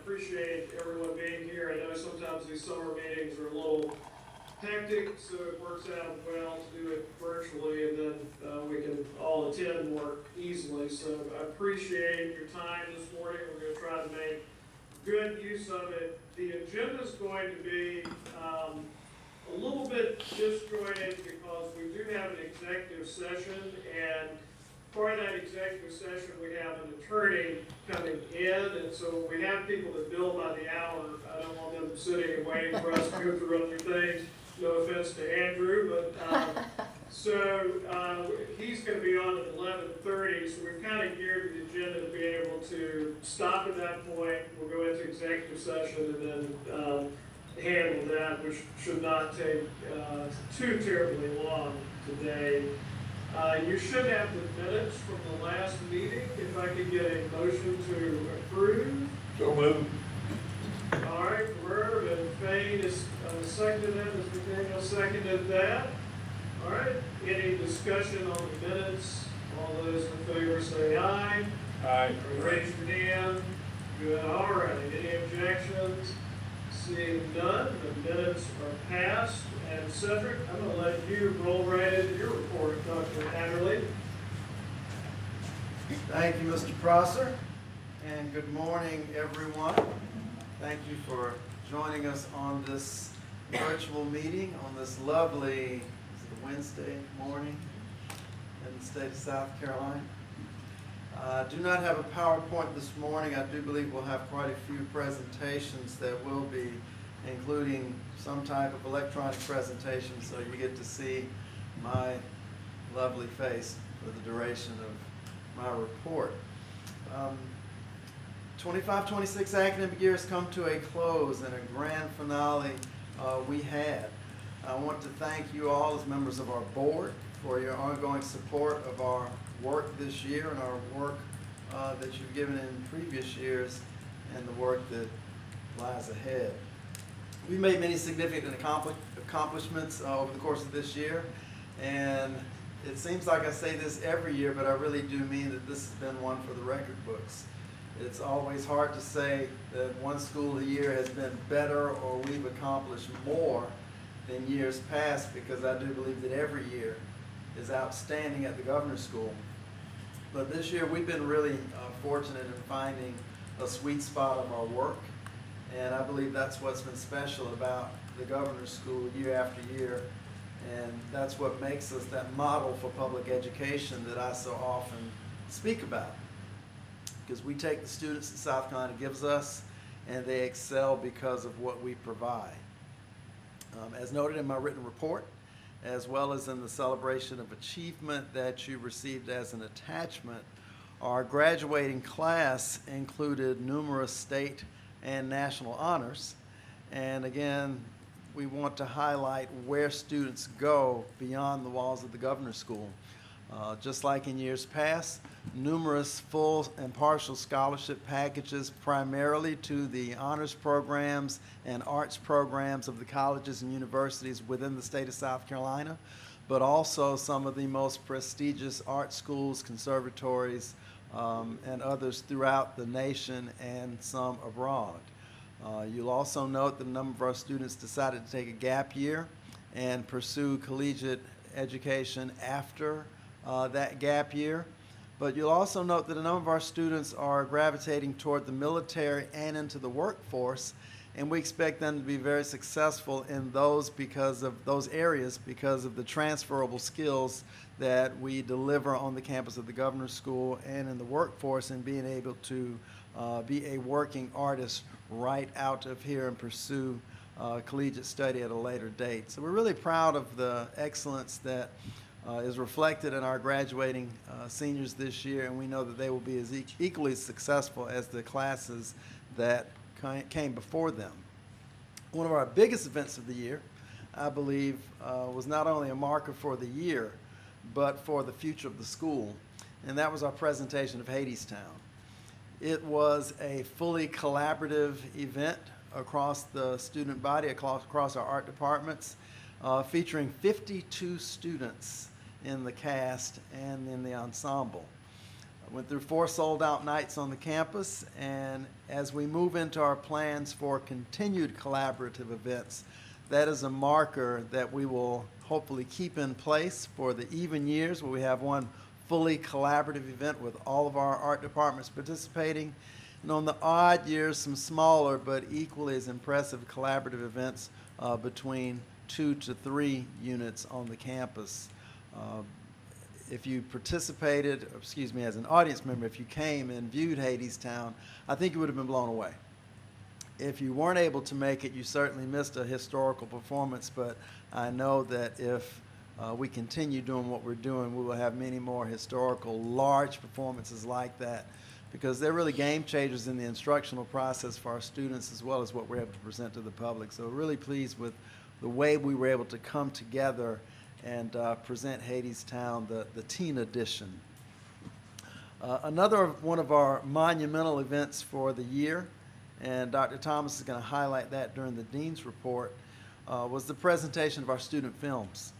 appreciate everyone being here. I know sometimes these summer meetings are a little hectic, so it works out well to do it virtually, and then we can all attend more easily. So I appreciate your time this morning. We're going to try to make good use of it. The agenda is going to be a little bit disjointed because we do have an executive session, and part of that executive session we have an attorney coming in, and so we have people that bill by the hour. I don't want them sitting and waiting for us to go through other things. No offense to Andrew, but he's going to be on at 11:30, so we've kind of geared the agenda to be able to stop at that point. We'll go into executive session and then handle that, which should not take too terribly long today. You should have the minutes from the last meeting. If I could get a motion to approve. So moved. All right, Verb and Fain is seconded that. Mr. Daniel seconded that. All right, any discussion on the minutes? All those in favor say aye. Aye. Raise your hand. Good. All right, any objections? Seeing none, the minutes are passed. And Cedric, I'm going to let you roll right into your report, Dr. Adderley. Thank you, Mr. Prosser, and good morning, everyone. Thank you for joining us on this virtual meeting on this lovely Wednesday morning in the state of South Carolina. I do not have a PowerPoint this morning. I do believe we'll have quite a few presentations that will be including some type of electronic presentation, so you get to see my lovely face for the duration of my report. 25-26 academic year has come to a close, and a grand finale we had. I want to thank you all as members of our board for your ongoing support of our work this year and our work that you've given in previous years and the work that lies ahead. We made many significant accomplishments over the course of this year, and it seems like I say this every year, but I really do mean that this has been one for the record books. It's always hard to say that one school year has been better or we've accomplished more than years past, because I do believe that every year is outstanding at the Governor's School. But this year we've been really fortunate in finding a sweet spot of our work. And I believe that's what's been special about the Governor's School year after year. And that's what makes us that model for public education that I so often speak about. Because we take the students that South Carolina gives us, and they excel because of what we provide. As noted in my written report, as well as in the celebration of achievement that you received as an attachment, our graduating class included numerous state and national honors. And again, we want to highlight where students go beyond the walls of the Governor's School. Just like in years past, numerous full and partial scholarship packages primarily to the honors programs and arts programs of the colleges and universities within the state of South Carolina, but also some of the most prestigious art schools, conservatories, and others throughout the nation and some abroad. You'll also note that a number of our students decided to take a gap year and pursue collegiate education after that gap year. But you'll also note that a number of our students are gravitating toward the military and into the workforce, and we expect them to be very successful in those areas because of the transferable skills that we deliver on the campus of the Governor's School and in the workforce, and being able to be a working artist right out of here and pursue collegiate study at a later date. So we're really proud of the excellence that is reflected in our graduating seniors this year, and we know that they will be as equally successful as the classes that came before them. One of our biggest events of the year, I believe, was not only a marker for the year, but for the future of the school, and that was our presentation of Hadestown. It was a fully collaborative event across the student body, across our art departments, featuring 52 students in the cast and in the ensemble. Went through 4 sold-out nights on the campus, and as we move into our plans for continued collaborative events, that is a marker that we will hopefully keep in place for the even years where we have one fully collaborative event with all of our art departments participating, and on the odd years, some smaller but equally as impressive collaborative events between 2 to 3 units on the campus. If you participated, excuse me, as an audience member, if you came and viewed Hadestown, I think you would have been blown away. If you weren't able to make it, you certainly missed a historical performance, but I know that if we continue doing what we're doing, we will have many more historical, large performances like that, because they're really game changers in the instructional process for our students as well as what we're able to present to the public. So we're really pleased with the way we were able to come together and present Hadestown, the teen edition. Another one of our monumental events for the year, and Dr. Thomas is going to highlight that during the Dean's report, was the presentation of our student films.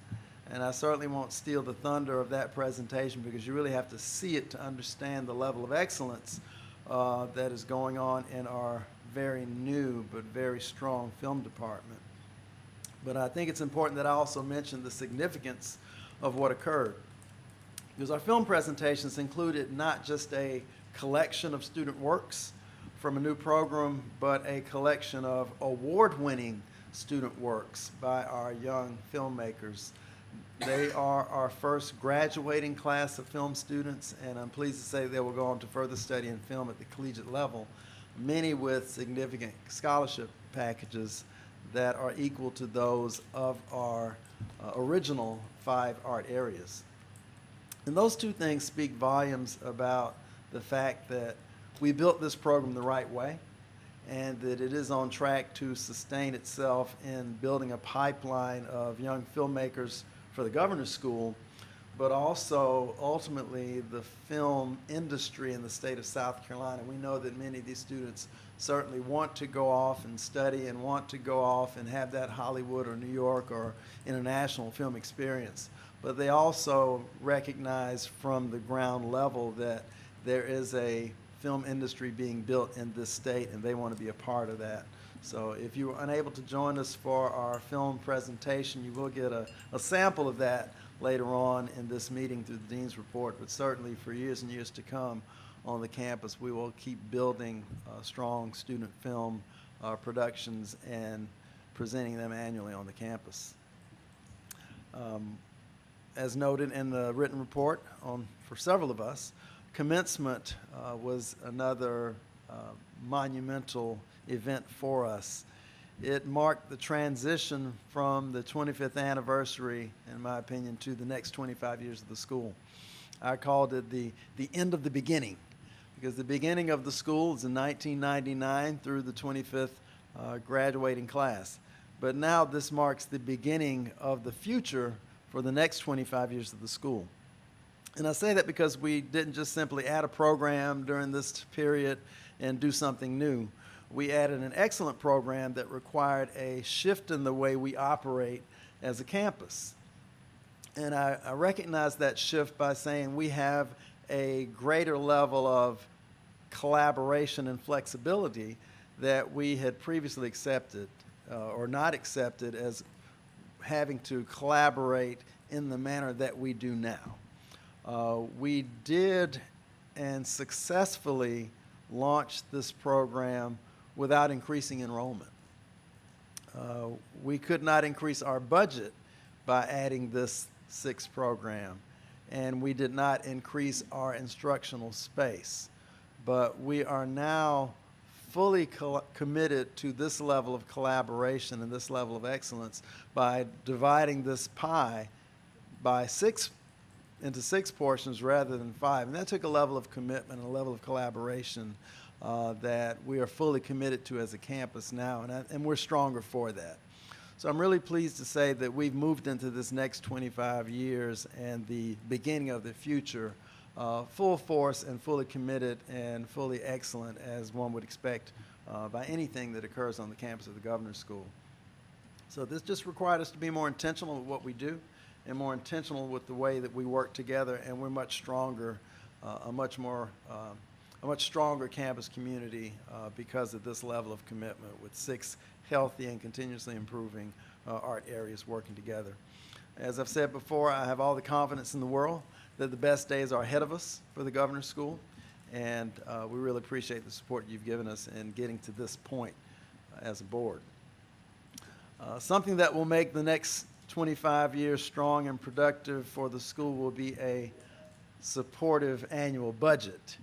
And I certainly won't steal the thunder of that presentation because you really have to see it to understand the level of excellence that is going on in our very new but very strong film department. But I think it's important that I also mention the significance of what occurred. Because our film presentations included not just a collection of student works from a new program, but a collection of award-winning student works by our young filmmakers. They are our first graduating class of film students, and I'm pleased to say they will go on to further study in film at the collegiate level, many with significant scholarship packages that are equal to those of our original 5 art areas. And those 2 things speak volumes about the fact that we built this program the right way and that it is on track to sustain itself in building a pipeline of young filmmakers for the Governor's School, but also ultimately the film industry in the state of South Carolina. We know that many of these students certainly want to go off and study and want to go off and have that Hollywood or New York or international film experience. But they also recognize from the ground level that there is a film industry being built in this state and they want to be a part of that. So if you were unable to join us for our film presentation, you will get a sample of that later on in this meeting through the Dean's report, but certainly for years and years to come on the campus, we will keep building strong student film productions and presenting them annually on the campus. As noted in the written report for several of us, commencement was another monumental event for us. It marked the transition from the 25th anniversary, in my opinion, to the next 25 years of the school. I called it the end of the beginning, because the beginning of the school is in 1999 through the 25th graduating class. But now this marks the beginning of the future for the next 25 years of the school. And I say that because we didn't just simply add a program during this period and do something new. We added an excellent program that required a shift in the way we operate as a campus. And I recognize that shift by saying we have a greater level of collaboration and flexibility that we had previously accepted or not accepted as having to collaborate in the manner that we do now. We did and successfully launched this program without increasing enrollment. We could not increase our budget by adding this 6th program, and we did not increase our instructional space. But we are now fully committed to this level of collaboration and this level of excellence by dividing this pie by into 6 portions rather than 5. And that took a level of commitment and a level of collaboration that we are fully committed to as a campus now, and we're stronger for that. So I'm really pleased to say that we've moved into this next 25 years and the beginning of the future full force and fully committed and fully excellent as one would expect by anything that occurs on the campus of the Governor's School. So this just required us to be more intentional with what we do and more intentional with the way that we work together, and we're much stronger a much stronger campus community because of this level of commitment with 6 healthy and continuously improving art areas working together. As I've said before, I have all the confidence in the world that the best days are ahead of us for the Governor's School, and we really appreciate the support you've given us in getting to this point as a board. Something that will make the next 25 years strong and productive for the school will be a supportive annual budget.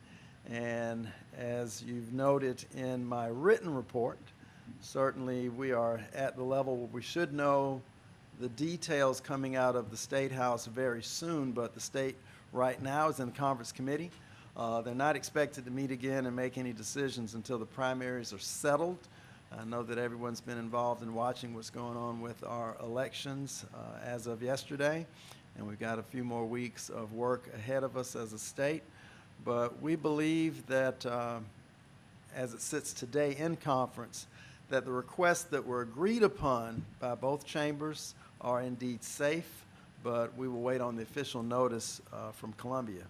And as you've noted in my written report, certainly we are at the level where we should know the details coming out of the State House very soon, but the state right now is in the conference committee. They're not expected to meet again and make any decisions until the primaries are settled. I know that everyone's been involved in watching what's going on with our elections as of yesterday, and we've got a few more weeks of work ahead of us as a state. But we believe that as it sits today in conference, that the requests that were agreed upon by both chambers are indeed safe, but we will wait on the official notice from Columbia.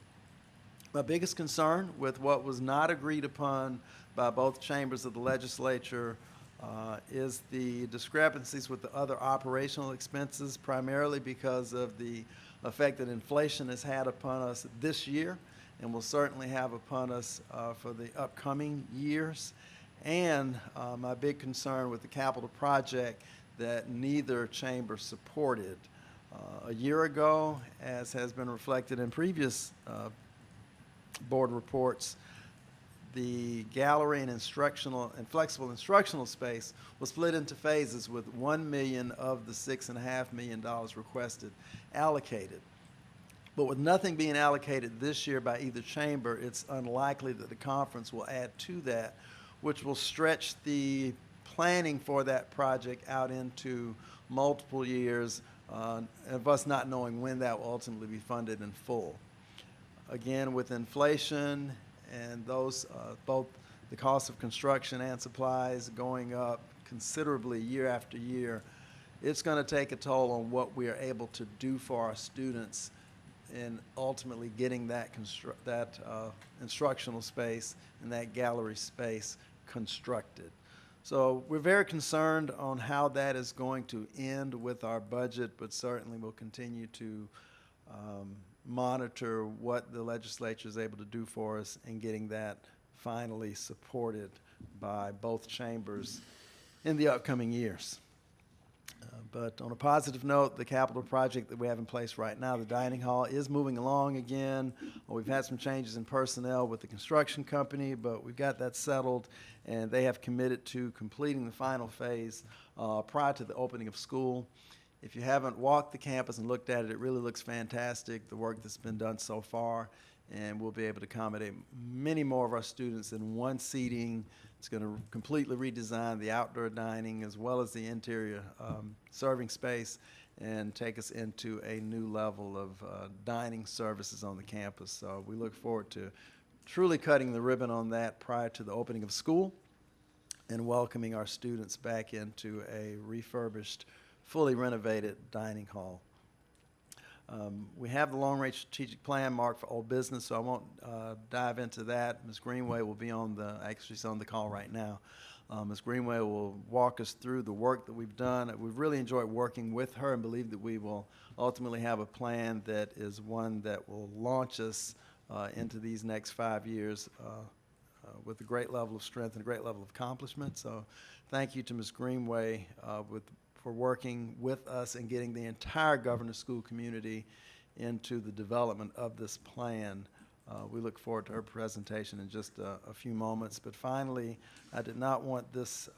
My biggest concern with what was not agreed upon by both chambers of the legislature is the discrepancies with the other operational expenses, primarily because of the effect that inflation has had upon us this year and will certainly have upon us for the upcoming years. And my big concern with the capital project that neither chamber supported. A year ago, as has been reflected in previous board reports, the gallery and instructional and flexible instructional space was split into phases with $1 million of the $6.5 million requested allocated. But with nothing being allocated this year by either chamber, it's unlikely that the conference will add to that, which will stretch the planning for that project out into multiple years of us not knowing when that will ultimately be funded in full. Again, with inflation and those both the cost of construction and supplies going up considerably year after year, it's going to take a toll on what we are able to do for our students in ultimately getting that instructional space and that gallery space constructed. So we're very concerned on how that is going to end with our budget, but certainly we'll continue to monitor what the legislature is able to do for us in getting that finally supported by both chambers in the upcoming years. But on a positive note, the capital project that we have in place right now, the dining hall, is moving along again. We've had some changes in personnel with the construction company, but we've got that settled, and they have committed to completing the final phase prior to the opening of school. If you haven't walked the campus and looked at it, it really looks fantastic, the work that's been done so far, and we'll be able to accommodate many more of our students in one seating. It's going to completely redesign the outdoor dining as well as the interior serving space and take us into a new level of dining services on the campus. So we look forward to truly cutting the ribbon on that prior to the opening of school and welcoming our students back into a refurbished, fully renovated dining hall. We have the long-range strategic plan marked for old business, so I won't dive into that. Ms. Greenway will be actually she's on the call right now. Ms. Greenway will walk us through the work that we've done. We've really enjoyed working with her and believe that we will ultimately have a plan that is one that will launch us into these next 5 years with a great level of strength and a great level of accomplishment. So thank you to Ms. Greenway for working with us and getting the entire Governor's School community into the development of this plan. We look forward to her presentation in just a few moments. But finally, I did not want this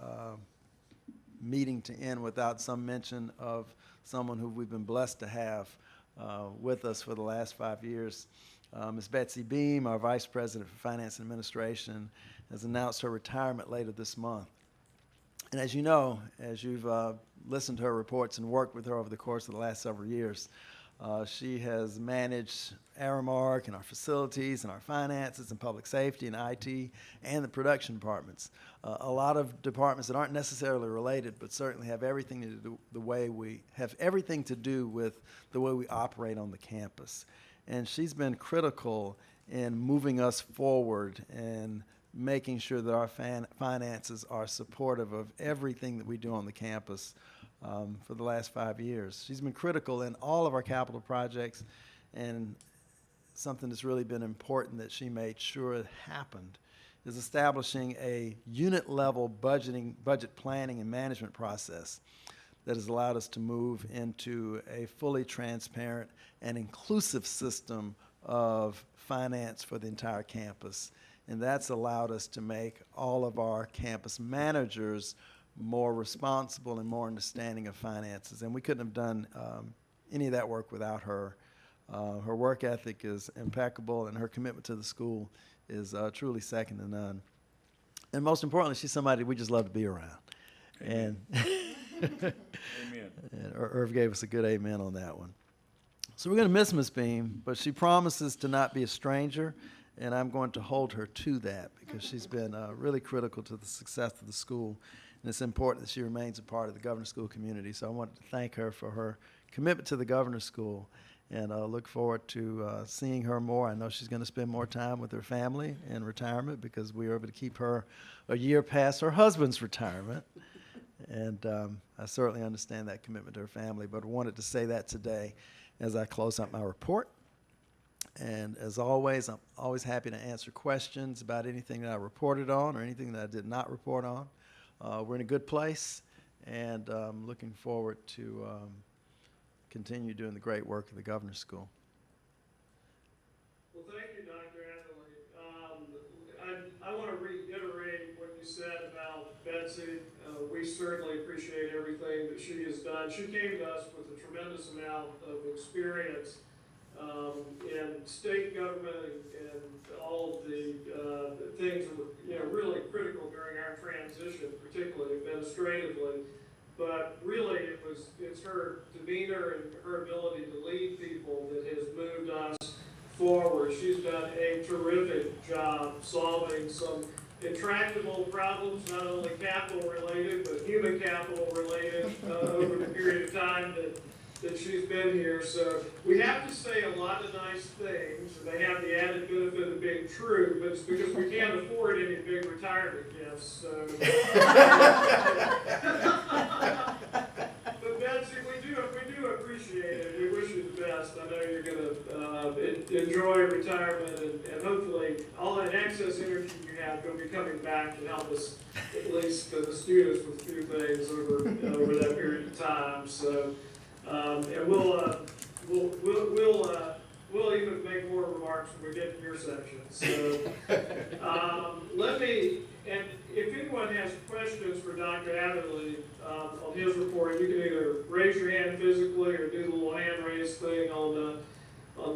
meeting to end without some mention of someone who we've been blessed to have with us for the last 5 years. Ms. Betsy Beam, our Vice President for Finance and Administration, has announced her retirement later this month. And as you know, as you've listened to her reports and worked with her over the course of the last several years, she has managed Aramark and our facilities and our finances and public safety and IT and the production departments. A lot of departments that aren't necessarily related, but certainly have everything to do with the way we operate on the campus. And she's been critical in moving us forward and making sure that our finances are supportive of everything that we do on the campus for the last 5 years. She's been critical in all of our capital projects, and something that's really been important that she made sure it happened is establishing a unit-level budget planning and management process that has allowed us to move into a fully transparent and inclusive system of finance for the entire campus. And that's allowed us to make all of our campus managers more responsible and more understanding of finances. And we couldn't have done any of that work without her. Her work ethic is impeccable, and her commitment to the school is truly second to none. And most importantly, she's somebody we just love to be around. Amen. And Amen. and Irv gave us a good amen on that one. So we're going to miss Miss Beam, but she promises to not be a stranger, and I'm going to hold her to that because she's been really critical to the success of the school, and it's important that she remains a part of the Governor School community. So I wanted to thank her for her commitment to the Governor School, and look forward to seeing her more. I know she's going to spend more time with her family in retirement because we were able to keep her a year past her husband's retirement. And I certainly understand that commitment to her family, but I wanted to say that today as I close out my report. And as always, I'm always happy to answer questions about anything that I reported on or anything that I did not report on. We're in a good place, and I'm looking forward to continue doing the great work of the Governor's School. Well, thank you, Dr. Adderley. I want to reiterate what you said about Betsy. We certainly appreciate everything that she has done. She came to us with a tremendous amount of experience in state government and all of the things that were really critical during our transition, particularly administratively. But really, it's her demeanor and her ability to lead people that has moved us forward. She's done a terrific job solving some intractable problems, not only capital related, but human capital related over the period of time that she's been here. So we have to say a lot of nice things, and they have the added benefit of being true, but it's because we can't afford any big retirement gifts. So. But Betsy, we do appreciate it. We wish you the best. I know you're going to enjoy retirement, and hopefully all that excess energy you have, you'll be coming back and help us, at least the students, with a few things over that period of time. So, and we'll even make more remarks when we get to your section. So, and if anyone has questions for Dr. Adderley on his report, you can either raise your hand physically or do the little hand raise thing on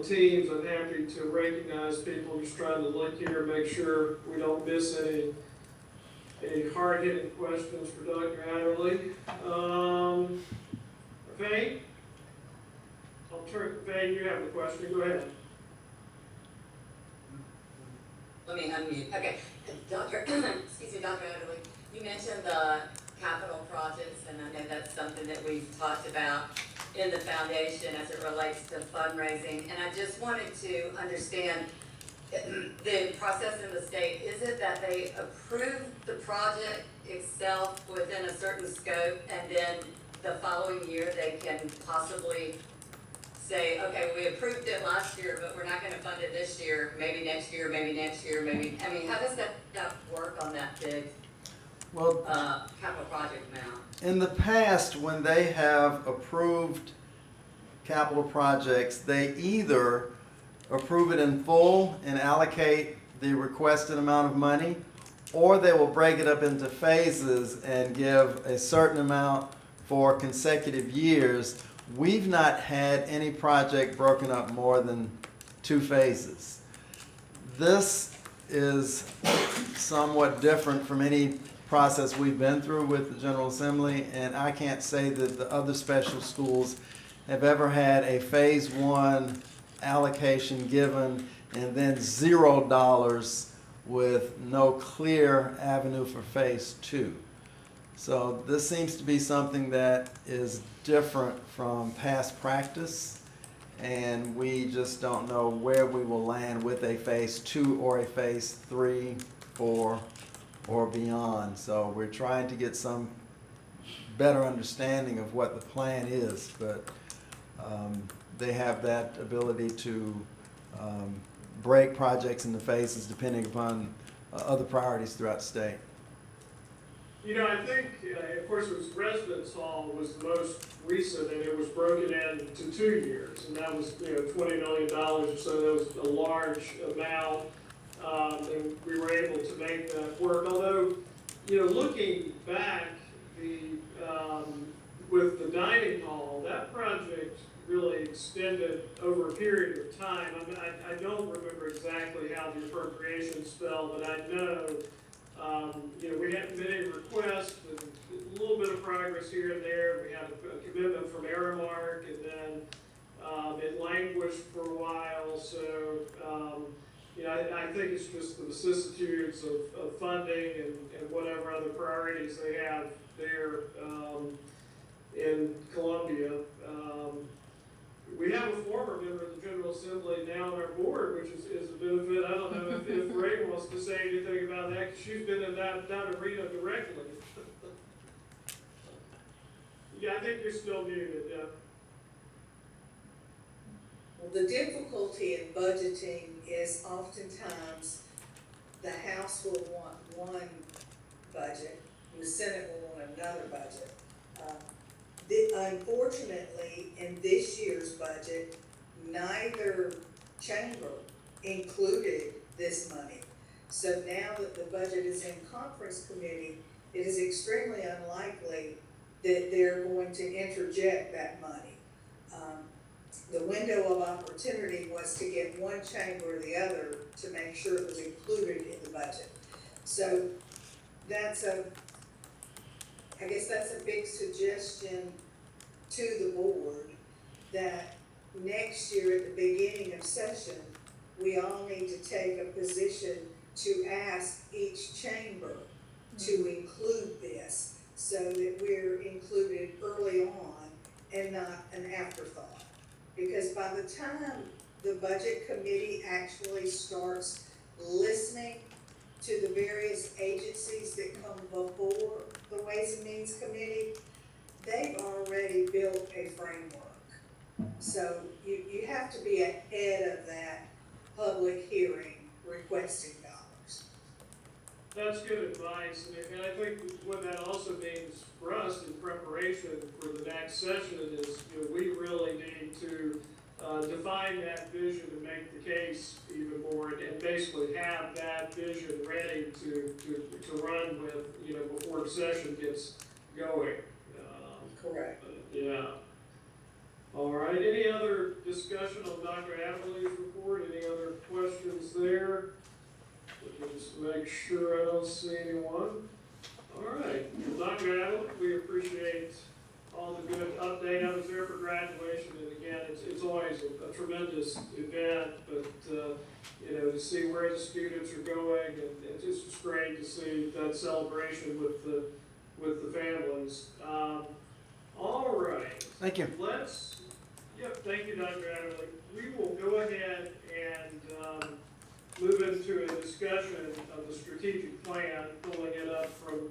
Teams. I'm happy to recognize people. I'm just trying to look here and make sure we don't miss any hard-hitting questions for Dr. Adderley. Faye? Faye, you have the question. Go ahead. Let me unmute. Okay, Dr. excuse me, Dr. Adderley, you mentioned the capital projects, and I know that's something that we've talked about in the foundation as it relates to fundraising. And I just wanted to understand the process in the state. Is it that they approve the project itself within a certain scope, and then the following year they can possibly say, okay, we approved it last year, but we're not going to fund it this year, maybe next year, maybe next year, maybe, I mean, how does that work on that big capital project amount? In the past, when they have approved capital projects, they either approve it in full and allocate the requested amount of money, or they will break it up into phases and give a certain amount for consecutive years. We've not had any project broken up more than 2 phases. This is somewhat different from any process we've been through with the General Assembly, and I can't say that the other special schools have ever had a phase 1 allocation given and then $0 with no clear avenue for phase 2. So this seems to be something that is different from past practice, and we just don't know where we will land with a phase 2 or a phase 3, 4, or beyond. So we're trying to get some better understanding of what the plan is, but they have that ability to break projects into phases depending upon other priorities throughout the state. You know, I think, of course, it was Residence Hall was the most recent, and it was broken into 2 years, and that was, $20 million or so. That was a large amount, and we were able to make that work. Although, looking back, with the dining hall, that project really extended over a period of time. I don't remember exactly how the appropriations fell, but I know, we had many requests and a little bit of progress here and there. We had a commitment from Aramark, and then it languished for a while. So, I think it's just the vicissitudes of funding and whatever other priorities they have there in Columbia. We have a former member of the General Assembly now on our board, which is a benefit. I don't know if Ray wants to say anything about that, because she's been in that arena directly. Yeah, I think you're still muted, yeah. Well, the difficulty in budgeting is oftentimes the House will want one budget, and the Senate will want another budget. Unfortunately, in this year's budget, neither chamber included this money. So now that the budget is in conference committee, it is extremely unlikely that they're going to interject that money. The window of opportunity was to get one chamber or the other to make sure it was included in the budget. So I guess that's a big suggestion to the board, that next year at the beginning of session, we all need to take a position to ask each chamber to include this, so that we're included early on and not an afterthought. Because by the time the budget committee actually starts listening to the various agencies that come before the Ways and Means Committee, they've already built a framework. So you have to be ahead of that public hearing requesting dollars. That's good advice, and I think what that also means for us in preparation for the next session is, we really need to define that vision and make the case even more, and basically have that vision ready to run with, before the session gets going. Correct. Yeah. All right, any other discussion on Dr. Adderley's report? Any other questions there? Let me just make sure I don't see anyone. All right, well, Dr. Adderley, we appreciate all the good update. I was there for graduation, and again, it's always a tremendous event, but to see where the students are going, and it's just great to see that celebration with the families. All right. Thank you. Thank you, Dr. Adderley. We will go ahead and move into a discussion of the strategic plan, pulling it up from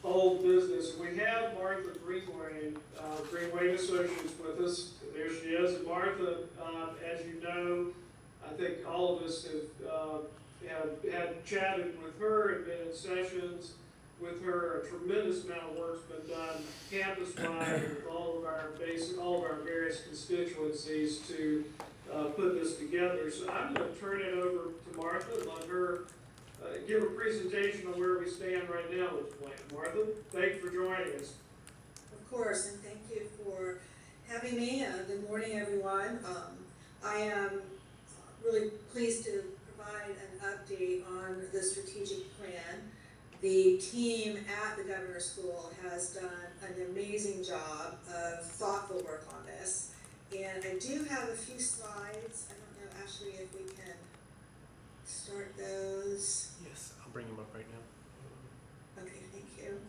old business. We have Martha Greenway, Greenway Associates with us. There she is. And Martha, as you know, I think all of us have had chatted with her and been in sessions with her. A tremendous amount of work's been done campus-wide with all of our various constituencies to put this together. So I'm going to turn it over to Martha and let her give a presentation on where we stand right now with the plan. Martha, thank you for joining us. Of course, and thank you for having me. Good morning, everyone. I am really pleased to provide an update on the strategic plan. The team at the Governor's School has done an amazing job of thoughtful work on this. And I do have a few slides. I don't know, Ashley, if we can start those. Yes, I'll bring them up right now. Okay, thank you.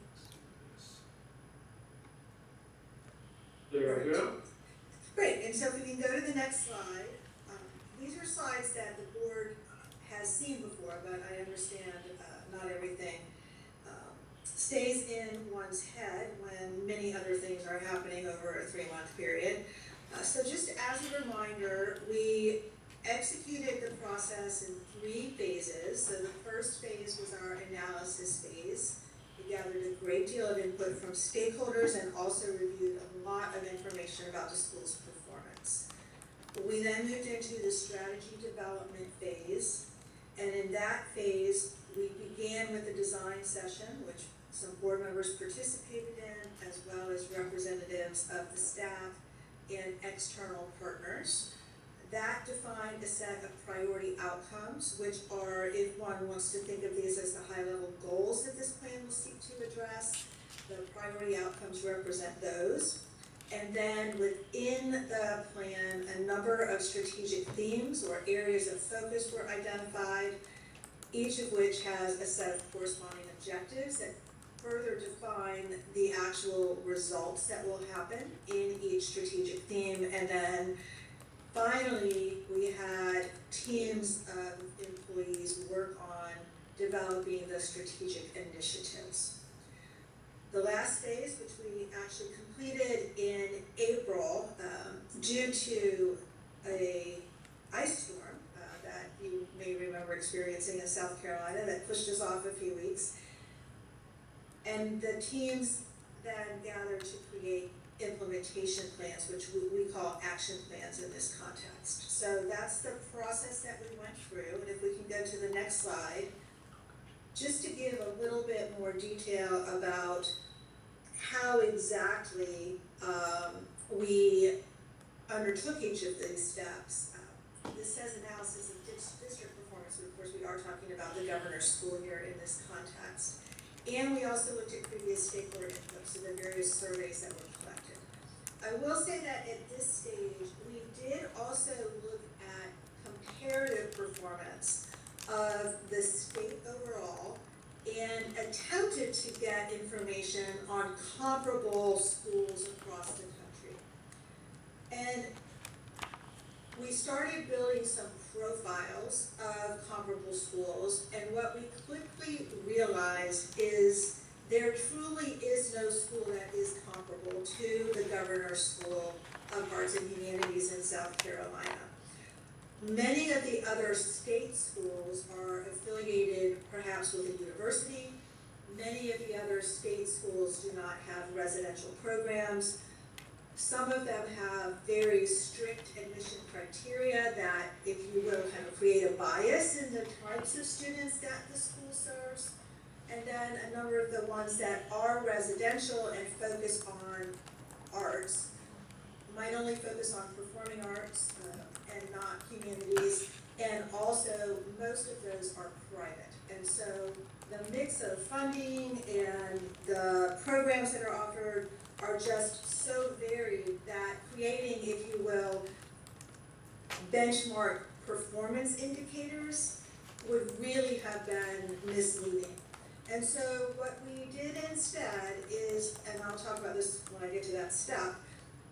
There we go. Great, and so if we can go to the next slide, these are slides that the board has seen before, but I understand not everything stays in one's head when many other things are happening over a 3-month period. So just as a reminder, we executed the process in 3 phases. So the first phase was our analysis phase. We gathered a great deal of input from stakeholders and also reviewed a lot of information about the school's performance. We then moved into the strategy development phase, and in that phase, we began with a design session, which some board members participated in, as well as representatives of the staff and external partners. That defined a set of priority outcomes, which are, if one wants to think of these as the high-level goals that this plan will seek to address, the priority outcomes represent those. And then within the plan, a number of strategic themes or areas of focus were identified, each of which has a set of corresponding objectives that further define the actual results that will happen in each strategic theme. And then finally, we had teams of employees work on developing the strategic initiatives. The last phase, which we actually completed in April, due to an ice storm that you may remember experiencing in South Carolina that pushed us off a few weeks. And the teams then gathered to create implementation plans, which we call action plans in this context. So that's the process that we went through. And if we can go to the next slide, just to give a little bit more detail about how exactly we undertook each of these steps. This says analysis of district performance, but of course we are talking about the governor's school year in this context. And we also looked at previous stakeholder input, so the various surveys that were collected. I will say that at this stage, we did also look at comparative performance of the state overall and attempted to get information on comparable schools across the country. And we started building some profiles of comparable schools, and what we quickly realized is there truly is no school that is comparable to the Governor's School of Arts and Humanities in South Carolina. Many of the other state schools are affiliated perhaps with a university. Many of the other state schools do not have residential programs. Some of them have very strict admission criteria that, if you will, kind of create a bias in the types of students that the school serves. And then a number of the ones that are residential and focus on arts might only focus on performing arts and not humanities. And also, most of those are private. And so the mix of funding and the programs that are offered are just so varied that creating, if you will, benchmark performance indicators would really have been misleading. And so what we did instead is, and I'll talk about this when I get to that step,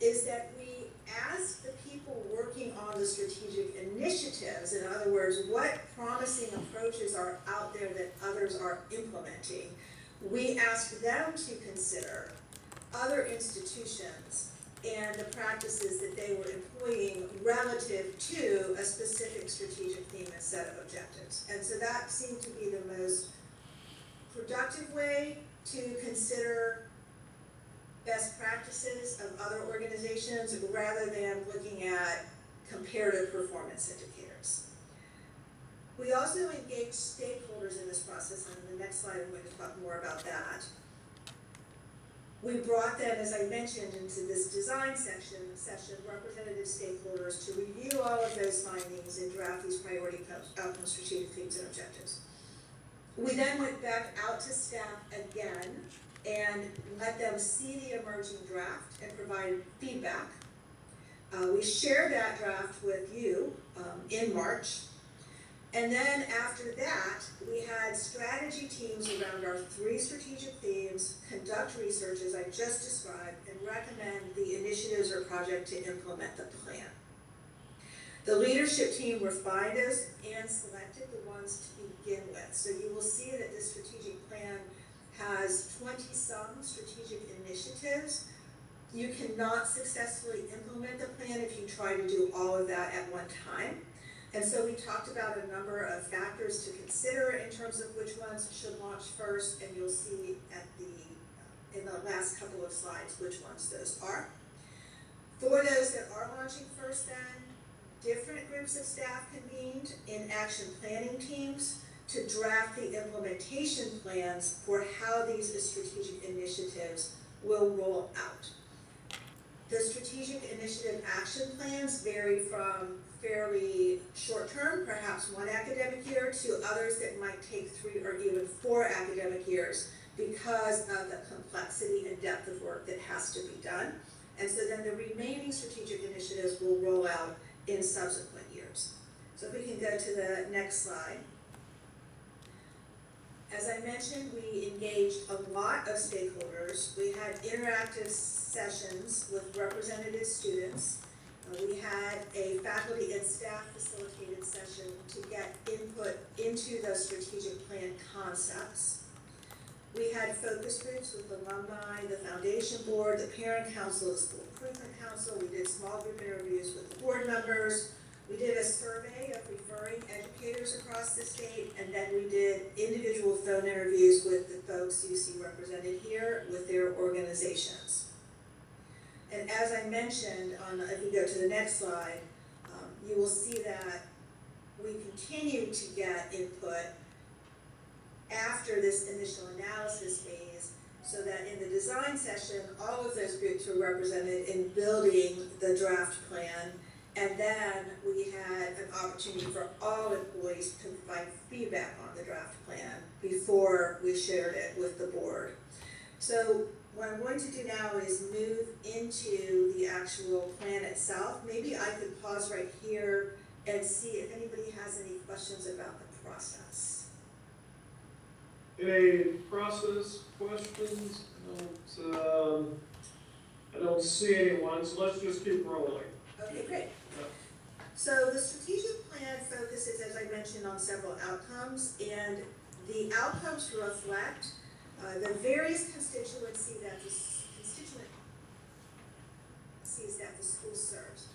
is that we asked the people working on the strategic initiatives, in other words, what promising approaches are out there that others are implementing. We asked them to consider other institutions and the practices that they were employing relative to a specific strategic theme and set of objectives. And so that seemed to be the most productive way to consider best practices of other organizations rather than looking at comparative performance indicators. We also engaged stakeholders in this process, and in the next slide I'm going to talk more about that. We brought them, as I mentioned, into this design session, representative stakeholders to review all of those findings and draft these priority outcomes, strategic themes, and objectives. We then went back out to staff again and let them see the emerging draft and provide feedback. We shared that draft with you in March. And then after that, we had strategy teams around our 3 strategic themes, conduct research as I just described, and recommend the initiatives or project to implement the plan. The leadership team refined those and selected the ones to begin with. So you will see that this strategic plan has 20-some strategic initiatives. You cannot successfully implement the plan if you try to do all of that at one time. And so we talked about a number of factors to consider in terms of which ones should launch first, and you'll see in the last couple of slides which ones those are. For those that are launching first then, different groups of staff convened in action planning teams to draft the implementation plans for how these strategic initiatives will roll out. The strategic initiative action plans vary from fairly short-term, perhaps 1 academic year, to others that might take 3 or even 4 academic years because of the complexity and depth of work that has to be done. And so then the remaining strategic initiatives will roll out in subsequent years. So if we can go to the next slide. As I mentioned, we engaged a lot of stakeholders. We had interactive sessions with representative students. We had a faculty and staff facilitated session to get input into those strategic plan concepts. We had focus groups with alumni, the foundation board, the parent council, the school improvement council. We did small group interviews with the board members. We did a survey of referring educators across the state, and then we did individual phone interviews with the folks you see represented here with their organizations. And as I mentioned, if we go to the next slide, you will see that we continue to get input after this initial analysis phase, so that in the design session, all of those groups were represented in building the draft plan. And then we had an opportunity for all employees to provide feedback on the draft plan before we shared it with the board. So what I'm going to do now is move into the actual plan itself. Maybe I could pause right here and see if anybody has any questions about the process. Any process questions? I don't see anyone, so let's just keep rolling. Okay, great. So the strategic plan focuses, as I mentioned, on several outcomes, and the outcomes reflect the various constituencies that the school serves.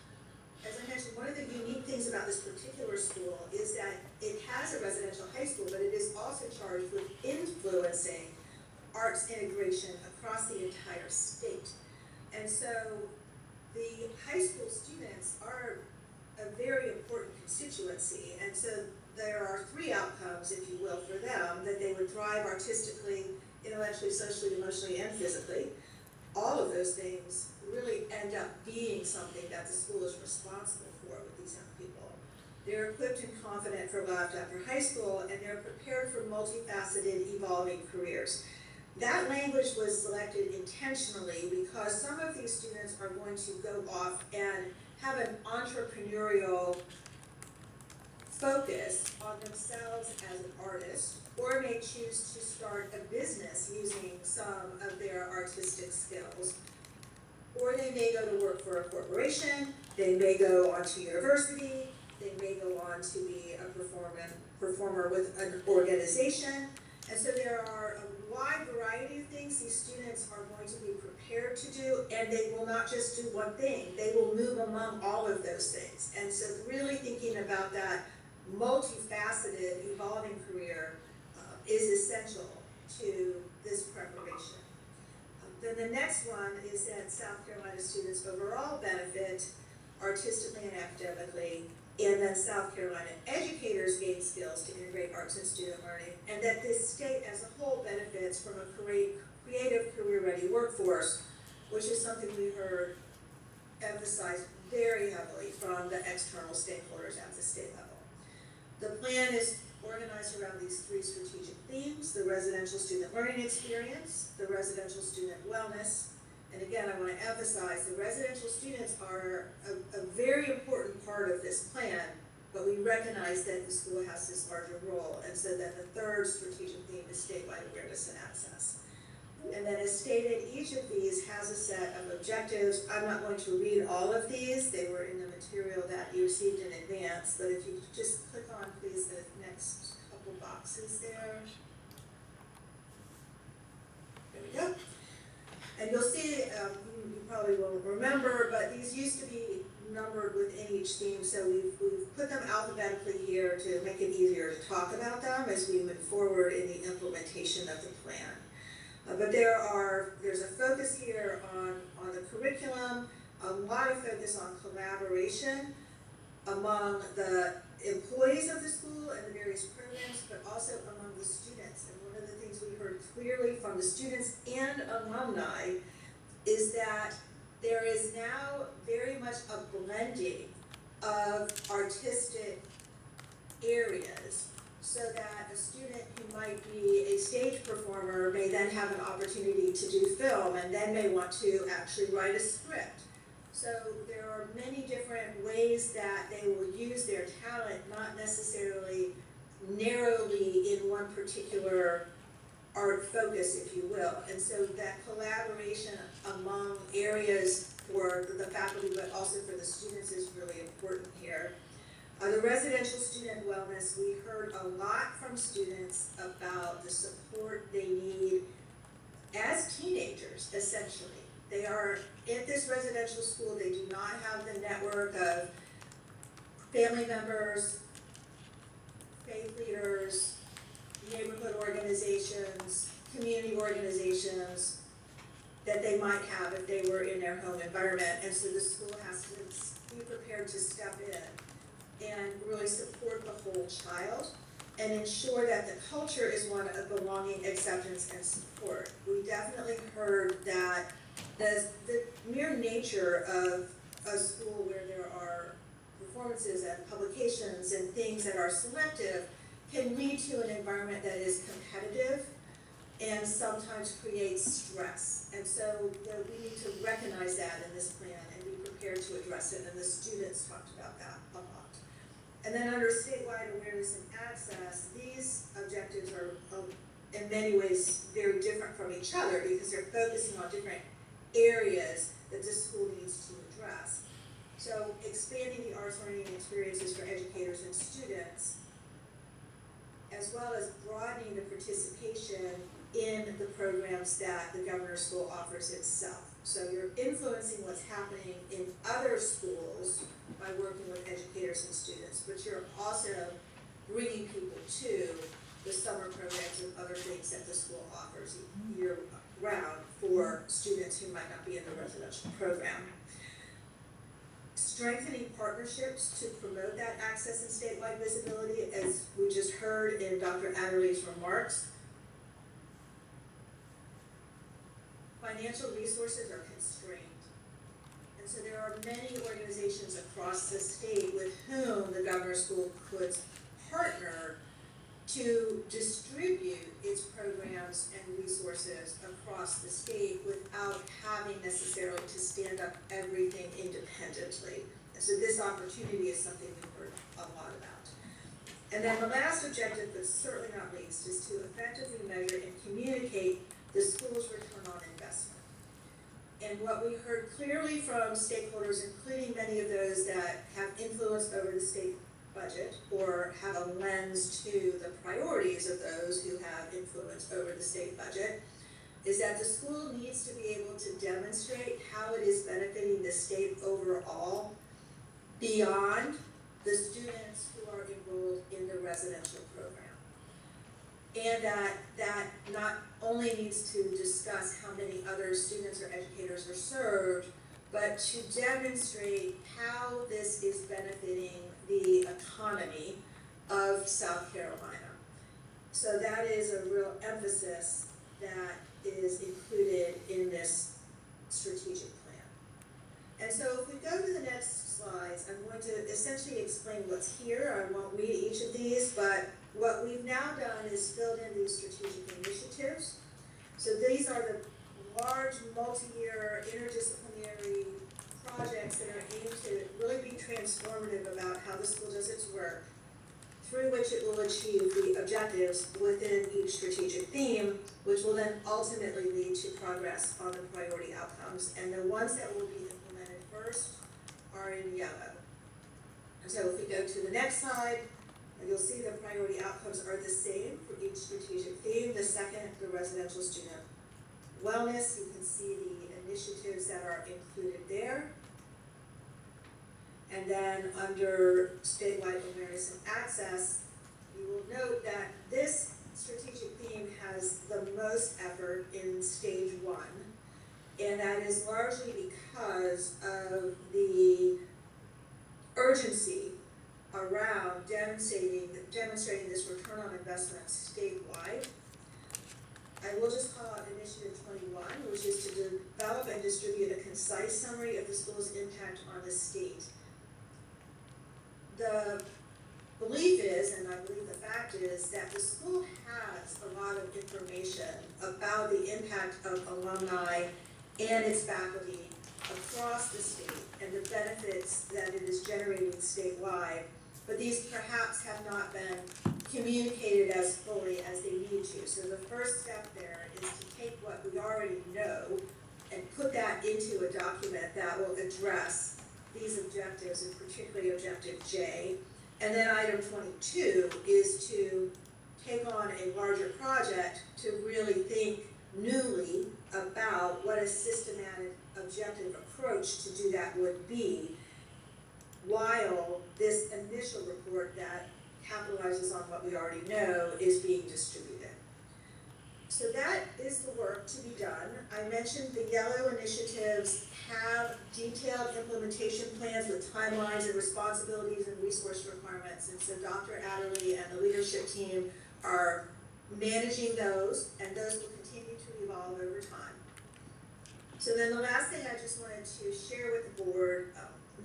As I mentioned, one of the unique things about this particular school is that it has a residential high school, but it is also charged with influencing arts integration across the entire state. And so the high school students are a very important constituency, and so there are 3 outcomes, if you will, for them, that they would thrive artistically, intellectually, socially, emotionally, and physically. All of those things really end up being something that the school is responsible for with these young people. They're equipped and confident for life after high school, and they're prepared for multifaceted, evolving careers. That language was selected intentionally because some of these students are going to go off and have an entrepreneurial focus on themselves as an artist, or may choose to start a business using some of their artistic skills. Or they may go to work for a corporation, they may go on to university, they may go on to be a performer with an organization. And so there are a wide variety of things these students are going to be prepared to do, and they will not just do one thing, they will move among all of those things. And so really thinking about that multifaceted, evolving career is essential to this preparation. Then the next one is that South Carolina students overall benefit artistically and academically, and then South Carolina educators gain skills to integrate arts and student learning, and that this state as a whole benefits from a creative, career-ready workforce, which is something we heard emphasized very heavily from the external stakeholders at the state level. The plan is organized around these 3 strategic themes: the residential student learning experience, the residential student wellness. And again, I want to emphasize the residential students are a very important part of this plan, but we recognize that the school has this larger role, and so then the 3rd strategic theme is statewide awareness and access. And then as stated, each of these has a set of objectives. I'm not going to read all of these, they were in the material that you received in advance, but if you could just click on, please, the next couple boxes there. There we go. And you'll see, you probably won't remember, but these used to be numbered within each theme, so we've put them alphabetically here to make it easier to talk about them as we move forward in the implementation of the plan. But there's a focus here on the curriculum, a lot of focus on collaboration among the employees of the school and the various programs, but also among the students. And one of the things we heard clearly from the students and alumni is that there is now very much a blending of artistic areas, so that a student who might be a stage performer may then have an opportunity to do film and then may want to actually write a script. So there are many different ways that they will use their talent, not necessarily narrowly in one particular art focus, if you will. And so that collaboration among areas for the faculty, but also for the students, is really important here. The residential student wellness, we heard a lot from students about the support they need as teenagers, essentially. They are at this residential school, they do not have the network of family members, faith leaders, neighborhood organizations, community organizations that they might have if they were in their home environment. And so the school has to be prepared to step in and really support the whole child and ensure that the culture is one of belonging, acceptance, and support. We definitely heard that the mere nature of a school where there are performances and publications and things that are selective can lead to an environment that is competitive and sometimes creates stress. And so we need to recognize that in this plan and be prepared to address it, and the students talked about that a lot. And then under statewide awareness and access, these objectives are in many ways very different from each other because they're focusing on different areas that the school needs to address. So expanding the arts learning experiences for educators and students, as well as broadening the participation in the programs that the Governor's School offers itself. So you're influencing what's happening in other schools by working with educators and students, but you're also bringing people to the summer programs and other things that the school offers year-round for students who might not be in the residential program. Strengthening partnerships to promote that access and statewide visibility, as we just heard in Dr. Adderley's remarks. Financial resources are constrained. And so there are many organizations across the state with whom the Governor's School could partner to distribute its programs and resources across the state without having necessarily to stand up everything independently. And so this opportunity is something we've heard a lot about. And then the last objective, but certainly not least, is to effectively measure and communicate the school's return on investment. And what we heard clearly from stakeholders, including many of those that have influence over the state budget or have a lens to the priorities of those who have influence over the state budget, is that the school needs to be able to demonstrate how it is benefiting the state overall beyond the students who are enrolled in the residential program. And that not only needs to discuss how many other students or educators are served, but to demonstrate how this is benefiting the economy of South Carolina. So that is a real emphasis that is included in this strategic plan. And so if we go to the next slides, I'm going to essentially explain what's here. I won't read each of these, but what we've now done is filled in these strategic initiatives. So these are the large, multi-year, interdisciplinary projects that are aimed to really be transformative about how the school does its work, through which it will achieve the objectives objectives within each strategic theme, which will then ultimately lead to progress on the priority outcomes. And the ones that will be implemented first are in yellow. And so if we go to the next slide, you'll see the priority outcomes are the same for each strategic theme. The second, the residential student wellness, you can see the initiatives that are included there. And then under statewide awareness and access, you will note that this strategic theme has the most effort in stage 1. And that is largely because of the urgency around demonstrating this return on investment statewide. I will just call out Initiative 21, which is to develop and distribute a concise summary of the school's impact on the state. The belief is, and I believe the fact is, that the school has a lot of information about the impact of alumni and its faculty across the state and the benefits that it is generating statewide, but these perhaps have not been communicated as fully as they need to. So the first step there is to take what we already know and put that into a document that will address these objectives, and particularly Objective J. And then item 22 is to take on a larger project to really think newly about what a systematic objective approach to do that would be, while this initial report that capitalizes on what we already know is being distributed. So that is the work to be done. I mentioned the yellow initiatives have detailed implementation plans with timelines and responsibilities and resource requirements. And so Dr. Adderley and the leadership team are managing those, and those will continue to evolve over time. So then the last thing I just wanted to share with the board,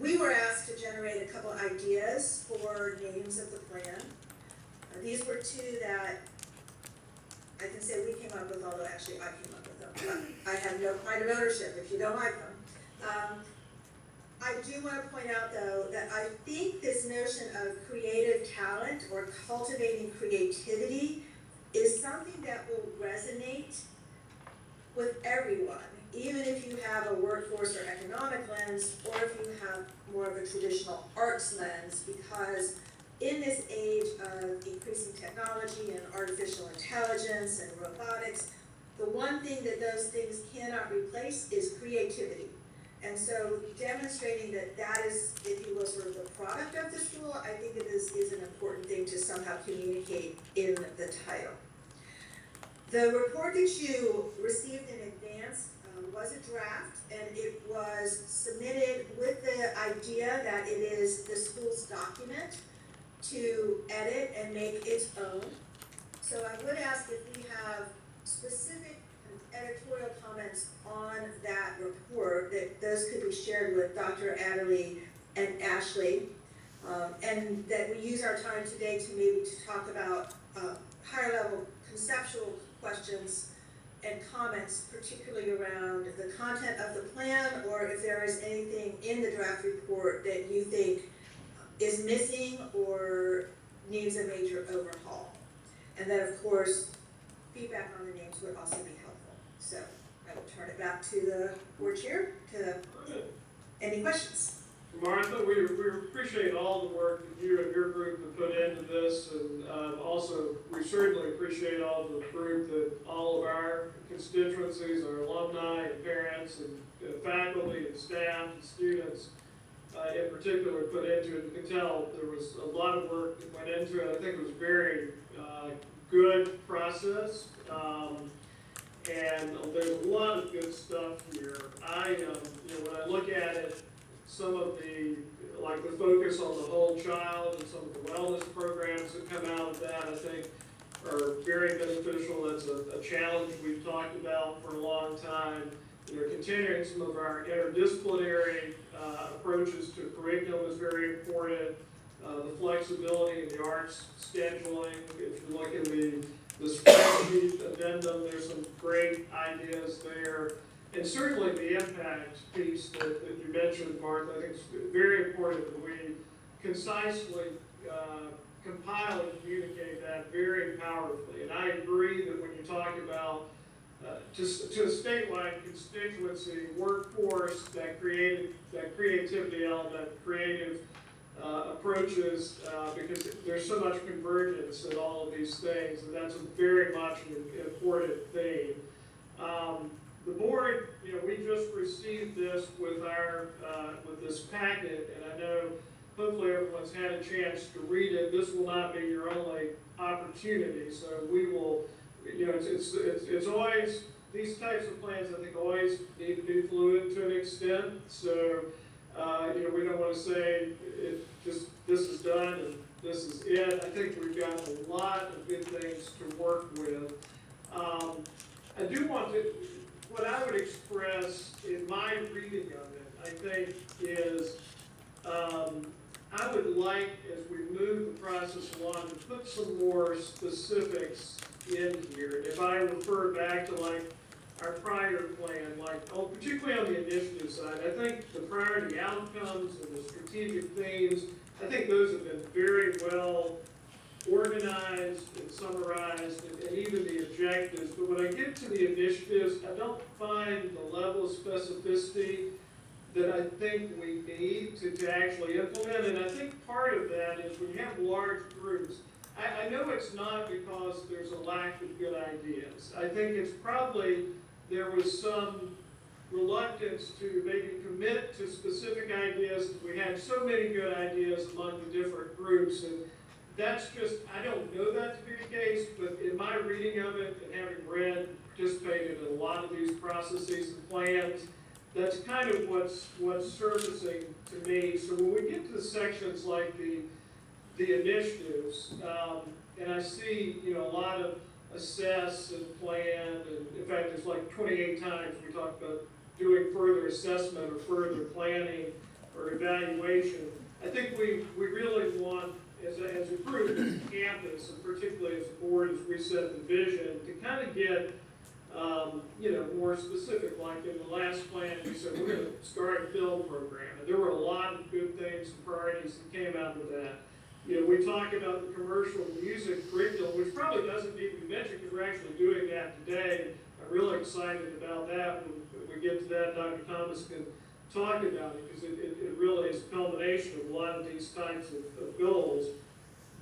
we were asked to generate a couple ideas for names of the plan. These were two that I can say we came up with, although actually I came up with them. I have no pride of ownership if you don't like them. I do want to point out, though, that I think this notion of creative talent or cultivating creativity is something that will resonate with everyone, even if you have a workforce or economic lens, or if you have more of a traditional arts lens, because in this age of increasing technology and artificial intelligence and robotics, the one thing that those things cannot replace is creativity. And so demonstrating that that is, if you will, sort of the product of the school, I think it is an important thing to somehow communicate in the title. The report that you received in advance was a draft, and it was submitted with the idea that it is the school's document to edit and make its own. So I would ask if we have specific editorial comments on that report, that those could be shared with Dr. Adderley and Ashley, and that we use our time today to maybe to talk about higher level conceptual questions and comments, particularly around the content of the plan, or if there is anything in the draft report that you think is missing or needs a major overhaul. And then, of course, feedback on the names would also be helpful. So I will turn it back to the board chair to any questions. Martha, we appreciate all the work that you and your group have put into this, and also we certainly appreciate all the group that all of our constituencies, our alumni and parents and faculty and staff and students in particular put into it. You can tell there was a lot of work that went into it. I think it was a very good process, and there's a lot of good stuff here. When I look at it, some of the focus on the whole child and some of the wellness programs that come out of that, I think, are very beneficial. That's a challenge we've talked about for a long time. Continuing some of our interdisciplinary approaches to curriculum is very important. The flexibility in the arts scheduling, if you look at the spreadsheet addendum, there's some great ideas there. And certainly the impact piece that you mentioned, Martha, I think it's very important that we concisely compile and communicate that very powerfully. And I agree that when you talk about to a statewide constituency, workforce, that creativity element, creative approaches, because there's so much convergence in all of these things, and that's very much an important theme. The board, we just received this with with this packet, and I know hopefully everyone's had a chance to read it. This will not be your only opportunity, so we will, it's always, these types of plans, I think, always need to be fluid to an extent. So, we don't want to say this is done and this is it. I think we've got a lot of good things to work with. I do want to, what I would express in my reading of it, I think, is I would like, as we move the process along, to put some more specifics in here. If I refer back to like our prior plan, particularly on the initiative side, I think the priority outcomes and the strategic themes, I think those have been very well organized and summarized, and even the objectives. But when I get to the initiatives, I don't find the level of specificity that I think we need to actually implement. And I think part of that is when you have large groups, I know it's not because there's a lack of good ideas. I think it's probably there was some reluctance to maybe commit to specific ideas. We had so many good ideas among the different groups, and that's just, I don't know that to be the case, but in my reading of it and having participated in a lot of these processes and plans, that's kind of what's surfacing to me. So when we get to the sections like the initiatives, and I see, a lot of assess and plan, and in fact, there's like 28 times we talk about doing further assessment or further planning or evaluation. I think we really want, as a group, as a campus, and particularly as a board, as we set the vision, to kind of get more specific. Like in the last plan, we said we're going to start a film program, and there were a lot of good things and priorities that came out of that. We talk about the commercial music curriculum, which probably doesn't need to be mentioned because we're actually doing that today. I'm really excited about that. When we get to that, Dr. Thomas can talk about it because it really is a culmination of a lot of these types of goals.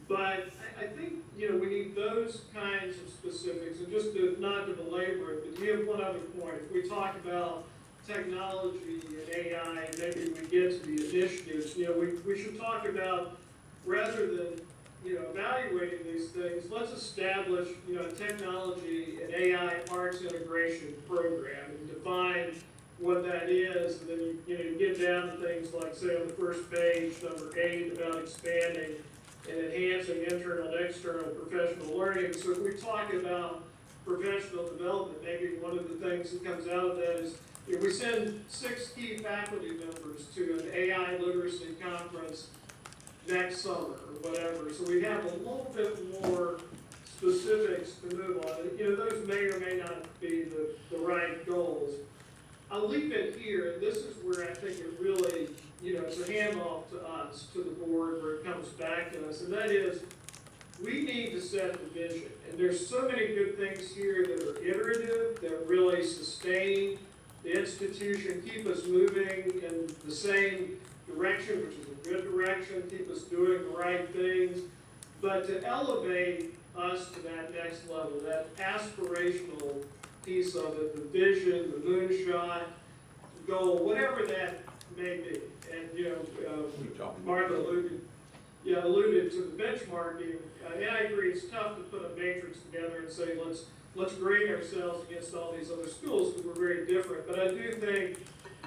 But I think, we need those kinds of specifics, and just not to belabor it, but to give one other point. If we talk about technology and AI, maybe we get to the initiatives, we should talk about, rather than, evaluating these things, let's establish, a technology and AI arts integration program and define what that is, and then you get down to things like, say, on the first page, number 8, about expanding and enhancing internal and external professional learning. So if we talk about professional development, maybe one of the things that comes out of that is if we send 6 key faculty members to an AI literacy conference next summer or whatever, so we have a little bit more specifics to move on. Those may or may not be the right goals. I'll leave it here, and this is where I think it really, it's a handoff to us, to the board, where it comes back to us, and that is, we need to set the vision. And there's so many good things here that are iterative, that really sustain the institution, keep us moving in the same direction, which is a good direction, keep us doing the right things, but to elevate us to that next level, that aspirational piece of it, the vision, the moonshot, goal, whatever that may be. And, Martha alluded to the benchmarking, and I agree, it's tough to put a matrix together and say, let's grade ourselves against all these other schools because we're very different. But I do think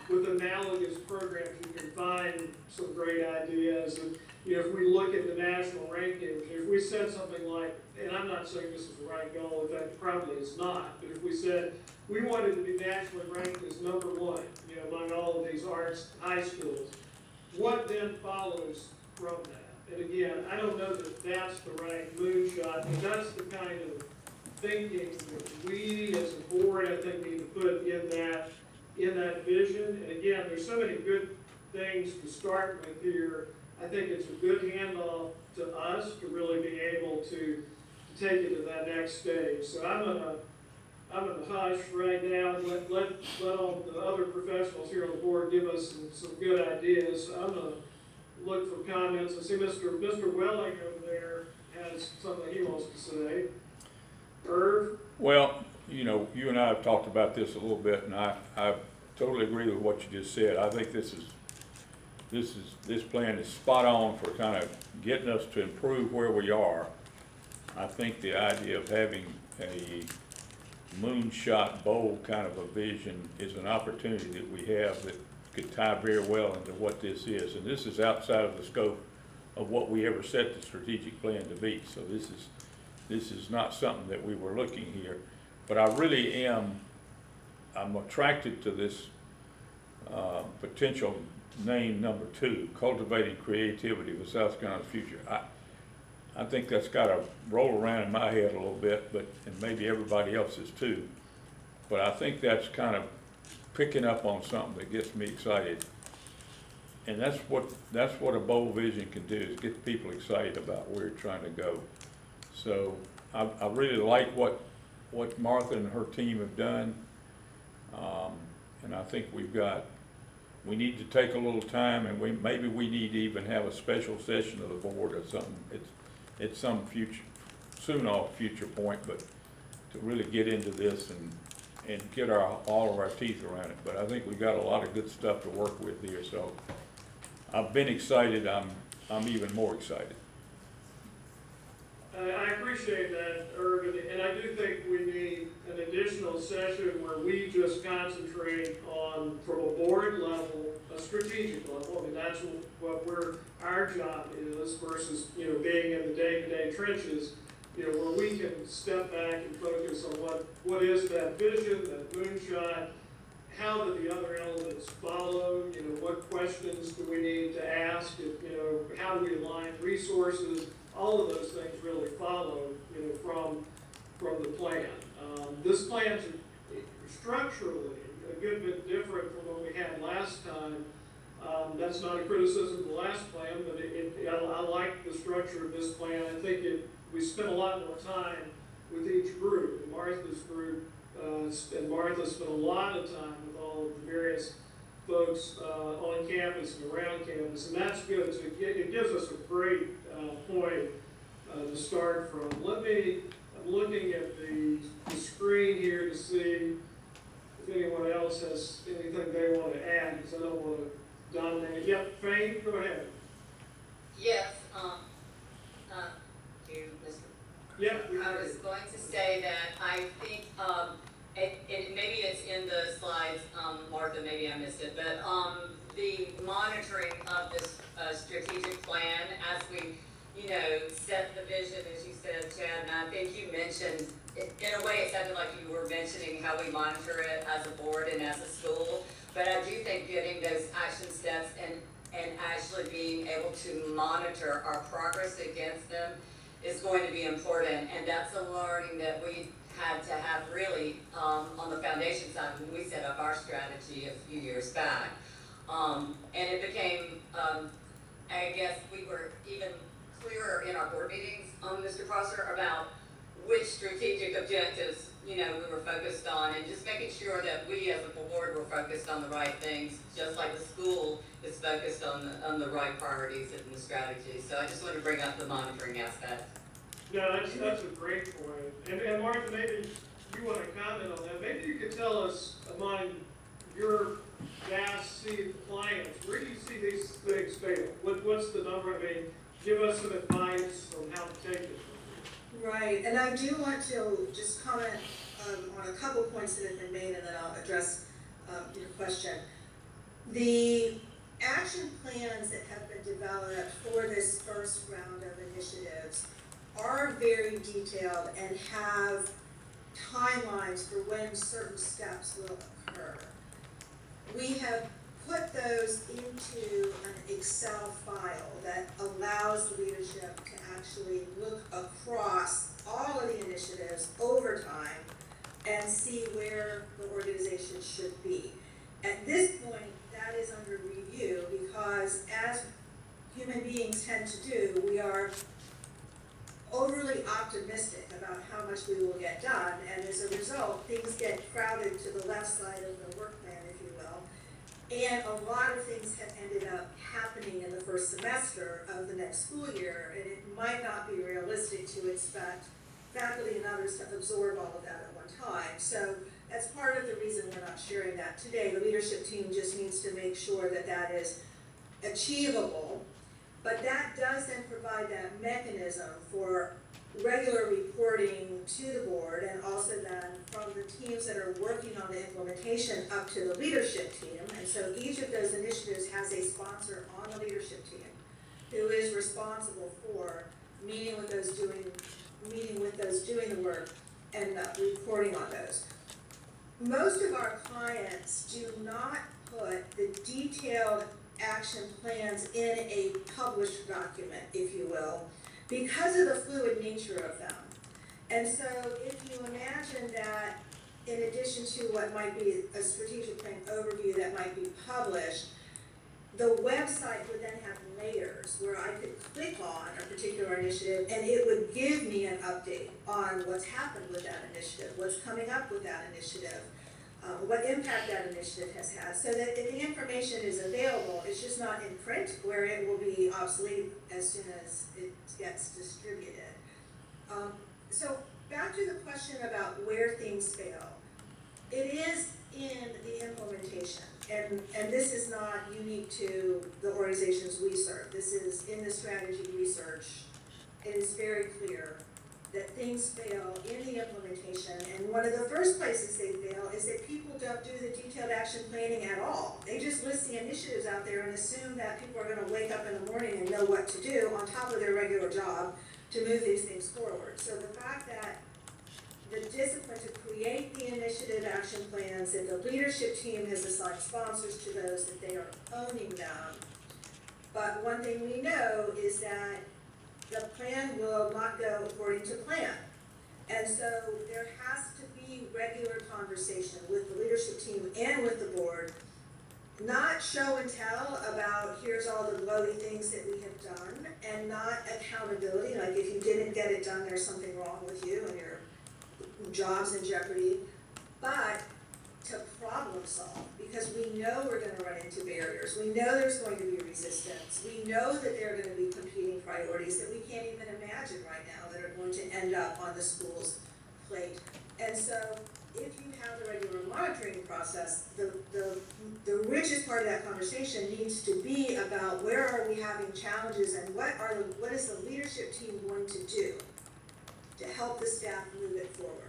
with analogous programs, you can find some great ideas. And, if we look at the national rankings, if we said something like, and I'm not saying this is the right goal, in fact, it probably is not, but if we said we wanted to be nationally ranked as number 1, among all of these arts high schools, what then follows from that? And again, I don't know that that's the right moonshot, but that's the kind of thinking that we as a board, I think, need to put in that vision. And again, there's so many good things to start with here. I think it's a good handoff to us to really be able to take it to that next stage. So I'm gonna hush right now and let all the other professionals here on the board give us some good ideas. I'm gonna look for comments. I see Mr. Welling over there has something he wants to say. Irv? Well, you know, you and I have talked about this a little bit, and I totally agree with what you just said. I think this plan is spot on for kind of getting us to improve where we are. I think the idea of having a moonshot bowl kind of a vision is an opportunity that we have that could tie very well into what this is. And this is outside of the scope of what we ever set the strategic plan to be. So this is not something that we were looking here. But I really I'm attracted to this potential name number 2, cultivating creativity for South Carolina's future. I think that's got to roll around in my head a little bit, and maybe everybody else's too. But I think that's kind of picking up on something that gets me excited. And that's what a bold vision can do, is get people excited about where you're trying to go. So I really like what Martha and her team have done. And I think we need to take a little time, and maybe we need to even have a special session of the board or something. It's some soon off future point, but to really get into this and get all of our teeth around it. But I think we've got a lot of good stuff to work with here. So I've been excited. I'm even more excited. I appreciate that, Irv, and I do think we need an additional session where we just concentrate on, from a board level, a strategic level. I mean, that's what our job is versus, being in the day-to-day trenches, where we can step back and focus on what is that vision, that moonshot, how do the other elements follow, what questions do we need to ask, how do we align resources. All of those things really follow, from the plan. This plan's structurally a good bit different from what we had last time. That's not a criticism of the last plan, but I like the structure of this plan. I think we spent a lot more time with each group. And Martha's group, and Martha spent a lot of time with all of the various folks on campus and around campus, and that's good. So it gives us a great point to start from. I'm looking at the screen here to see if anyone else has anything they want to add, because I don't want to dominate. Yep, Fane, go ahead. Yes, you, Mr. Yep. I was going to say that I think, maybe it's in the slides, Martha, maybe I missed it, but, the monitoring of this, strategic plan as we, set the vision, as you said, Chad, and I think you mentioned, in a way it sounded like you were mentioning how we monitor it as a board and as a school, but I do think getting those action steps and actually being able to monitor our progress against them is going to be important, and that's a learning that we had to have really on the foundation side when we set up our strategy a few years back. And it became, I guess we were even clearer in our board meetings, Mr. Prosser, about which strategic objectives, we were focused on, and just making sure that we as a board were focused on the right things, just like the school is focused on the right priorities and the strategies. So I just want to bring up the monitoring aspect. No, that's a great point. And Martha, maybe you want to comment on that. Maybe you could tell us, among your vast sea of clients, where do you see these things fail? What's the number? I mean, give us some advice on how to take it. Right, and I do want to just comment on a couple points that have been made, and then I'll address your question. The action plans that have been developed for this first round of initiatives are very detailed and have timelines for when certain steps will occur. We have put those into an Excel file that allows the leadership to actually look across all of the initiatives over time and see where the organization should be. At this point, that is under review because as human beings tend to do. We are overly optimistic about how much we will get done, and as a result, things get crowded to the left side of the work plan, if you will. And a lot of things have ended up happening in the first semester of the next school year, and it might not be realistic to expect faculty and others to absorb all of that at one time. So that's part of the reason we're not sharing that today. The leadership team just needs to make sure that that is achievable. But that does then provide that mechanism for regular reporting to the board, and also then from the teams that are working on the implementation up to the leadership team. And so each of those initiatives has a sponsor on the leadership team who is responsible for meeting with those doing the work and reporting on those. Most of our clients do not put the detailed action plans in a published document, if you will, because of the fluid nature of them. And so if you imagine that in addition to what might be a strategic plan overview that might be published, the website would then have layers where I could click on a particular initiative and it would give me an update on what's happened with that initiative, what's coming up with that initiative, what impact that initiative has had, so that if the information is available, it's just not in print where it will be obsolete as soon as it gets distributed. So back to the question about where things fail. It is in the implementation, and this is not unique to the organizations we serve. This is in the strategy research. It is very clear that things fail in the implementation, and one of the first places they fail is that people don't do the detailed action planning at all. They just list the initiatives out there and assume that people are gonna wake up in the morning and know what to do on top of their regular job to move these things forward. So the fact that the discipline to create the initiative action plans, that the leadership team has assigned sponsors to those, that they are owning them. But one thing we know is that the plan will not go according to plan. And so there has to be regular conversation with the leadership team and with the board, not show and tell about here's all the glowy things that we have done, and not accountability, like if you didn't get it done, there's something wrong with you and your job's in jeopardy, but to problem solve, because we know we're gonna run into barriers. We know there's going to be resistance. We know that there are gonna be competing priorities that we can't even imagine right now that are going to end up on the school's plate. And so if you have the regular monitoring process, the richest part of that conversation needs to be about where are we having challenges and what is the leadership team going to do to help the staff move it forward.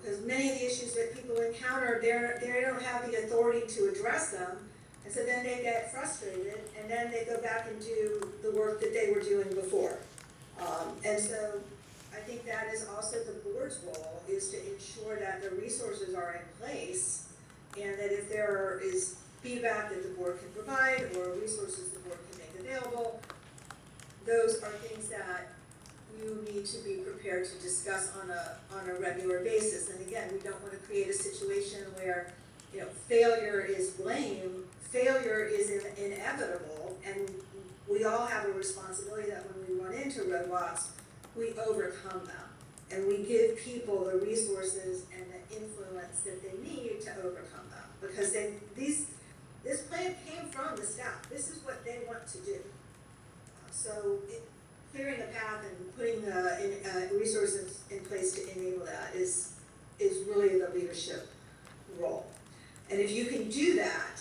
Because many of the issues that people encounter, they don't have the authority to address them, and so then they get frustrated, and then they go back and do the work that they were doing before. And so I think that is also the board's role, is to ensure that the resources are in place, and that if there is feedback that the board can provide, or resources the board can make available, those are things that you need to be prepared to discuss on a regular basis. And again, we don't want to create a situation where, failure is blame. Failure is inevitable, and we all have a responsibility that when we run into roadblocks, we overcome them, and we give people the resources and the influence that they need to overcome them. Because this plan came from the staff. This is what they want to do. Clearing the path and putting resources in place to enable that is really the leadership role. And if you can do that,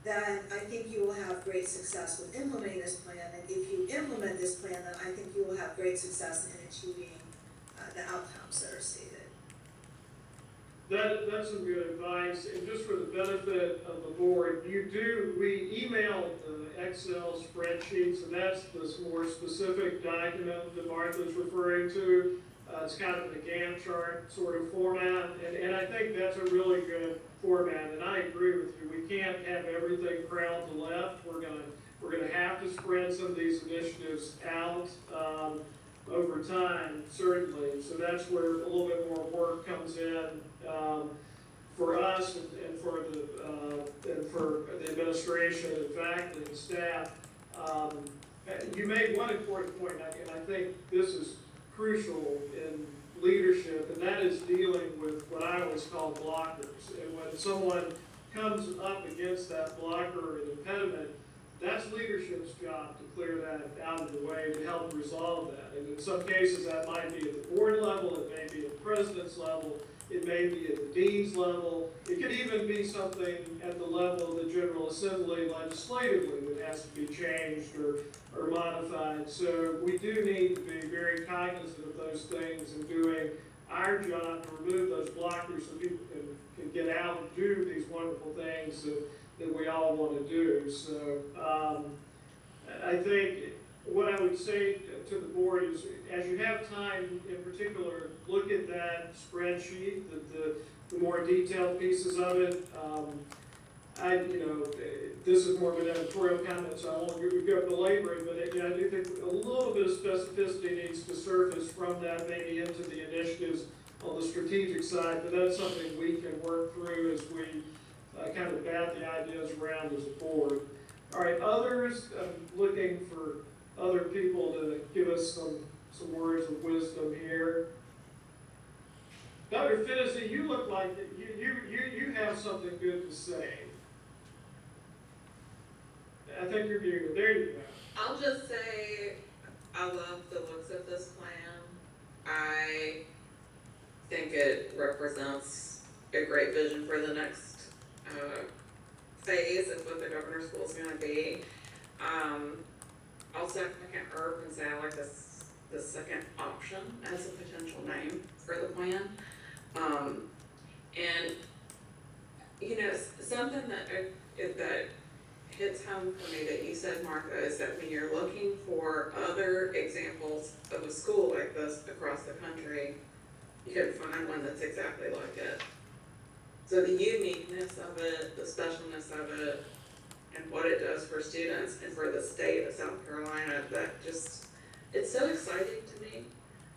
then I think you will have great success with implementing this plan. And if you implement this plan, then I think you will have great success in achieving the outcomes that are stated. That's some good advice, and just for the benefit of the board, we email the Excel spreadsheets, and that's the more specific document that Martha's referring to. It's kind of the Gantt chart sort of format, and I think that's a really good format, and I agree with you. We can't have everything crowd to left. We're gonna have to spread some of these initiatives out over time, certainly. So that's where a little bit more work comes in for us and for the administration and faculty and staff. You made one important point, and I think this is crucial in leadership, and that is dealing with what I always call blockers. And when someone comes up against that blocker or an impediment, that's leadership's job to clear that out of the way to help resolve that. And in some cases, that might be at the board level, it may be at the president's level, it may be at the dean's level, it could even be something at the level of the General Assembly legislatively that has to be changed or modified. So we do need to be very cognizant of those things and doing our job to remove those blockers so people can get out and do these wonderful things that we all want to do. So I think what I would say to the board is, as you have time in particular, look at that spreadsheet, the more detailed pieces of it. This is more of an editorial comment, so I won't go belabor it, but I do think a little bit of specificity needs to surface from that, maybe into the initiatives on the strategic side, but that's something we can work through as we kind of bat the ideas around as a board. All right, others, I'm looking for other people to give us some words of wisdom here. Dr. Finnessy, you look like you have something good to say. I think you're muted. There you go. I'll just say I love the looks of this plan. I think it represents a great vision for the next phase of what the governor's school is going to be. Also, I can and say I like the second option as a potential name for the plan. And something that hits home for me that you said, Martha, is that when you're looking for other examples of a school like this across the country, you can find one that's exactly like it. So the uniqueness of it, the specialness of it, and what it does for students and for the state of South Carolina, it's so exciting to me.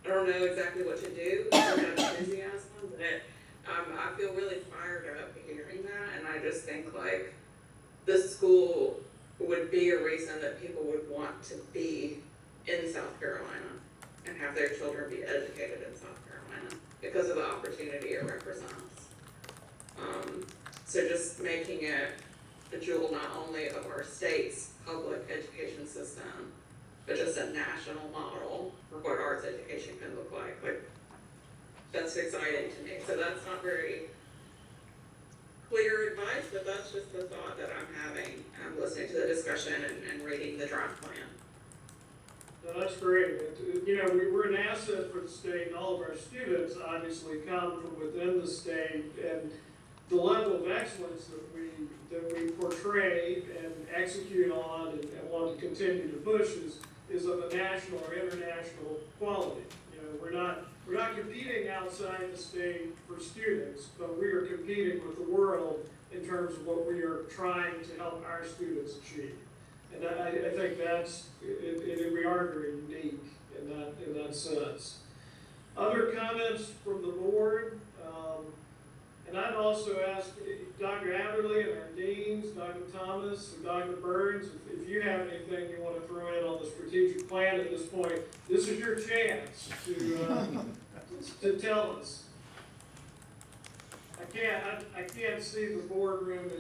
I don't know exactly what to do with that enthusiasm, but I feel really fired up hearing that, and I just think like this school would be a reason that people would want to be in South Carolina and have their children be educated in South Carolina because of the opportunity it represents. So just making it a jewel not only of our state's public education system, but just a national model for what arts education can look like. Like, that's exciting to me. So that's not very clear advice, but that's just the thought that I'm having. I'm listening to the discussion and reading the draft plan. No, that's great. We're an asset for the state, and all of our students obviously come from within the state, and the level of excellence that we portray and execute on and want to continue to push is of a national or international quality. We're not competing outside the state for students, but we are competing with the world in terms of what we are trying to help our students achieve. And I think we are very unique in that sense. Other comments from the board? And I'd also ask Dr. Adderley and our deans, Dr. Thomas and Dr. Burns, if you have anything you want to throw in on the strategic plan at this point, this is your chance to tell us. I can't see the boardroom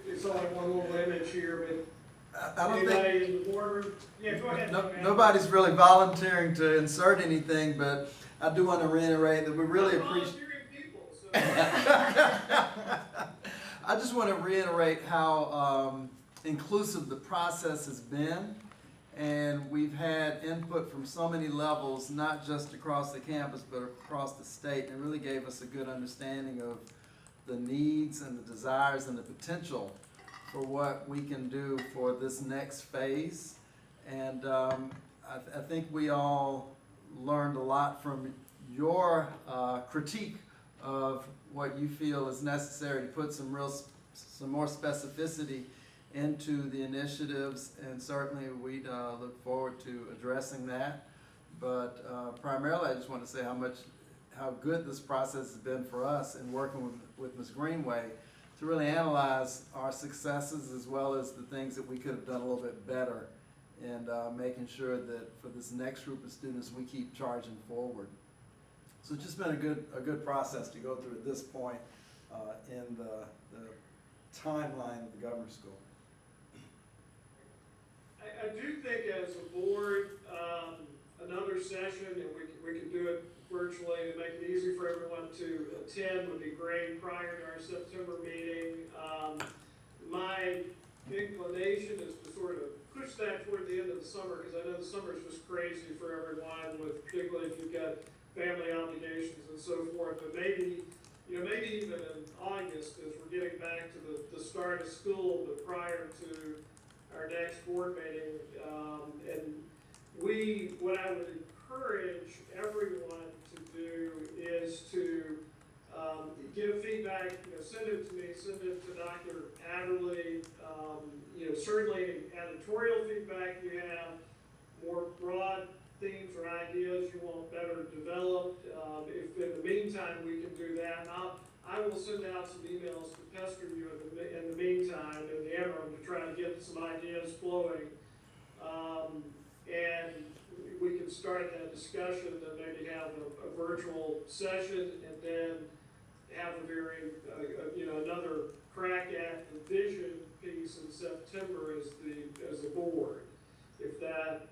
it's only one little image here, but I don't anybody think, in the boardroom? Yeah, go ahead. nobody's really volunteering to insert anything, but I do want to reiterate that we really appreciate. I just want to reiterate how inclusive the process has been, and we've had input from so many levels, not just across the campus, but across the state, and it really gave us a good understanding of the needs and the desires and the potential for what we can do for this next phase. And I think we all learned a lot from your critique of what you feel is necessary to put some more specificity into the initiatives, and certainly we'd look forward to addressing that. But primarily, I just want to say how good this process has been for us in working with Ms. Greenway to really analyze our successes as well as the things that we could have done a little bit better, and making sure that for this next group of students we keep charging forward. So it's just been a good process to go through at this point in the timeline of the governor's school. I do think as a board, another session, and we can do it virtually to make it easy for everyone to attend would be great prior to our September meeting. My inclination is to sort of push that toward the end of the summer, because I know the summer is just crazy for everyone, with particularly if you've got family obligations and so forth. But maybe, maybe even in August, as we're getting back to the start of school, but prior to our next board meeting, and what I would encourage everyone to do is to give feedback, send it to me, send it to Dr. Adderley, certainly editorial feedback you have, more broad themes or ideas you want better developed. If in the meantime we can do that, and I will send out some emails to pester you in the meantime, in the interim, to try to get some ideas flowing. And we can start that discussion and maybe have a virtual session, and then have another crack at the vision piece in September as a board. If that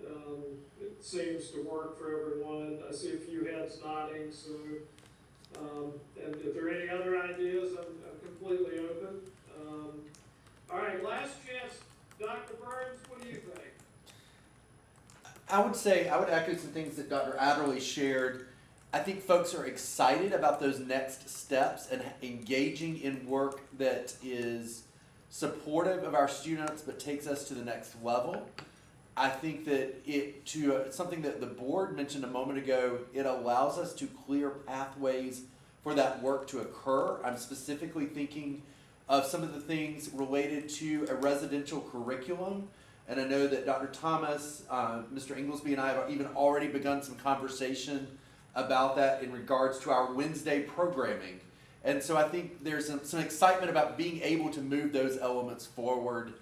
it seems to work for everyone. I see a few heads nodding, so and if there are any other ideas, I'm completely open. All right, last chance, Dr. Burns, what do you think? I would echo some things that Dr. Adderley shared. I think folks are excited about those next steps and engaging in work that is supportive of our students but takes us to the next level. I think that something that the board mentioned a moment ago, it allows us to clear pathways for that work to occur. I'm specifically thinking of some of the things related to a residential curriculum. And I know that Dr. Thomas, Mr. Inglesby, and I have even already begun some conversation about that in regards to our Wednesday programming. And so I think there's some excitement about being able to move those elements forward,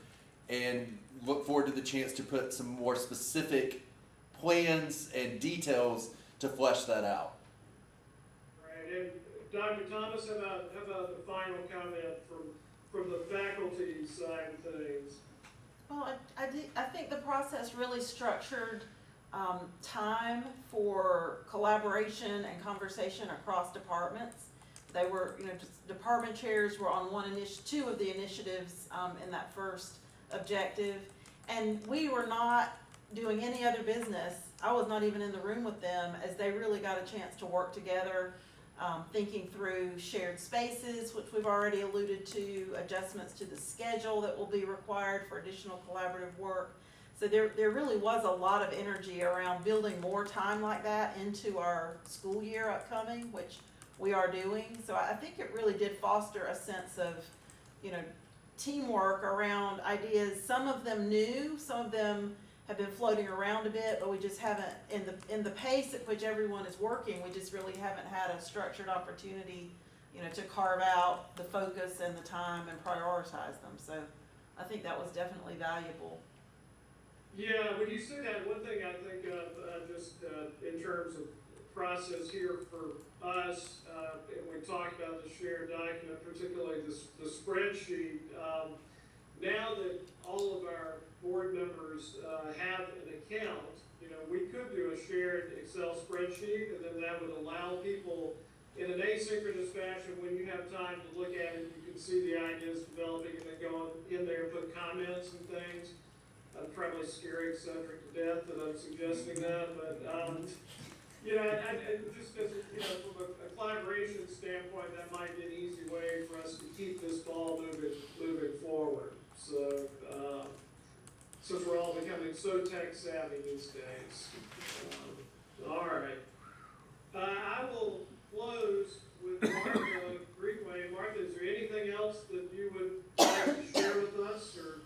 and look forward to the chance to put some more specific plans and details to flesh that out. Right, and Dr. Thomas, how about the final comment from the faculty side of things? Well, I think the process really structured time for collaboration and conversation across departments. They were, just department chairs were on two of the initiatives in that first objective, and we were not doing any other business. I was not even in the room with them, as they really got a chance to work together, thinking through shared spaces, which we've already alluded to, adjustments to the schedule that will be required for additional collaborative work. So there really was a lot of energy around building more time like that into our school year upcoming, which we are doing. So I think it really did foster a sense of, teamwork around ideas. Some of them new, some of them have been floating around a bit, but we just haven't, in the pace at which everyone is working, we just really haven't had a structured opportunity, to carve out the focus and the time and prioritize them. So I think that was definitely valuable. Yeah, when you say that, one thing I think of just in terms of process here for us, and we talked about the shared document, particularly the spreadsheet. Now that all of our board members have an account, we could do a shared Excel spreadsheet, and then that would allow people in an asynchronous fashion, when you have time to look at it, you can see the ideas developing, and then go in there and put comments and things. I'm probably scaring Cedric to death that I'm suggesting that, but just as from a collaboration standpoint, that might be an easy way for us to keep this ball moving forward. So since we're all becoming so tech savvy these days, all right. I will close with Martha Greenway. Martha, is there anything else that you would like to share with us, or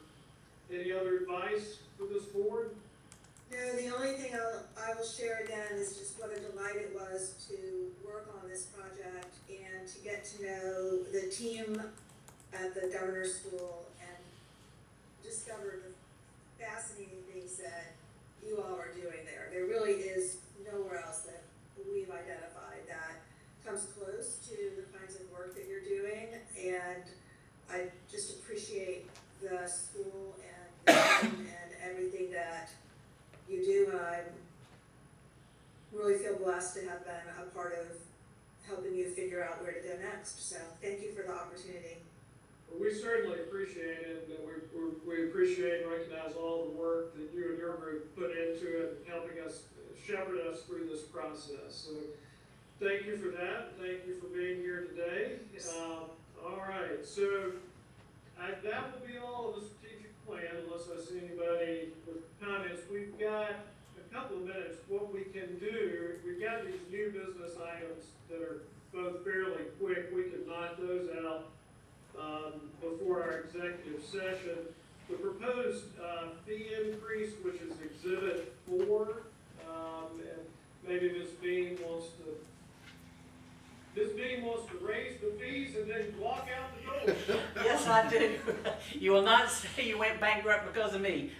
any other advice for this board? No, the only thing I will share again is just what a delight it was to work on this project and to get to know the team at the governor's school and discovered the fascinating things that you all are doing there. There really is nowhere else that we've identified that comes close to the kinds of work that you're doing, and I just appreciate the school and the team and everything that you do, and I really feel blessed to have been a part of helping you figure out where to go next. So thank you for the opportunity. Well, we certainly appreciate it, and we appreciate and recognize all the work that you and your group put into it, helping us, shepherd us through this process. So thank you for that. Thank you for being here today. All right, so that will be all of the strategic plan, unless I see anybody with comments. We've got a couple of minutes. What we can do, we've got these new business items that are both fairly quick. We can knock those out before our executive session. The proposed fee increase, which is Exhibit 4, and maybe Ms. Bean wants to raise the fees and then walk out the door. Yes, I do. You will not say you went bankrupt because of me.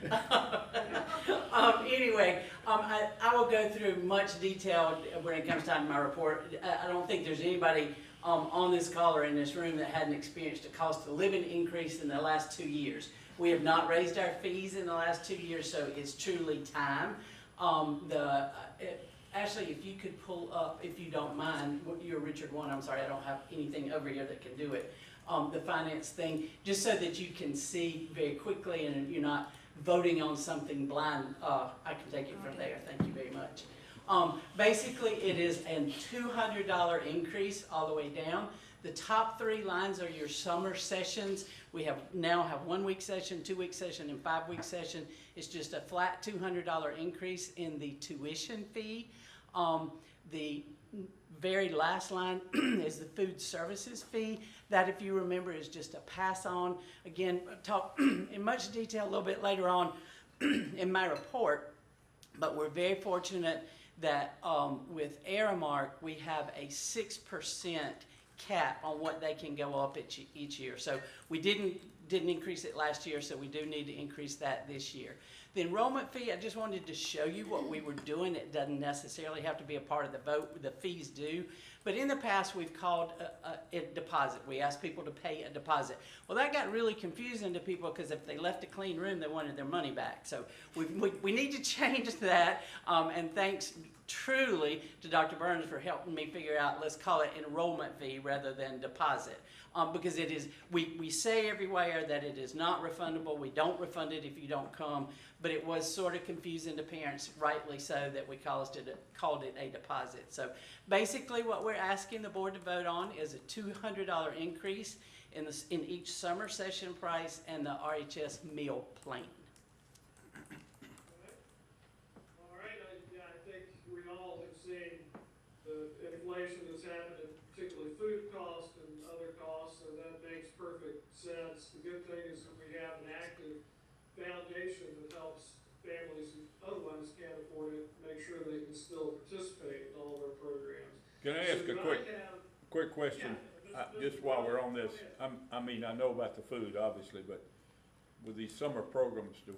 Anyway, I will go through much detail when it comes time to my report. I don't think there's anybody on this call or in this room that hadn't experienced a cost of living increase in the last 2 years. We have not raised our fees in the last 2 years, so it's truly time. Ashley, if you could pull up, if you don't mind, you're Richard 1, I'm sorry, I don't have anything over here that can do it. The finance thing, just so that you can see very quickly and you're not voting on something blind. I can take it from there, thank you very much. Basically, it is a $200 increase all the way down. The top 3 lines are your summer sessions. We now have 1-week session, 2-week session, and 5-week session. It's just a flat $200 increase in the tuition fee. The very last line is the food services fee. That, if you remember, is just a pass on. Again, I'll talk in much detail a little bit later on in my report, but we're very fortunate that with Aramark, we have a 6% cap on what they can go up each year. So we didn't increase it last year, so we do need to increase that this year. The enrollment fee, I just wanted to show you what we were doing. It doesn't necessarily have to be a part of the vote, the fees do. But in the past, we've called a deposit. We asked people to pay a deposit. Well, that got really confusing to people because if they left a clean room, they wanted their money back. So we need to change that. And thanks truly to Dr. Burns for helping me figure out, let's call it enrollment fee rather than deposit. Because it is, we say everywhere that it is not refundable. We don't refund it if you don't come, but it was sort of confusing to parents, rightly so, that we called it a deposit. So basically what we're asking the board to vote on is a $200 increase in each summer session price and the RHS meal plan. All right, I think we all have seen the inflation that's happened in particularly food costs and other costs, so that makes perfect sense. The good thing is that we have an active foundation that helps families who otherwise can't afford it make sure they can still participate in all of our programs. Can I ask a quick question? Yeah, Just while we're on this, I mean, I know about the food, obviously, but with these summer programs, does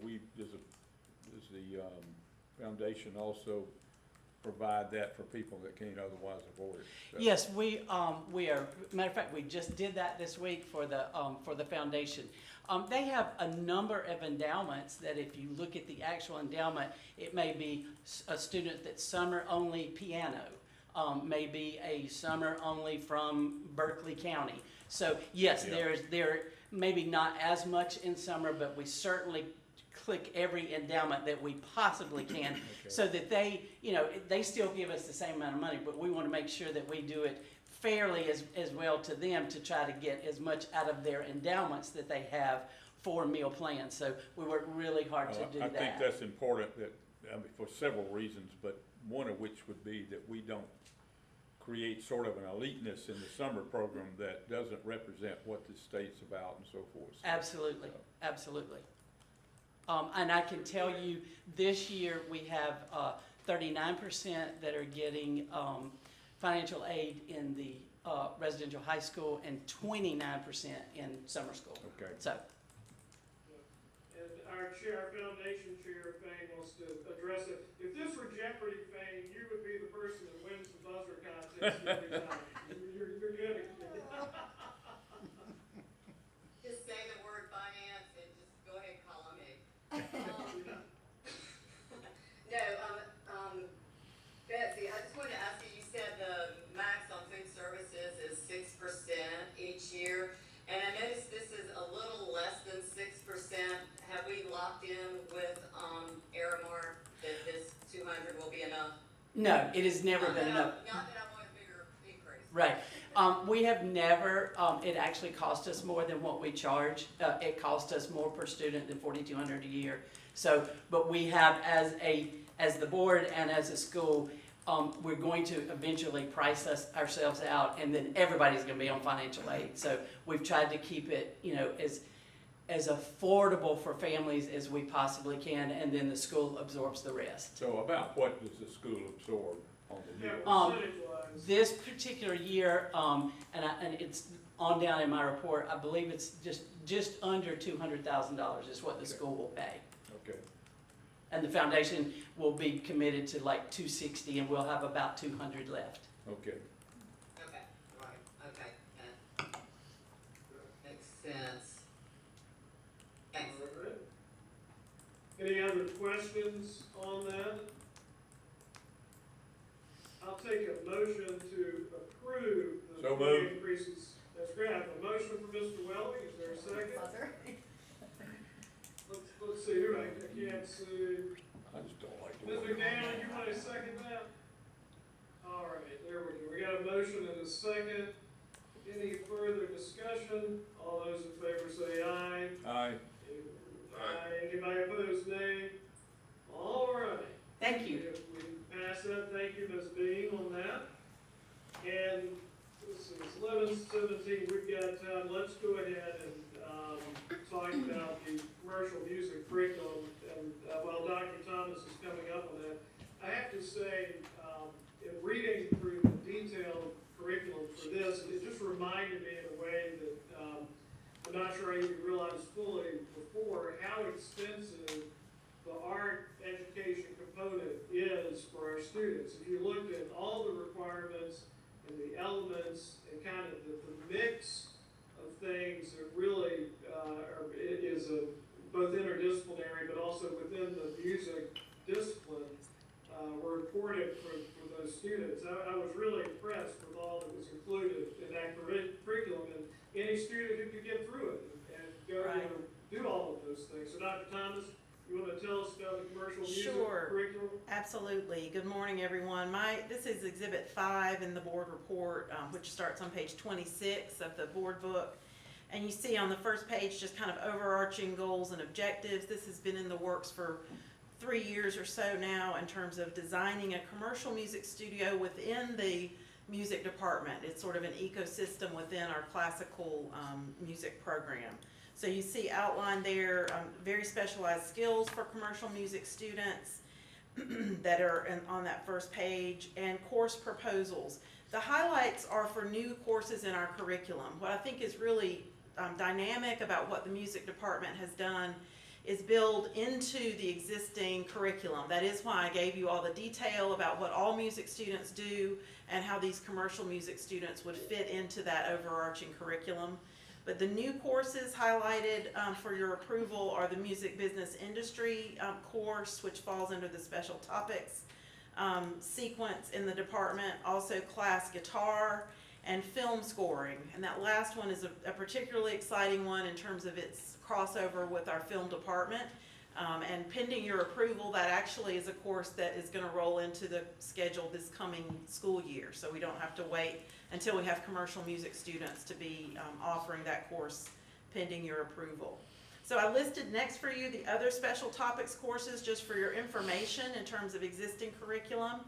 the foundation also provide that for people that can't otherwise afford it? So. Yes, we are. Matter of fact, we just did that this week for the foundation. They have a number of endowments that, if you look at the actual endowment, it may be a student that's summer only piano. Maybe a summer only from Berkeley County. So yes, Yeah. there maybe not as much in summer, but we certainly click every endowment that we possibly can, okay, so that they still give us the same amount of money, but we want to make sure that we do it fairly as well to them to try to get as much out of their endowments that they have for meal plans. So we work really hard to do that. I think that's important for several reasons, but one of which would be that we don't create sort of an eliteness in the summer program that doesn't represent what the state's about and so forth. So, absolutely, absolutely. And I can tell you this year we have 39% that are getting financial aid in the residential high school and 29% in summer school. Okay. So, And our chair, our foundation chair, Fane, wants to address it. If this were Jeopardy, Fane, you would be the person that wins the buzzer contest every time. You're good. Just say the word finance and just go ahead and call on me. No, Betsy, I just wanted to ask you, you said the max on food services is 6% each year. And I noticed this is a little less than 6%. Have we locked in with, Aramark that this 200 will be enough? no, it has never been enough. Not that I want a bigger increase. Right. We have never, it actually cost us more than what we charge. It cost us more per student than $4,200 a year. So, but we have as the board and as a school, we're going to eventually price ourselves out, and then everybody's gonna be on financial aid. So we've tried to keep it, as affordable for families as we possibly can, and then the school absorbs the rest. So about what does the school absorb on the Yeah, year? percentage-wise. This particular year, and it's on down in my report, I believe it's just under $200,000 is what the school will pay. Okay. And the foundation will be committed to like 260, and we'll have about 200 left. Okay. Okay, right, okay, that makes sense. Thanks. All right. Any other questions on that? I'll take a motion to approve the So fee moved. increases. That's great. I have a motion for Mr. Welling. Is there a second? Let's see here. I can't see. I just don't like the Ms. way. McDaniel, you want to second that? All right, there we go. We got a motion and a second. Any further discussion? All those in favor say aye. Aye. Aye. Anybody opposed, nay? All right. Thank you. We pass that. Thank you, Ms. Bean, on that. And this is 11:17. We've got time. Let's go ahead and talk about the commercial music curriculum. And while Dr. Thomas is coming up on that, I have to say, in reading through the detailed curriculum for this, it just reminded me in a way that I'm not sure I even realized fully before how extensive the art education component is for our students. If you looked at all the requirements and the elements and kind of the mix of things that really it is both interdisciplinary but also within the music discipline were important for those students. I was really impressed with all that was included in that curriculum, and any student who could get through it and go Right. do all of those things. So Dr. Thomas, you want to tell us about the commercial music Sure. curriculum? Absolutely. Good morning, everyone. This is Exhibit 5 in the board report, which starts on page 26 of the board book. And you see on the first page just kind of overarching goals and objectives. This has been in the works for 3 years or so now in terms of designing a commercial music studio within the music department. It's sort of an ecosystem within our classical music program. So you see outlined there very specialized skills for commercial music students that are on that first page, and course proposals. The highlights are for new courses in our curriculum. What I think is really dynamic about what the music department has done is build into the existing curriculum. That is why I gave you all the detail about what all music students do and how these commercial music students would fit into that overarching curriculum. But the new courses highlighted for your approval are the music business industry course, which falls under the special topics sequence in the department, also class guitar and film scoring. And that last one is a particularly exciting one in terms of its crossover with our film department. And pending your approval, that actually is a course that is going to roll into the schedule this coming school year. So we don't have to wait until we have commercial music students to be offering that course pending your approval. So I listed next for you the other special topics courses just for your information in terms of existing curriculum.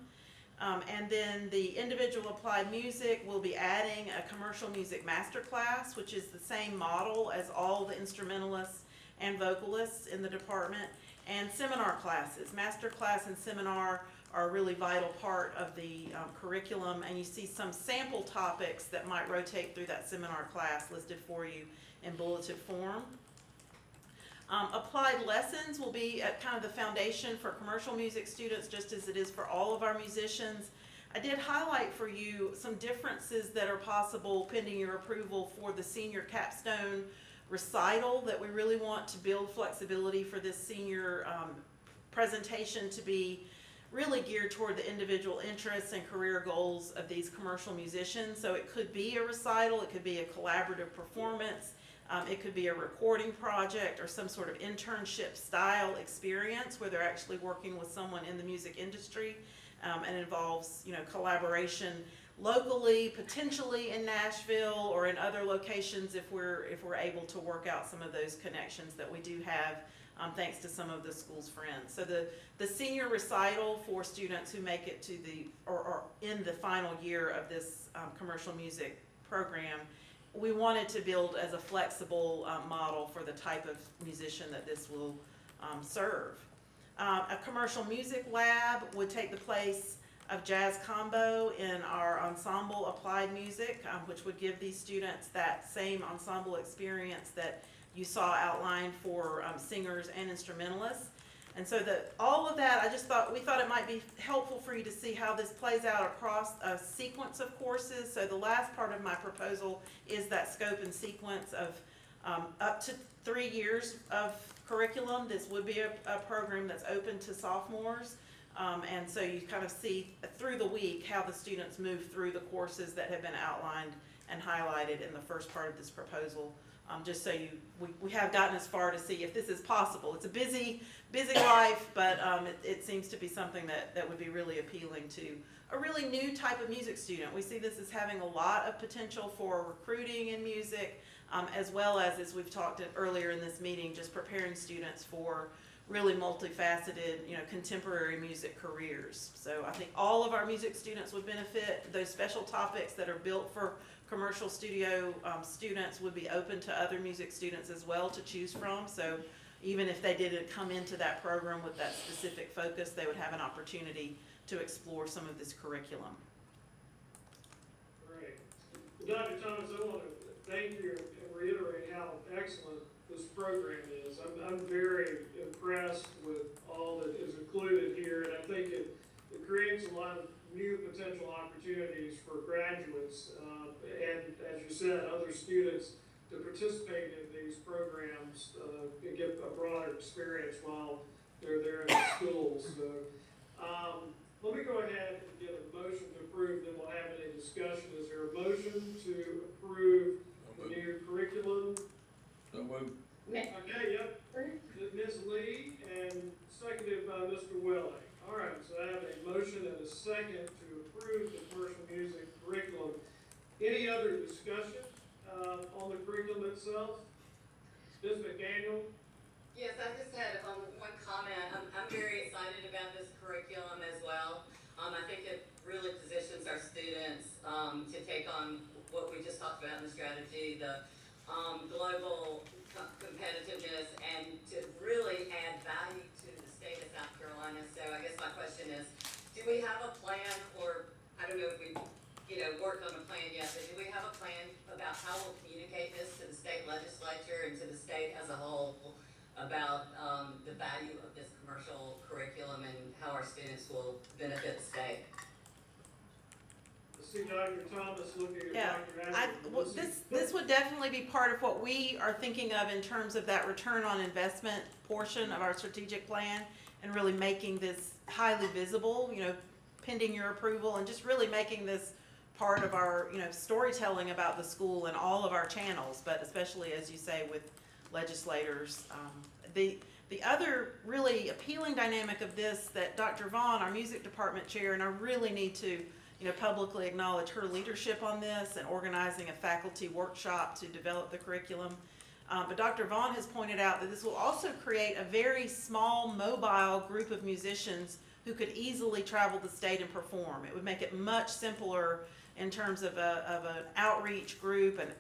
And then the individual applied music will be adding a commercial music masterclass, which is the same model as all the instrumentalists and vocalists in the department, and seminar classes. Masterclass and seminar are a really vital part of the curriculum, and you see some sample topics that might rotate through that seminar class listed for you in bulleted form. Applied lessons will be at kind of the foundation for commercial music students, just as it is for all of our musicians. I did highlight for you some differences that are possible pending your approval for the senior capstone recital, that we really want to build flexibility for this senior presentation to be really geared toward the individual interests and career goals of these commercial musicians. So it could be a recital, it could be a collaborative performance, it could be a recording project or some sort of internship style experience where they're actually working with someone in the music industry, and involves, you know, collaboration locally, potentially in Nashville or in other locations if we're able to work out some of those connections that we do have, thanks to some of the school's friends. So the senior recital for students who make it to or in the final year of this commercial music program, we wanted to build as a flexible model for the type of musician that this will serve. A commercial music lab would take the place of jazz combo in our ensemble applied music, which would give these students that same ensemble experience that you saw outlined for singers and instrumentalists. And so all of that, we thought it might be helpful for you to see how this plays out across a sequence of courses. So the last part of my proposal is that scope and sequence of up to 3 years of curriculum. This would be a program that's open to sophomores. And so you kind of see through the week how the students move through the courses that have been outlined and highlighted in the first part of this proposal. Just so we have gotten as far to see if this is possible. It's a busy life, but it seems to be something that would be really appealing to a really new type of music student. We see this as having a lot of potential for recruiting in music, as well as we've talked earlier in this meeting, just preparing students for really multifaceted, you know, contemporary music careers. So I think all of our music students would benefit. Those special topics that are built for commercial studio students would be open to other music students as well to choose from. So even if they didn't come into that program with that specific focus, they would have an opportunity to explore some of this curriculum. Great. Dr. Thomas, I want to thank you and reiterate how excellent this program is. I'm very impressed with all that is included here, and I think it creates a lot of new potential opportunities for graduates, and as you said, other students to participate in these programs, and get a broader experience while they're there in the schools. So, let me go ahead and get a motion to approve, then we'll have any discussion. Is there a motion to approve the new curriculum? So moved. Okay, yep. Ms. Lee, and seconded by Mr. Welling. All right, so I have a motion and a second to approve the commercial music curriculum. Any other discussion on the curriculum itself? Ms. McDaniel? Yes, I just had one comment. I'm very excited about this curriculum as well. I think it really positions our students to take on what we just talked about in the strategy, the global competitiveness, and to really add value to the state of South Carolina. So I guess my question is, do we have a plan, or I don't know if we worked on a plan yet, but do we have a plan about how we'll communicate this to the state legislature and to the state as a whole about the value of this commercial curriculum and how our students will benefit the state? I see Dr. Thomas looking at Yeah, Dr. Ashton. this would definitely be part of what we are thinking of in terms of that return on investment portion of our strategic plan, and really making this highly visible, you know, pending your approval, and just really making this part of our, you know, storytelling about the school and all of our channels, but especially, as you say, with legislators. The other really appealing dynamic of this, that Dr. Vaughn, our music department chair, and I really need to, you know, publicly acknowledge her leadership on this and organizing a faculty workshop to develop the curriculum. But Dr. Vaughn has pointed out that this will also create a very small, mobile group of musicians who could easily travel the state and perform. It would make it much simpler in terms of an outreach group and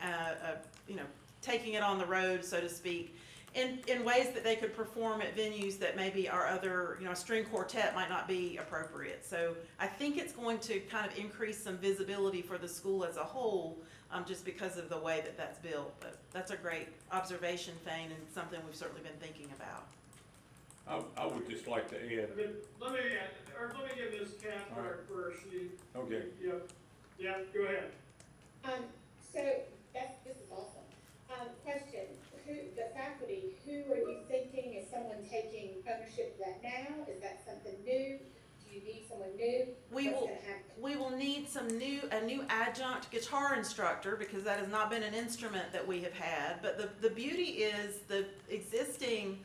you know, taking it on the road, so to speak. in ways that they could perform at venues that maybe our other, you know, a string quartet might not be appropriate. So I think it's going to kind of increase some visibility for the school as a whole, just because of the way that that's built. But that's a great observation, Thane, and something we've certainly been thinking about. I would just like to add, Let me give Ms. Cathcart first. okay, Yeah, go ahead. So this is awesome. Question, the faculty, who are you thinking, is someone taking ownership of that now? Is that something new? Do you need someone new? We What's will, gonna happen? we will need a new adjunct guitar instructor, because that has not been an instrument that we have had. But the beauty is the existing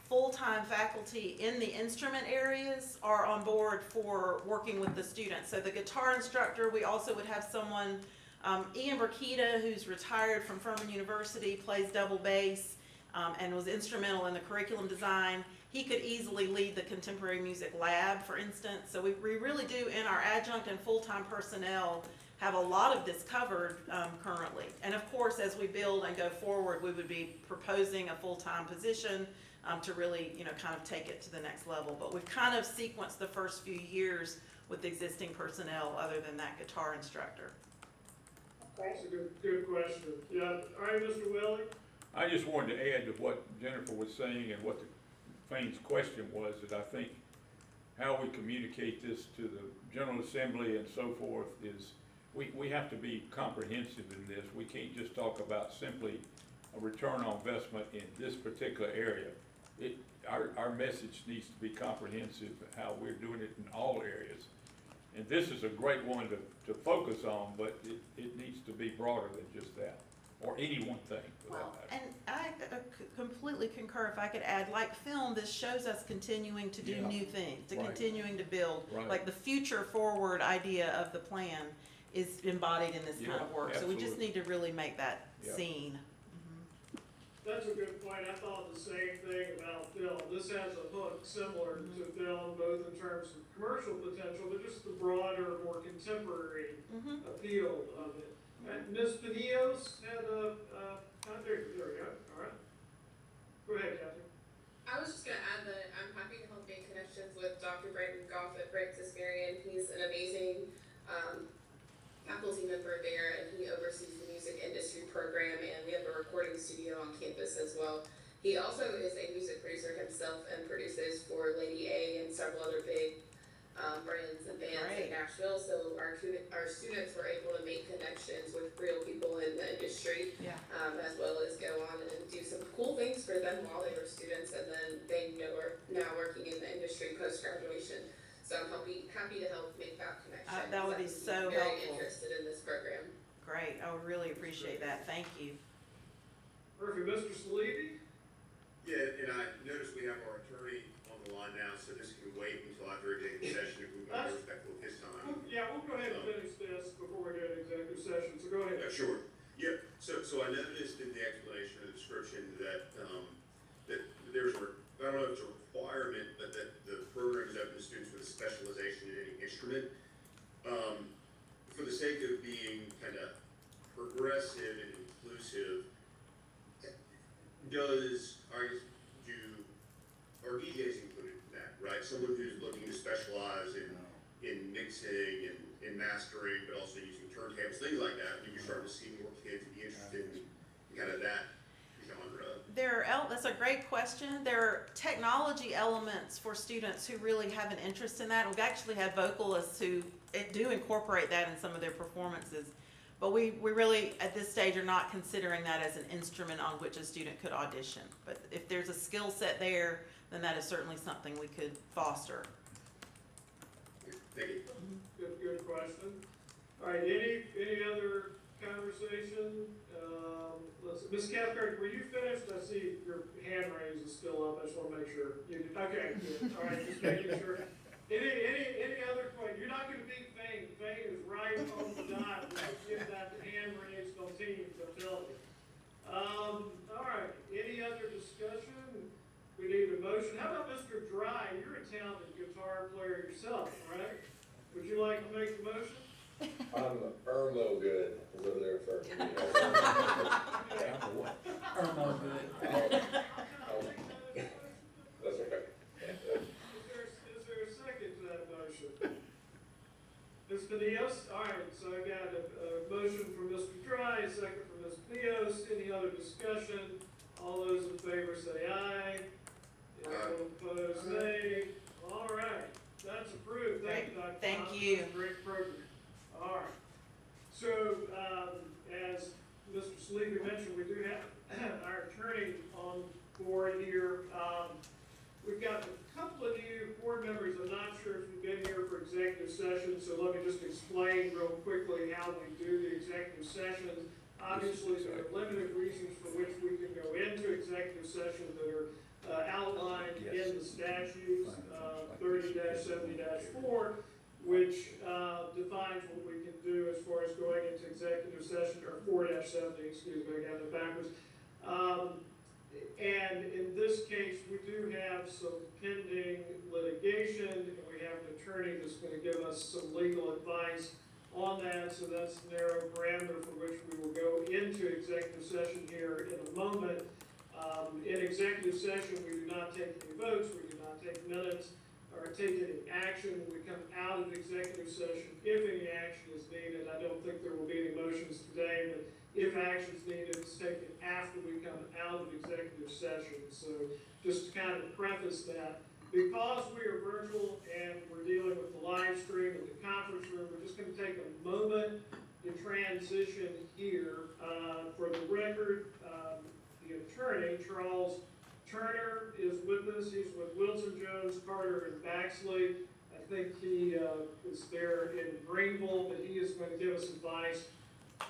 full-time faculty in the instrument areas are on board for working with the students. So the guitar instructor, we also would have someone, Ian Burkita, who's retired from Furman University, plays double bass, and was instrumental in the curriculum design. He could easily lead the contemporary music lab, for instance. So we really do, in our adjunct and full-time personnel, have a lot of this covered currently. And of course, as we build and go forward, we would be proposing a full-time position to really, you know, kind of take it to the next level. But we've kind of sequenced the first few years with existing personnel other than that guitar instructor. Great. That's a good question. Yeah, all right, Mr. Willie? I just wanted to add to what Jennifer was saying and what Fane's question was, that I think how we communicate this to the General Assembly and so forth is, we have to be comprehensive in this. We can't just talk about simply a return on investment in this particular area. Our message needs to be comprehensive, how we're doing it in all areas. And this is a great one to focus on, but it needs to be broader than just that, or any one thing for that Well, matter. and I completely concur. If I could add, like film, this shows us continuing to do Yeah. new things, to Right. continuing to build. Right. Like the future forward idea of the plan is embodied in this kind of Yeah, work. So we just absolutely. need to really make that Yeah. seen. That's a good point. I thought the same thing about film. This has a hook similar to film, both in terms of commercial potential, but just the broader, more contemporary Mm-hmm. appeal of it. And Ms. Pinillos had there we go. All right. Go ahead, Kathy. I was just gonna add that I'm happy to help make connections with Dr. Brandon Goff at Francis Marion. He's an amazing faculty member there, and he oversees the music industry program, and we have a recording studio on campus as well. He also is a music producer himself and produces for Lady A and several other big brands and bands Great. in Nashville. So our students were able to make connections with real people in the industry, Yeah. as well as go on and do some cool things for them while they were students, and then they are now working in the industry post-graduation. So I'm happy to help make that connection. That would be because so I'm very helpful. interested in this program. Great. I would really appreciate that. Thank you. Perfect. Mr. Salibi? Yeah, and I noticed we have our attorney on the line now, so this can wait until after executive session if we want to be respectful of his time. Yeah, we'll go ahead and finish this before we go to executive session, so go ahead. Sure. Yeah, so I noticed in the explanation or the description that, that there's I don't know if it's a requirement, but that the program is open to students with a specialization in any instrument. For the sake of being kind of progressive and inclusive, are DJs included in that, right? Someone who's looking to specialize in mixing and in mastering, but also using turntables, things like that. You're starting to see more kids be interested in kind of that genre. That's a great question. There are technology elements for students who really have an interest in that. We've actually had vocalists who do incorporate that in some of their performances. But we really, at this stage, are not considering that as an instrument on which a student could audition. But if there's a skill set there, then that is certainly something we could foster. Thank you. Good question. All right, any other conversation? Ms. Cathcart, were you finished? I see your hand raise is still up. I just want to make sure. Okay, good. All right, just making sure. Any other question? You're not going to beat Fane. Fane is right on the dot. Let's get that hand raised on Teams, I'm telling you. All right, any other discussion? We need a motion. How about Mr. Dry? You're a talented guitar player yourself, right? Would you like to make the motion? I'm Irmo good, is what they're referring to me as. Irmo good. other discussion? All those in favor say aye. Anyone opposed, nay. All right, that's approved. Thank you, Dr. Thank Thomas. you. That's a great program. All right. So, as Mr. Sleepy mentioned, we do have our attorney on board here. We've got a couple of new board members. I'm not sure if you've been here for executive session, so let me just explain real quickly how we do the executive sessions. Obviously, there are limited reasons for which we can go into executive session that are outlined in the statutes, 30-70-4, which defines what we can do as far as going into executive session, or 4-70, excuse me, I got it backwards. And in this case, we do have some pending litigation, and we have an attorney that's going to give us some legal advice on that, so that's the narrow parameter for which we will go into executive session here in a moment. In executive session, we do not take any votes, we do not take minutes, or take any action. We come out of executive session if any action is needed. I don't think there will be any motions today, but if action is needed, it's taken after we come out of executive session. So just to kind of preface that, because we are virtual and we're dealing with the live stream of the conference room, we're just going to take a moment to transition here. For the record, the attorney, Charles Turner, is with us. He's with Wilson, Jones, Carter, and Baxley. I think he is there in Greenville, but he is going to give us advice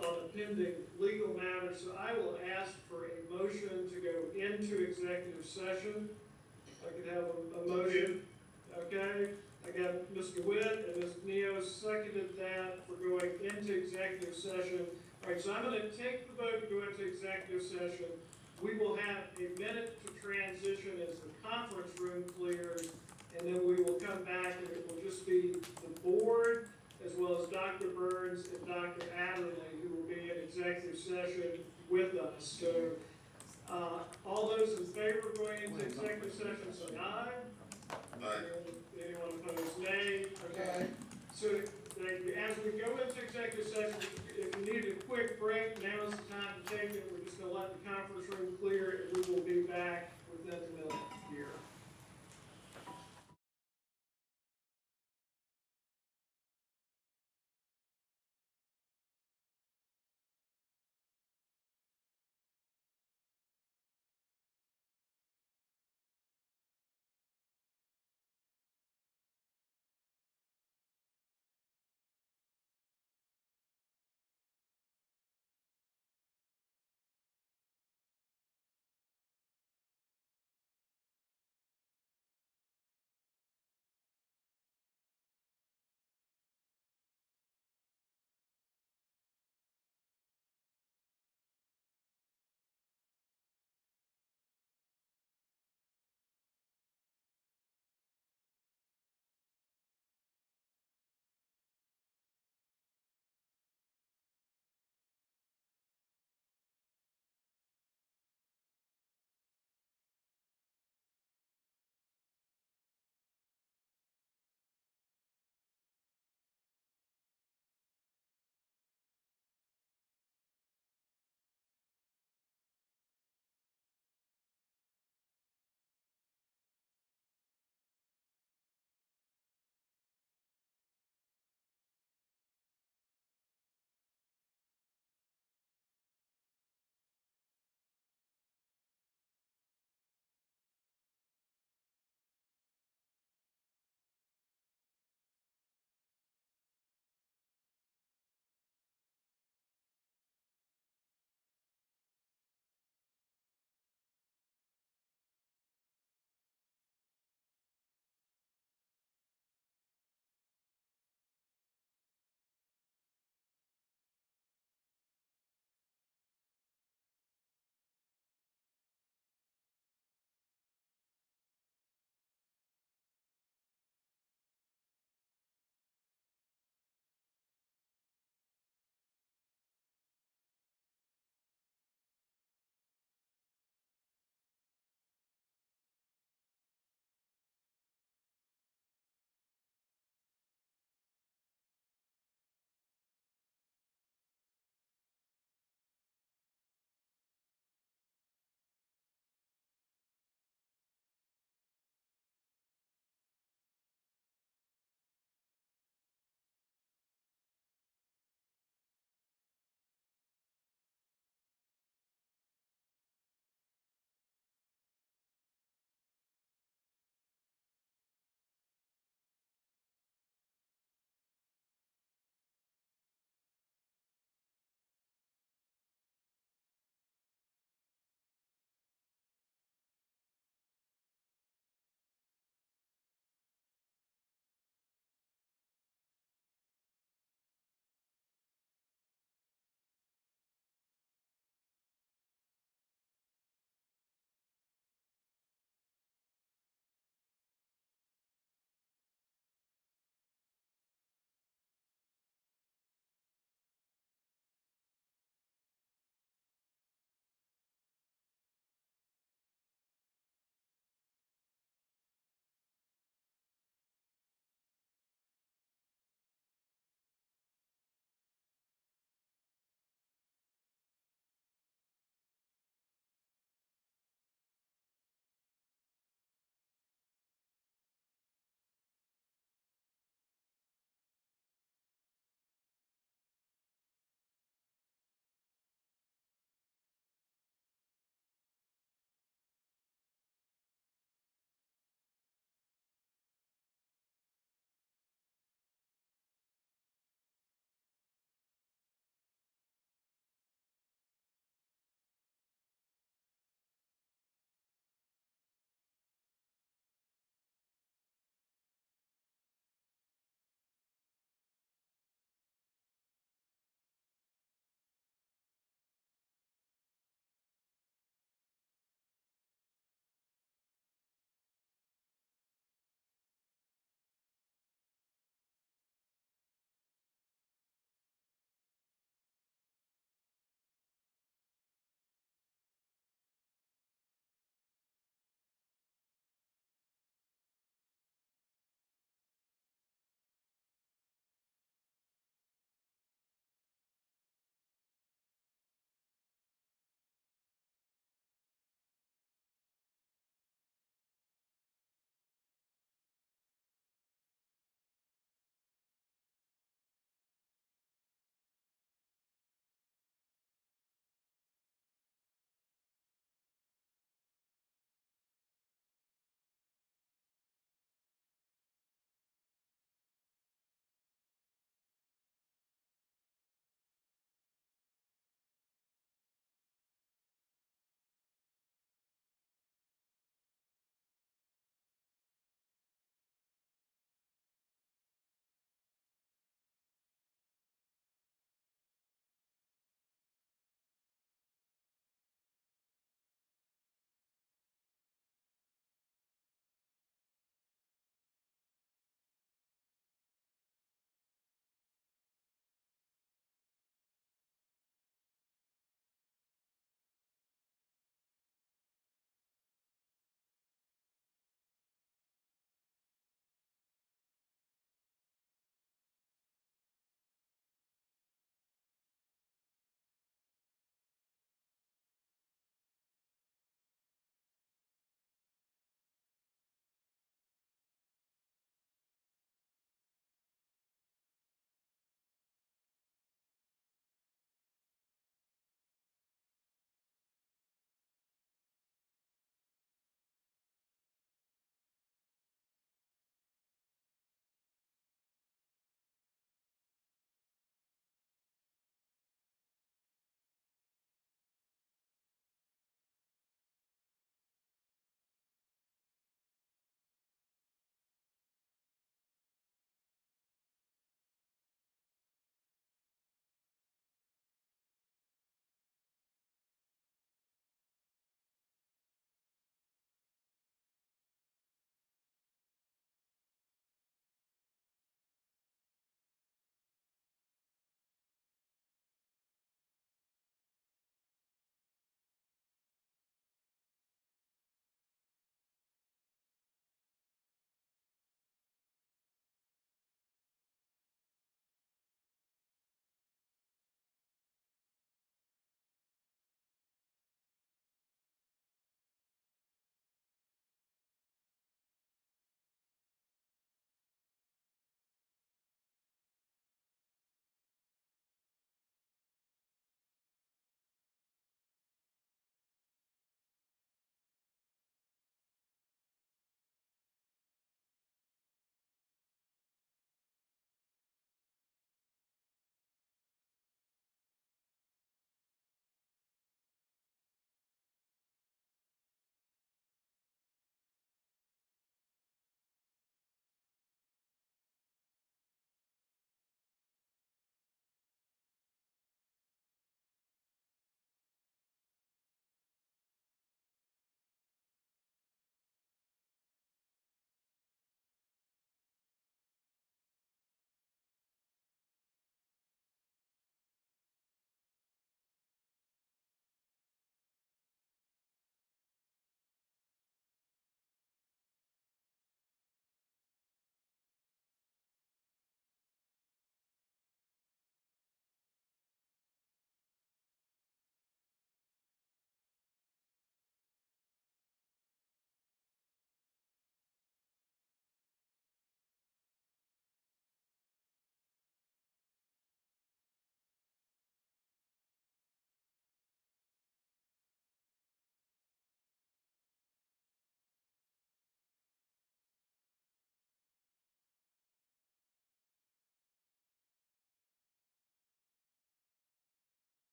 on a pending legal matter. So I will ask for a motion to go into executive session. I could have a motion. Okay, I got Mr. Witt and Ms. Neo seconded that for going into executive session. All right, so I'm going to take the vote to go into executive session. We will have a minute to transition as the conference room clears, and then we will come back and it will just be the board as well as Dr. Burns and Dr. Adderley who will be in executive session with us. So all those in favor of going into executive session say aye. Aye. Anyone opposed, nay. Okay. So thank you. As we go into executive session, if you need a quick break, now is the time to take it. We're just going to let the conference room clear, and we will be back within a minute here.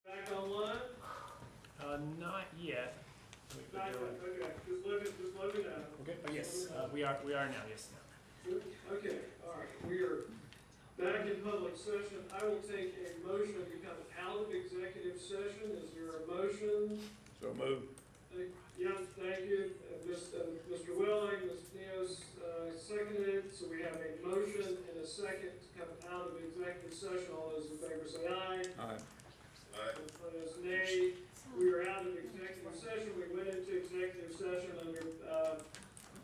Back online? Not yet. Wait, Not yet, okay, just let me know. Okay, oh, yes, we are now, yes, now. Okay, all right, we are back in public session. I will take a motion to come out of executive session. Is there a motion? So move. Yes, thank you. Mr. Welling, Ms. Neos, seconded, so we have a motion and a second to come out of executive session. All those in favor say aye. Aye. Opposed, nay. We are out of executive session. We went into executive session under,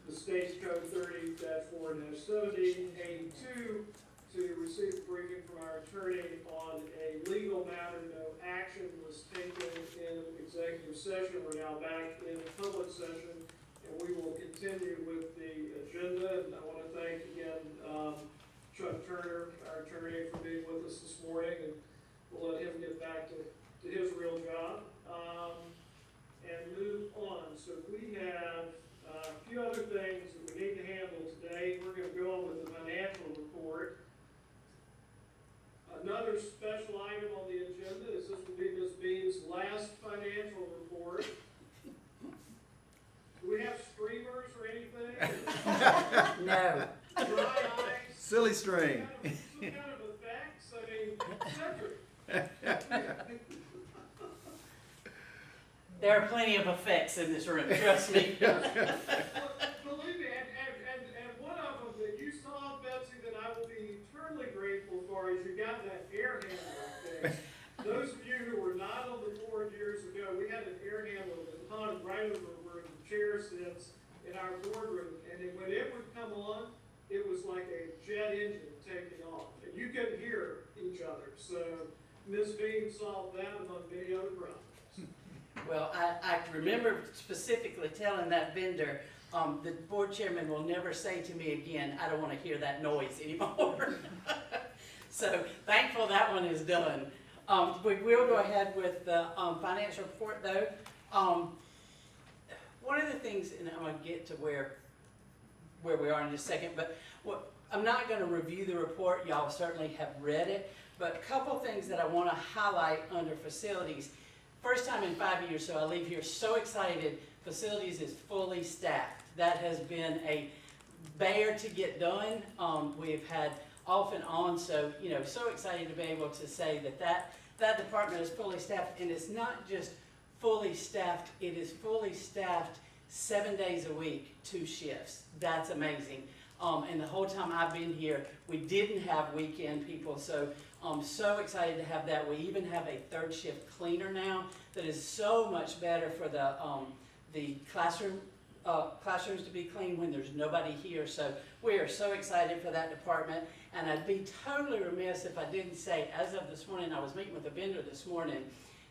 the state's code 30-4-70, 82, to receive a briefing from our attorney on a legal matter. No action was taken in executive session. We're now back in public session, and we will continue with the agenda. And I want to thank again, Chuck Turner, our attorney, for being with us this morning, and we'll let him get back to his real job, and move on. So we have a few other things that we need to handle today. We're going to go on with the financial report. Another special item on the agenda is this will be Ms. Bean's last financial report. Do we have streamers or anything? No. Dry ice? Silly string. Some kind of effects? I mean, Cedric. There are plenty of effects in this room, trust me. Believe me, and one of them that you saw, Betsy, that I will be eternally grateful for is you got that air handler thing. Those of you who were not on the board years ago, we had an air handler that hung right over where the chair sits in our boardroom, and then when it would come on, it was like a jet engine taking off, and you couldn't hear each other. So Ms. Bean solved that among many other problems. Well, I remember specifically telling that vendor, the board chairman will never say to me again, I don't want to hear that noise anymore. So thankful that one is done. We will go ahead with the financial report though. One of the things, and I'm going to get to where we are in just a second, but I'm not going to review the report. Y'all certainly have read it, but a couple things that I want to highlight under facilities. First time in 5 years, so I leave here so excited. Facilities is fully staffed. That has been a bear to get done. We've had off and on, so so excited to be able to say that department is fully staffed, and it's not just fully staffed. It is fully staffed 7 days a week, 2 shifts. That's amazing. And the whole time I've been here, we didn't have weekend people, so I'm so excited to have that. We even have a 3rd shift cleaner now that is so much better for the classrooms to be clean when there's nobody here. So we are so excited for that department. And I'd be totally remiss if I didn't say, as of this morning, I was meeting with a vendor this morning,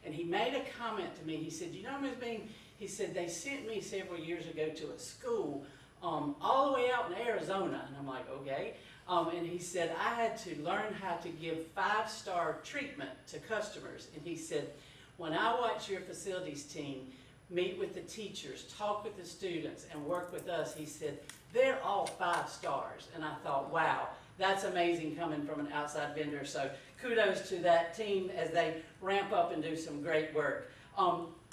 and he made a comment to me. He said, Ms. Bean, he said, they sent me several years ago to a school all the way out in Arizona. And I'm like, okay. And he said, I had to learn how to give 5-star treatment to customers. And he said, when I watch your facilities team meet with the teachers, talk with the students, and work with us, he said, they're all 5 stars. And I thought, wow, that's amazing coming from an outside vendor. So kudos to that team as they ramp up and do some great work.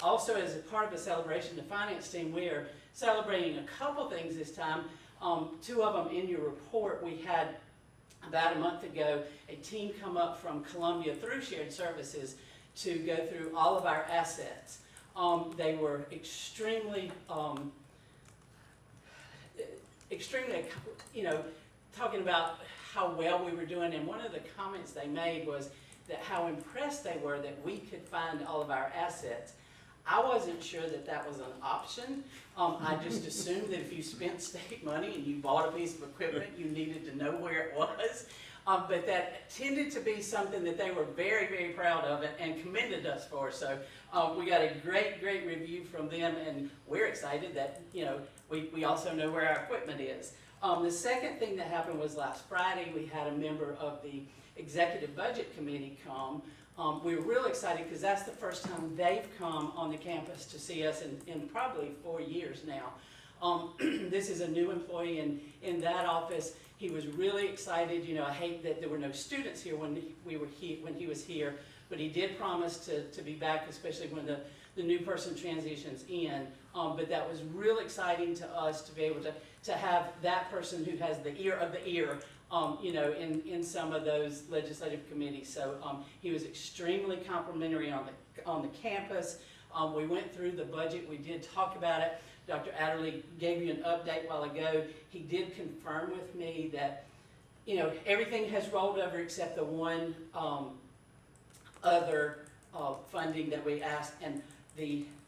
Also, as a part of the celebration, the finance team, we are celebrating a couple things this time. 2 of them in your report. We had about a month ago a team come up from Columbia through shared services to go through all of our assets. They were extremely, talking about how well we were doing. And one of the comments they made was that how impressed they were that we could find all of our assets. I wasn't sure that that was an option. I just assumed that if you spent state money and you bought a piece of equipment, you needed to know where it was. But that tended to be something that they were very, very proud of it and commended us for. So we got a great, great review from them, and we're excited that we also know where our equipment is. The second thing that happened was last Friday we had a member of the Executive Budget Committee come. We were real excited because that's the first time they've come on the campus to see us in probably 4 years now. This is a new employee in that office. He was really excited. I hate that there were no students here when he was here, but he did promise to be back, especially when the new person transitions in. But that was real exciting to us to be able to have that person who has the ear of the ear, you know, in some of those legislative committees. So he was extremely complimentary on the campus. We went through the budget. We did talk about it. Dr. Adderley gave you an update a while ago. He did confirm with me that, you know, everything has rolled over except the one other funding that we asked. And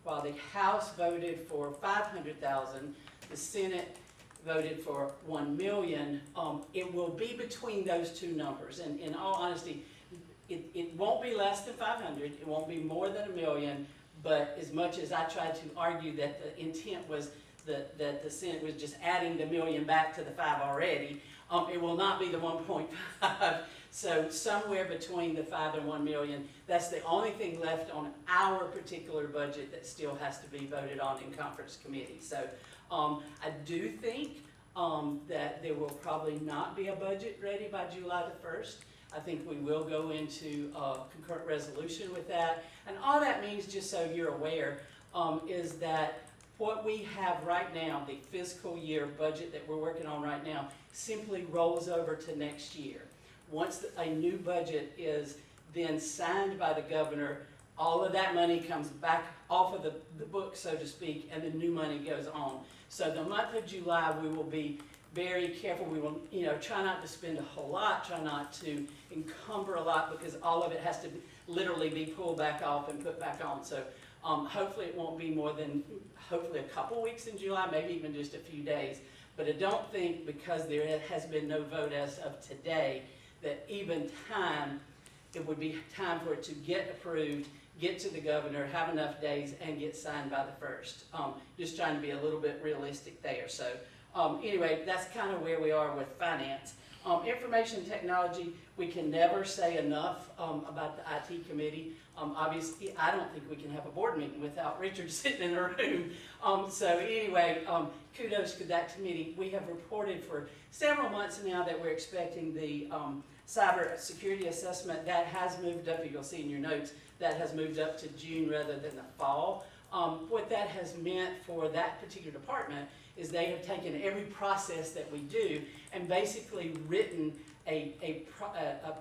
while the House voted for $500,000, the Senate voted for $1 million. It will be between those two numbers. And in all honesty, it won't be less than 500. It won't be more than $1 million. But as much as I tried to argue that the intent was that the Senate was just adding the $1 million back to the 5 already, it will not be the 1.5. So somewhere between the 5 and 1 million, that's the only thing left on our particular budget that still has to be voted on in conference committee. So I do think that there will probably not be a budget ready by July the 1st. I think we will go into concurrent resolution with that. And all that means, just so you're aware, is that what we have right now, the fiscal year budget that we're working on right now, simply rolls over to next year. Once a new budget is then signed by the governor, all of that money comes back off of the book, so to speak, and the new money goes on. So the month of July, we will be very careful. We will, you know, try not to spend a whole lot, try not to encumber a lot, because all of it has to literally be pulled back off and put back on. So hopefully it won't be more than, hopefully a couple weeks in July, maybe even just a few days. But I don't think, because there has been no vote as of today, that even it would be time for it to get approved, get to the governor, have enough days, and get signed by the 1st. Just trying to be a little bit realistic there. So anyway, that's kind of where we are with finance. Information technology, we can never say enough about the IT committee. Obviously, I don't think we can have a board meeting without Richard sitting in a room. So anyway, kudos to that committee. We have reported for several months now that we're expecting the cyber security assessment. That has moved up, you'll see in your notes, that has moved up to June rather than the fall. What that has meant for that particular department is they have taken every process that we do and basically written a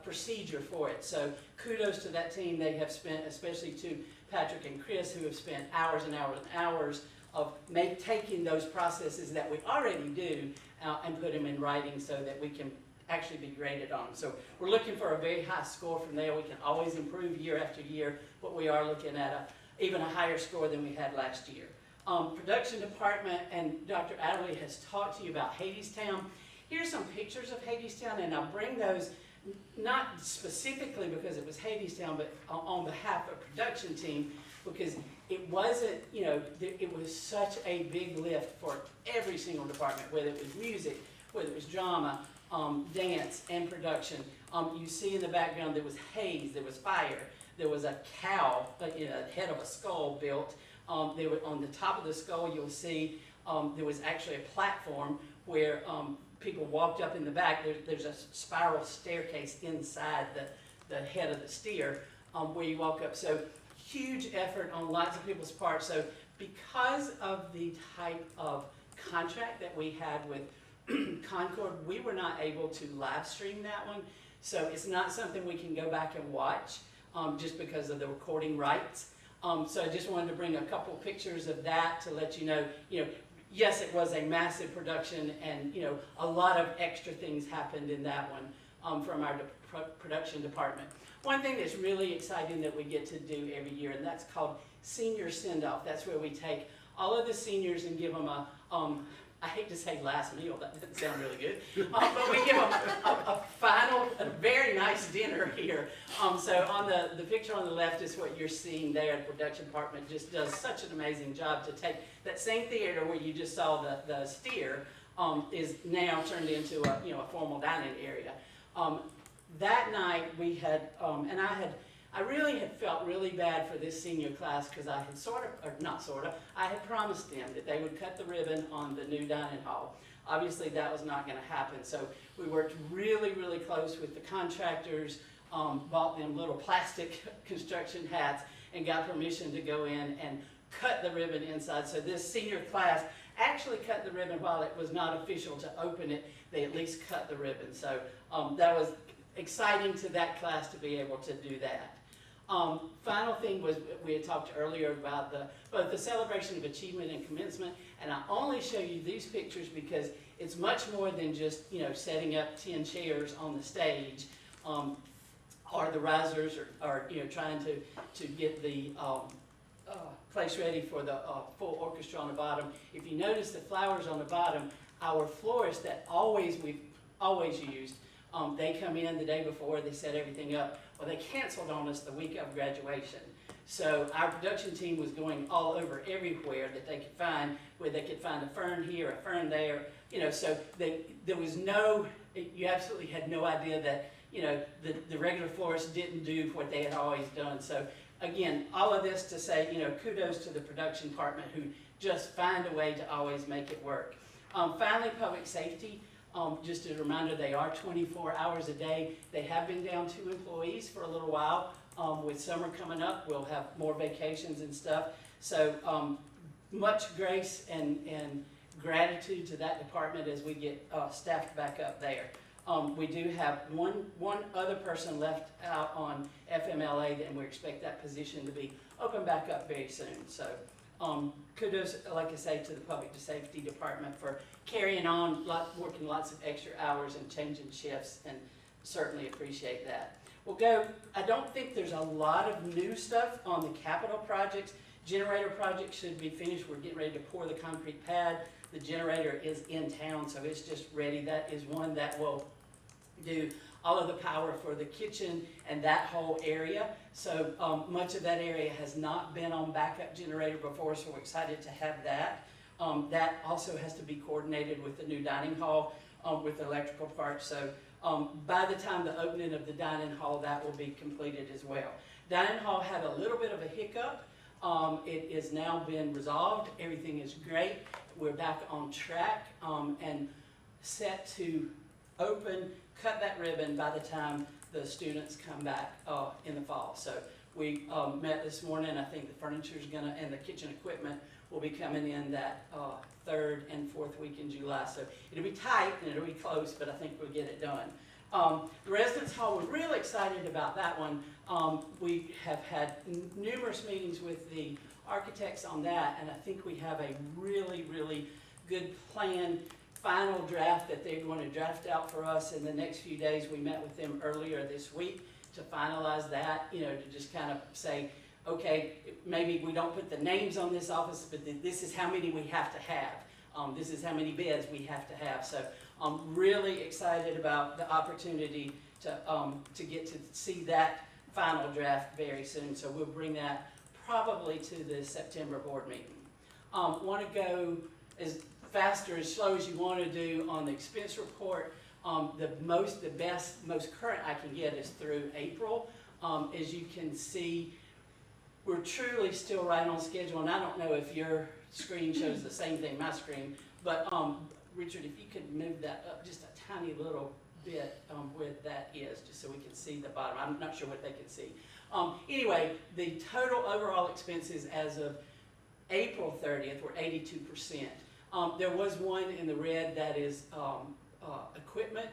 procedure for it. So kudos to that team. They have spent, especially to Patrick and Chris, who have spent hours and hours and hours of taking those processes that we already do and put them in writing so that we can actually be graded on. So we're looking for a very high score from there. We can always improve year after year, but we are looking at even a higher score than we had last year. Production department, and Dr. Adderley has talked to you about Hadestown. Here's some pictures of Hadestown, and I'll bring those not specifically because it was Hadestown, but on behalf of production team, because it wasn't, you know, it was such a big lift for every single department, whether it was music, whether it was drama, dance, and production. You see in the background there was haze, there was fire, there was a cow, you know, head of a skull built. There were, on the top of the skull, you'll see there was actually a platform where people walked up in the back. There's a spiral staircase inside the head of the steer where you walk up. So huge effort on lots of people's parts. So because of the type of contract that we had with Concord, we were not able to live stream that one. So it's not something we can go back and watch just because of the recording rights. So I just wanted to bring a couple pictures of that to let you know, yes, it was a massive production, and a lot of extra things happened in that one from our production department. One thing that's really exciting that we get to do every year, and that's called Senior Send-Off. That's where we take all of the seniors and give them a, I hate to say last meal, that doesn't sound really good, but we give them a very nice dinner here. So on the picture on the left is what you're seeing there. The production department just does such an amazing job to take that same theater where you just saw the steer is now turned into a formal dining area. That night we had, and I really had felt really bad for this senior class because I had I had promised them that they would cut the ribbon on the new dining hall. Obviously that was not going to happen, so we worked really, really close with the contractors bought them little plastic construction hats and got permission to go in and cut the ribbon inside. So this senior class actually cut the ribbon while it was not official to open it. They at least cut the ribbon. So that was exciting to that class to be able to do that. Final thing was, we had talked earlier about both the celebration of achievement and commencement, and I only show you these pictures because it's much more than just, setting up 10 chairs on the stage, or the risers, or trying to get the place ready for the full orchestra on the bottom. If you notice the flowers on the bottom, our florists that we've always used, they come in the day before, they set everything up. Well, they canceled on us the week of graduation. So our production team was going all over everywhere that they could find, where they could find a fern here, a fern there, so there was you absolutely had no idea that, the regular florists didn't do what they had always done. So again, all of this to say, kudos to the production department who just find a way to always make it work. Finally, public safety. Just a reminder, they are 24 hours a day. They have been down 2 employees for a little while. With summer coming up, we'll have more vacations and stuff. So much grace and gratitude to that department as we get staffed back up there. We do have one other person left out on FMLA, and we expect that position to be open back up very soon. So kudos, like I say, to the public safety department for carrying on, working lots of extra hours and changing shifts, and certainly appreciate that. I don't think there's a lot of new stuff on the capital projects. Generator project should be finished. We're getting ready to pour the concrete pad. The generator is in town, so it's just ready. That is one that will do all of the power for the kitchen and that whole area. So much of that area has not been on backup generator before, so we're excited to have that. That also has to be coordinated with the new dining hall with the electrical part. So by the time the opening of the dining hall, that will be completed as well. Dining hall had a little bit of a hiccup. It has now been resolved. Everything is great. We're back on track and set to open, cut that ribbon by the time the students come back in the fall. So we met this morning. I think the furniture's and the kitchen equipment will be coming in that 3rd and 4th week in July. So it'll be tight and it'll be close, but I think we'll get it done. The residence hall, we're really excited about that one. We have had numerous meetings with the architects on that, and I think we have a really, really good plan, final draft that they're going to draft out for us in the next few days. We met with them earlier this week to finalize that, to just kind of say, okay, maybe we don't put the names on this office, but this is how many we have to have. This is how many beds we have to have. So I'm really excited about the opportunity to get to see that final draft very soon. So we'll bring that probably to the September board meeting. Want to go as fast or as slow as you want to do on the expense report. The best, most current I can get is through April. As you can see, we're truly still right on schedule, and I don't know if your screen shows the same thing, my screen, but Richard, if you could move that up just a tiny little bit where that is, just so we can see the bottom. I'm not sure what they can see. Anyway, the total overall expenses as of April 30th were 82%. There was one in the red that is equipment.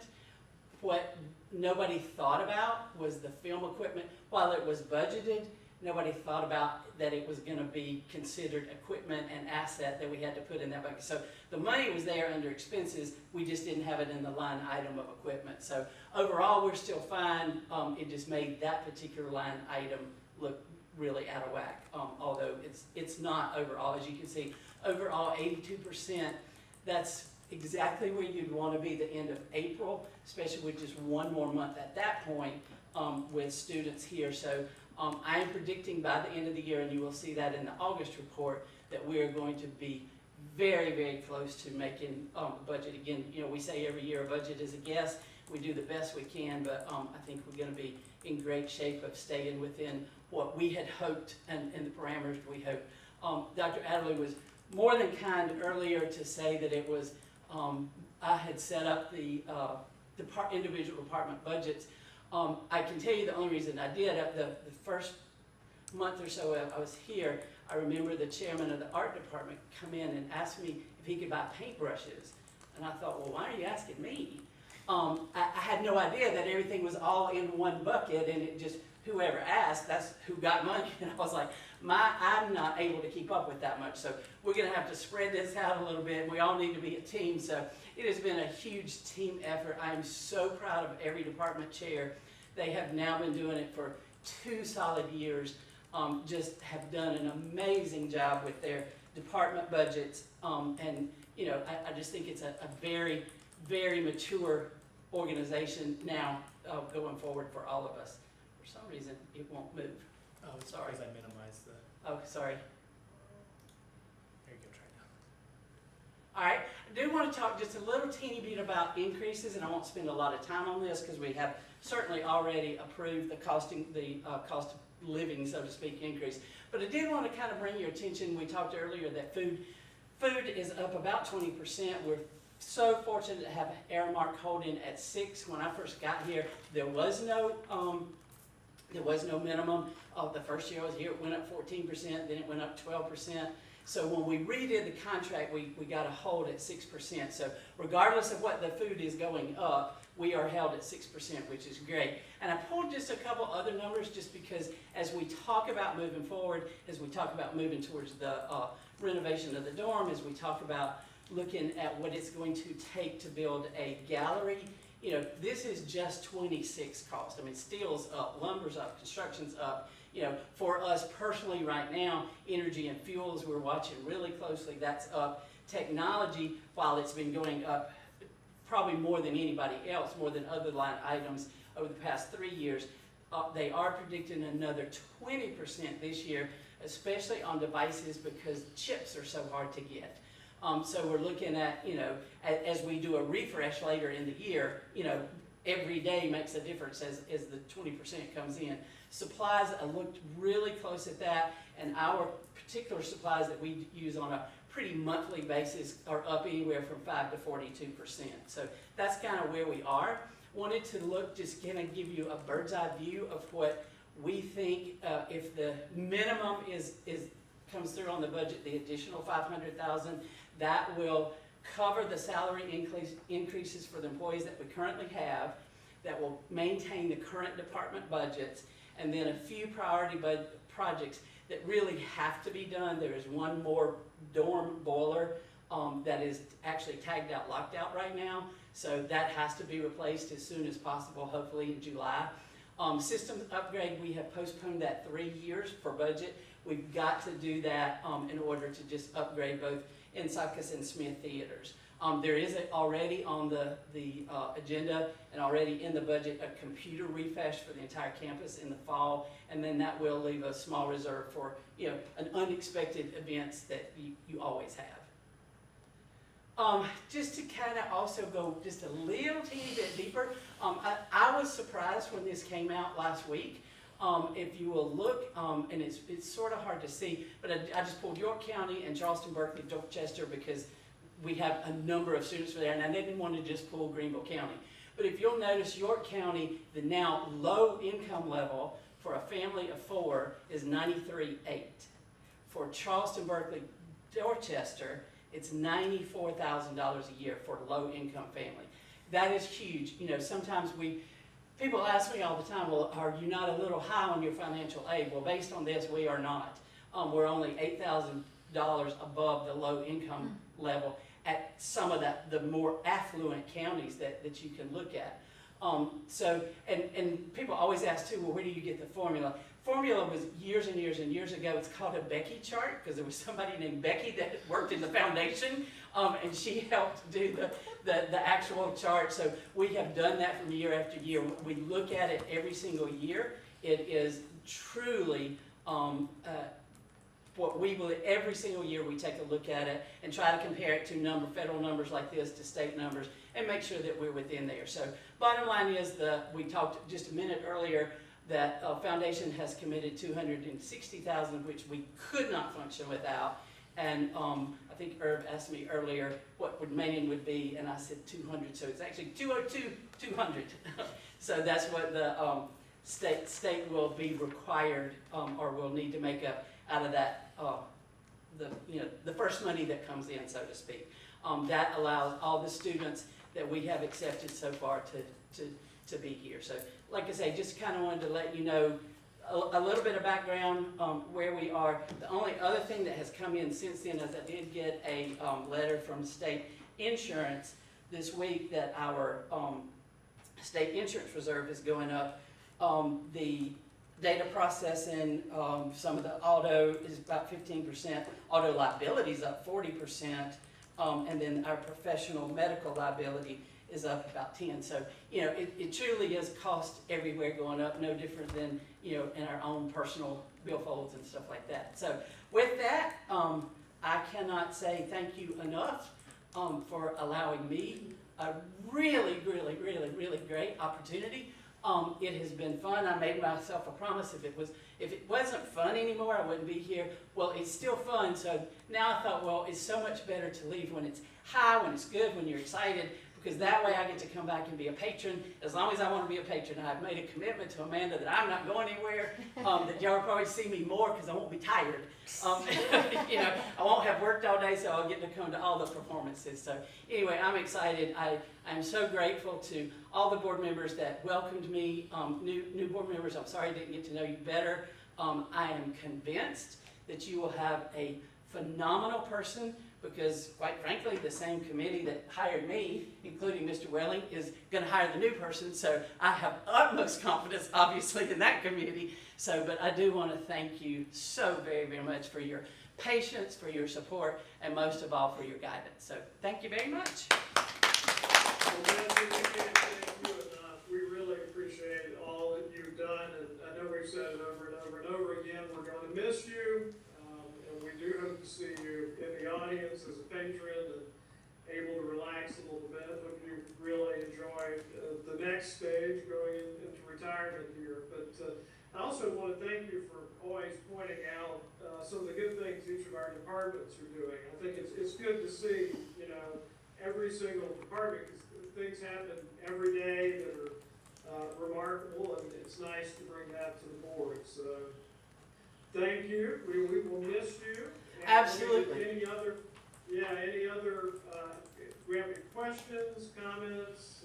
What nobody thought about was the film equipment. While it was budgeted, nobody thought about that it was going to be considered equipment and asset that we had to put in that bucket. So the money was there under expenses, we just didn't have it in the line item of equipment. So overall, we're still fine. It just made that particular line item look really out of whack, although it's not overall. As you can see, overall 82%, that's exactly where you'd want to be the end of April, especially with just one more month at that point with students here. So I am predicting by the end of the year, and you will see that in the August report, that we are going to be very, very close to making the budget. Again, we say every year a budget is a guess. We do the best we can, but I think we're going to be in great shape of staying within what we had hoped and the parameters we hoped. Dr. Adderley was more than kind earlier to say that it was, I had set up the individual department budgets I can tell you the only reason I did, the first month or so I was here, I remember the chairman of the art department come in and ask me if he could buy paintbrushes. And I thought, well, why are you asking me? I had no idea that everything was all in one bucket, and it just, whoever asked, that's who got money. And I was like, I'm not able to keep up with that much. So we're gonna have to spread this out a little bit, and we all need to be a team. So it has been a huge team effort. I'm so proud of every department chair. They have now been doing it for 2 solid years. Just have done an amazing job with their department budgets. And you know, I just think it's a very, very mature organization now going forward for all of us. For some reason, it won't move. Oh, it's Sorry. because I minimized the, Oh, sorry. there you go, try it now. All right, I do want to talk just a little teeny bit about increases, and I won't spend a lot of time on this because we have certainly already approved the cost of living, so to speak, increase. But I did want to kind of bring your attention, we talked earlier that food is up about 20%. We're so fortunate to have Aramark holding at 6. When I first got here, there was no minimum. The first year I was here, it went up 14%, then it went up 12%. So when we redid the contract, we got a hold at 6%. So regardless of what the food is going up, we are held at 6%, which is great. And I pulled just a couple other numbers just because as we talk about moving forward, as we talk about moving towards the renovation of the dorm, as we talk about looking at what it's going to take to build a gallery, you know, this is just 26 cost. I mean, steel's up, lumber's up, construction's up. You know, for us personally right now, energy and fuels, we're watching really closely, that's up. Technology, while it's been going up probably more than anybody else, more than other line items over the past 3 years, they are predicting another 20% this year, especially on devices because chips are so hard to get. So we're looking at, you know, as we do a refresh later in the year, you know, every day makes a difference as the 20% comes in. Supplies, I looked really close at that, and our particular supplies that we use on a pretty monthly basis are up anywhere from 5 to 42%. So that's kind of where we are. Wanted to look, just kind of give you a bird's eye view of what we think if the minimum comes through on the budget, the additional $500,000, that will cover the salary increases for the employees that we currently have, that will maintain the current department budgets, and then a few priority projects that really have to be done. There is one more dorm boiler that is actually tagged out, locked out right now, so that has to be replaced as soon as possible, hopefully in July. Systems upgrade, we have postponed that 3 years for budget. We've got to do that in order to just upgrade both Insakis and Smith theaters. There is already on the agenda and already in the budget a computer refresh for the entire campus in the fall, and then that will leave a small reserve for, you know, an unexpected events that you always have. Just to kind of also go just a little teeny bit deeper, I was surprised when this came out last week. If you will look, and it's sort of hard to see, but I just pulled York County and Charleston, Berkeley, Dorchester because we have a number of students for there, and I didn't want to just pull Greenville County. But if you'll notice, York County, the now low income level for a family of 4 is $93,800. For Charleston, Berkeley, Dorchester, it's $94,000 a year for a low income family. That is huge. You know, sometimes people ask me all the time, well, are you not a little high on your financial aid? Well, based on this, we are not. We're only $8,000 above the low income level at some of the more affluent counties that you can look at. So people always ask too, well, where do you get the formula? Formula was years and years and years ago. It's called a Becky chart because there was somebody named Becky that worked in the foundation, and she helped do the actual chart. So we have done that from year after year. We look at it every single year. It is truly what we will, every single year we take a look at it and try to compare it to federal numbers like this to state numbers and make sure that we're within there. So bottom line is we talked just a minute earlier that foundation has committed $260,000, which we could not function without. And I think Herb asked me earlier what remaining would be, and I said 200, so it's actually 202, 200. So that's what the state will be required, or will need to make up out of that, the first money that comes in, so to speak. That allows all the students that we have accepted so far to be here. So, like I say, just kind of wanted to let you know a little bit of background where we are. The only other thing that has come in since then is I did get a letter from state insurance this week that our state insurance reserve is going up. The data processing, some of the auto is about 15%, auto liability is up 40%, and then our professional medical liability is up about 10. So, it truly is cost everywhere going up, no different than, in our own personal billfolds and stuff like that. So with that, I cannot say thank you enough for allowing me a really, really, really, really great opportunity. It has been fun. I made myself a promise if it wasn't fun anymore, I wouldn't be here. Well, it's still fun, so now I thought, well, it's so much better to leave when it's high, when it's good, when you're excited, because that way I get to come back and be a patron as long as I want to be a patron. I've made a commitment to Amanda that I'm not going anywhere, that y'all will probably see me more because I won't be tired. I won't have worked all day, so I'll get to come to all the performances. So anyway, I'm excited. I'm so grateful to all the board members that welcomed me, new board members. I'm sorry I didn't get to know you better. I am convinced that you will have a phenomenal person, because quite frankly, the same committee that hired me, including Mr. Welling, is going to hire the new person. So I have utmost confidence, obviously, in that committee. So, but I do want to thank you so very, very much for your patience, for your support, and most of all for your guidance. So thank you very much. Well, Nancy, we can't thank you enough. We really appreciate all that you've done, and I know we've said it over and over and over again, we're going to miss you. We do hope to see you in the audience as a patron and able to relax a little bit. Hope you really enjoy the next stage going into retirement here. But I also want to thank you for always pointing out some of the good things each of our departments are doing. I think it's good to see, every single department, because things happen every day that are remarkable, and it's nice to bring that to the board. So thank you. We will miss you. And Absolutely. Any other, we have any questions, comments?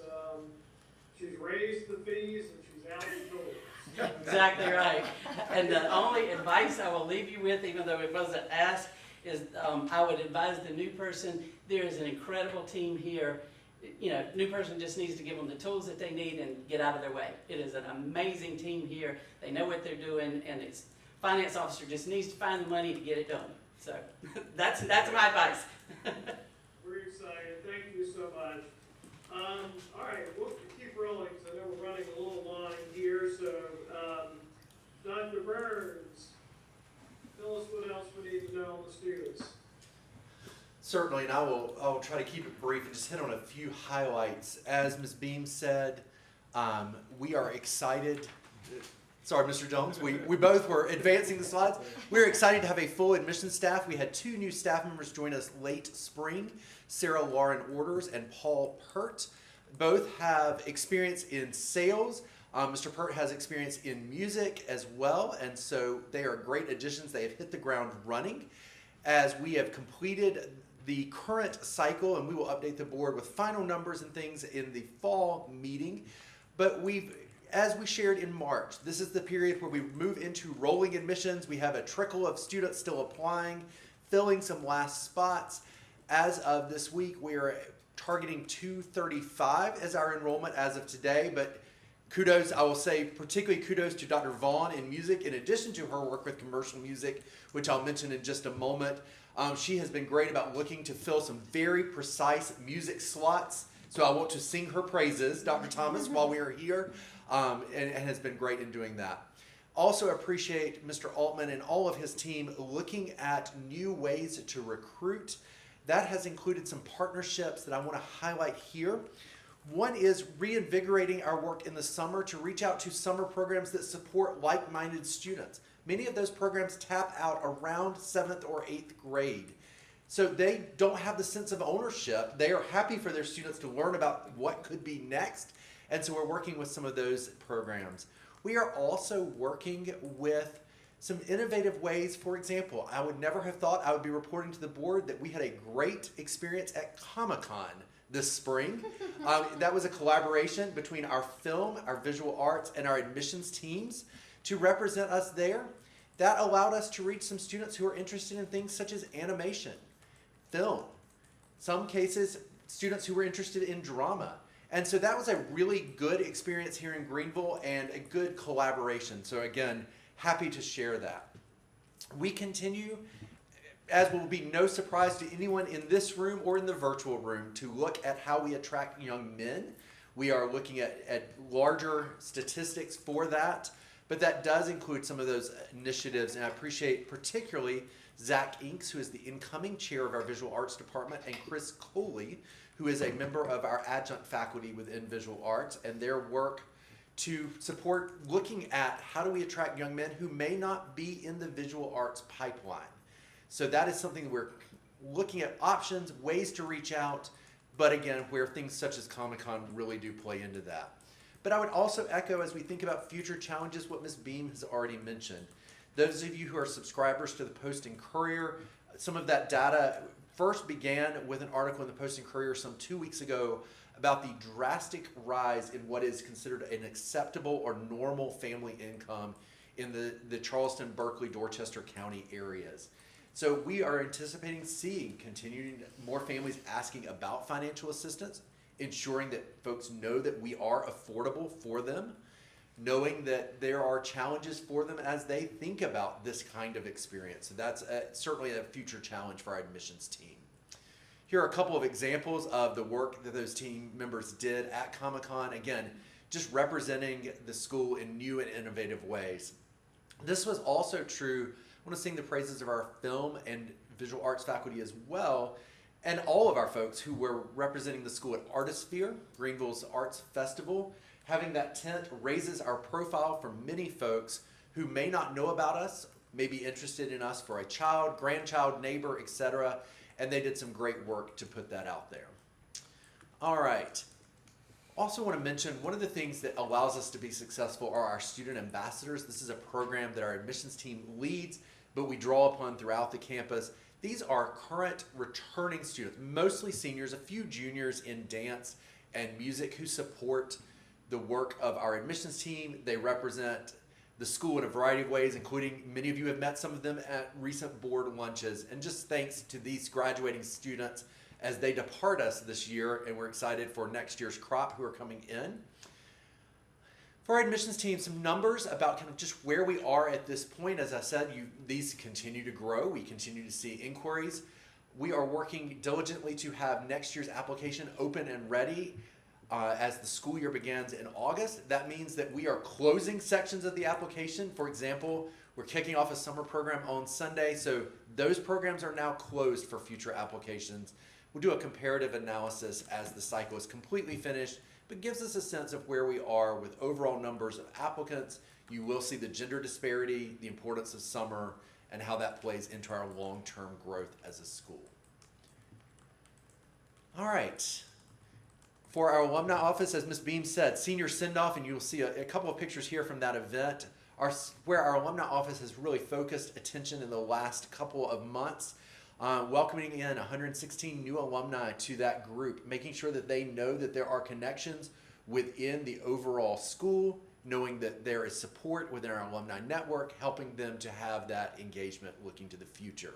She's raised the fees and she's out the door. Exactly right. And the only advice I will leave you with, even though it wasn't asked, is I would advise the new person, there is an incredible team here. New person just needs to give them the tools that they need and get out of their way. It is an amazing team here. They know what they're doing, and it's finance officer just needs to find the money to get it done. So that's my advice. We're excited. Thank you so much. All right, we'll keep rolling because I know we're running a little long here. So, Dr. Burns, tell us what else we need to know on the students. Certainly, and I will try to keep it brief and just hit on a few highlights. As Ms. Beam said, we are excited. Sorry, Mr. Jones. We both were advancing the slides. We're excited to have a full admissions staff. We had 2 new staff members join us late spring, Sarah Lauren Orders and Paul Pert. Both have experience in sales. Mr. Pert has experience in music as well, and so they are great additions. They have hit the ground running. As we have completed the current cycle, and we will update the board with final numbers and things in the fall meeting, but as we shared in March, this is the period where we move into rolling admissions. We have a trickle of students still applying, filling some last spots. As of this week, we are targeting 235 as our enrollment as of today, but kudos, I will say particularly kudos to Dr. Vaughn in music, in addition to her work with commercial music, which I'll mention in just a moment. She has been great about looking to fill some very precise music slots. So I want to sing her praises, Dr. Thomas, while we are here, and has been great in doing that. Also appreciate Mr. Altman and all of his team looking at new ways to recruit. That has included some partnerships that I want to highlight here. One is reinvigorating our work in the summer to reach out to summer programs that support like-minded students. Many of those programs tap out around 7th or 8th grade. So they don't have the sense of ownership. They are happy for their students to learn about what could be next. And so we're working with some of those programs. We are also working with some innovative ways. For example, I would never have thought I would be reporting to the board that we had a great experience at Comic-Con this spring. That was a collaboration between our film, our visual arts, and our admissions teams to represent us there. That allowed us to reach some students who are interested in things such as animation, film, some cases, students who were interested in drama. And so that was a really good experience here in Greenville and a good collaboration. So again, happy to share that. We continue, as will be no surprise to anyone in this room or in the virtual room, to look at how we attract young men. We are looking at larger statistics for that, but that does include some of those initiatives, and I appreciate particularly Zach Inks, who is the incoming chair of our visual arts department, and Chris Coley, who is a member of our adjunct faculty within visual arts, and their work to support looking at how do we attract young men who may not be in the visual arts pipeline. So that is something we're looking at options, ways to reach out, but again, where things such as Comic-Con really do play into that. But I would also echo, as we think about future challenges, what Ms. Beam has already mentioned. Those of you who are subscribers to the Post and Courier, some of that data first began with an article in the Post and Courier some 2 weeks ago about the drastic rise in what is considered an acceptable or normal family income in the Charleston, Berkeley, Dorchester County areas. So we are anticipating seeing continuing more families asking about financial assistance, ensuring that folks know that we are affordable for them, knowing that there are challenges for them as they think about this kind of experience. So that's certainly a future challenge for our admissions team. Here are a couple of examples of the work that those team members did at Comic-Con. Again, just representing the school in new and innovative ways. This was also true. I want to sing the praises of our film and visual arts faculty as well, and all of our folks who were representing the school at Artisphere, Greenville's Arts Festival. Having that tent raises our profile for many folks who may not know about us, may be interested in us for a child, grandchild, neighbor, etc. And they did some great work to put that out there. All right. Also want to mention one of the things that allows us to be successful are our student ambassadors. This is a program that our admissions team leads, but we draw upon throughout the campus. These are current returning students, mostly seniors, a few juniors in dance and music who support the work of our admissions team. They represent the school in a variety of ways, including many of you have met some of them at recent board lunches. And just thanks to these graduating students as they depart us this year, and we're excited for next year's crop who are coming in. For our admissions team, some numbers about kind of just where we are at this point. As I said, these continue to grow. We continue to see inquiries. We are working diligently to have next year's application open and ready as the school year begins in August. That means that we are closing sections of the application. For example, we're kicking off a summer program on Sunday, so those programs are now closed for future applications. We'll do a comparative analysis as the cycle is completely finished, but gives us a sense of where we are with overall numbers of applicants. You will see the gender disparity, the importance of summer, and how that plays into our long-term growth as a school. All right. For our alumni office, as Ms. Beam said, senior send-off, and you'll see a couple of pictures here from that event, where our alumni office has really focused attention in the last couple of months, welcoming in 116 new alumni to that group, making sure that they know that there are connections within the overall school, knowing that there is support within our alumni network, helping them to have that engagement looking to the future.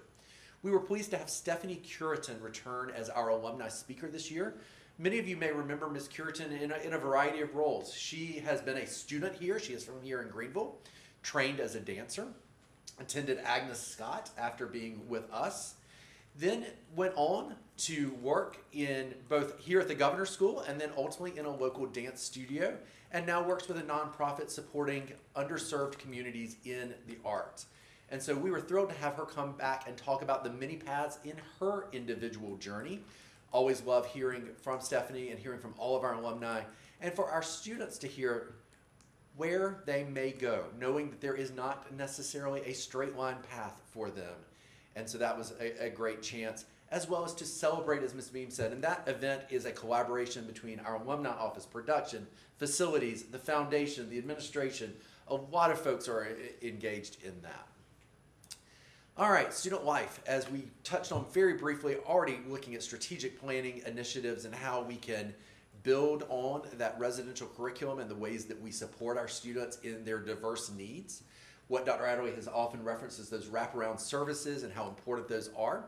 We were pleased to have Stephanie Curitan return as our alumni speaker this year. Many of you may remember Ms. Curitan in a variety of roles. She has been a student here. She is from here in Greenville, trained as a dancer, attended Agnes Scott after being with us, then went on to work in both here at the Governor's School and then ultimately in a local dance studio, and now works with a nonprofit supporting underserved communities in the arts. And so we were thrilled to have her come back and talk about the many paths in her individual journey. Always love hearing from Stephanie and hearing from all of our alumni, and for our students to hear where they may go, knowing that there is not necessarily a straight line path for them. And so that was a great chance. as well as to celebrate, as Ms. Beam said. And that event is a collaboration between our alumni office, production, facilities, the foundation, the administration. A lot of folks are engaged in that. All right, student life, as we touched on very briefly, already looking at strategic planning initiatives and how we can build on that residential curriculum and the ways that we support our students in their diverse needs. What Dr. Adderley has often referenced is those wraparound services and how important those are.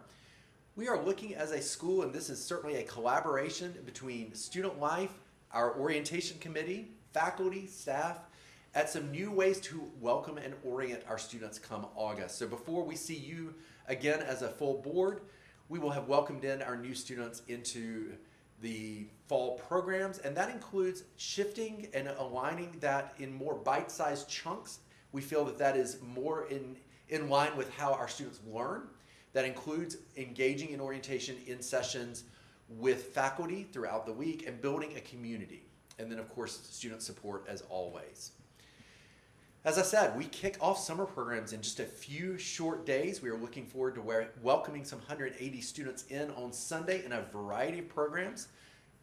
We are looking as a school, and this is certainly a collaboration between student life, our orientation committee, faculty, staff, at some new ways to welcome and orient our students come August. So before we see you again as a full board, we will have welcomed in our new students into the fall programs, and that includes shifting and aligning that in more bite-sized chunks. We feel that that is more in line with how our students learn. That includes engaging in orientation in sessions with faculty throughout the week and building a community. And then, of course, student support as always. As I said, we kick off summer programs in just a few short days. We are looking forward to welcoming some 180 students in on Sunday in a variety of programs.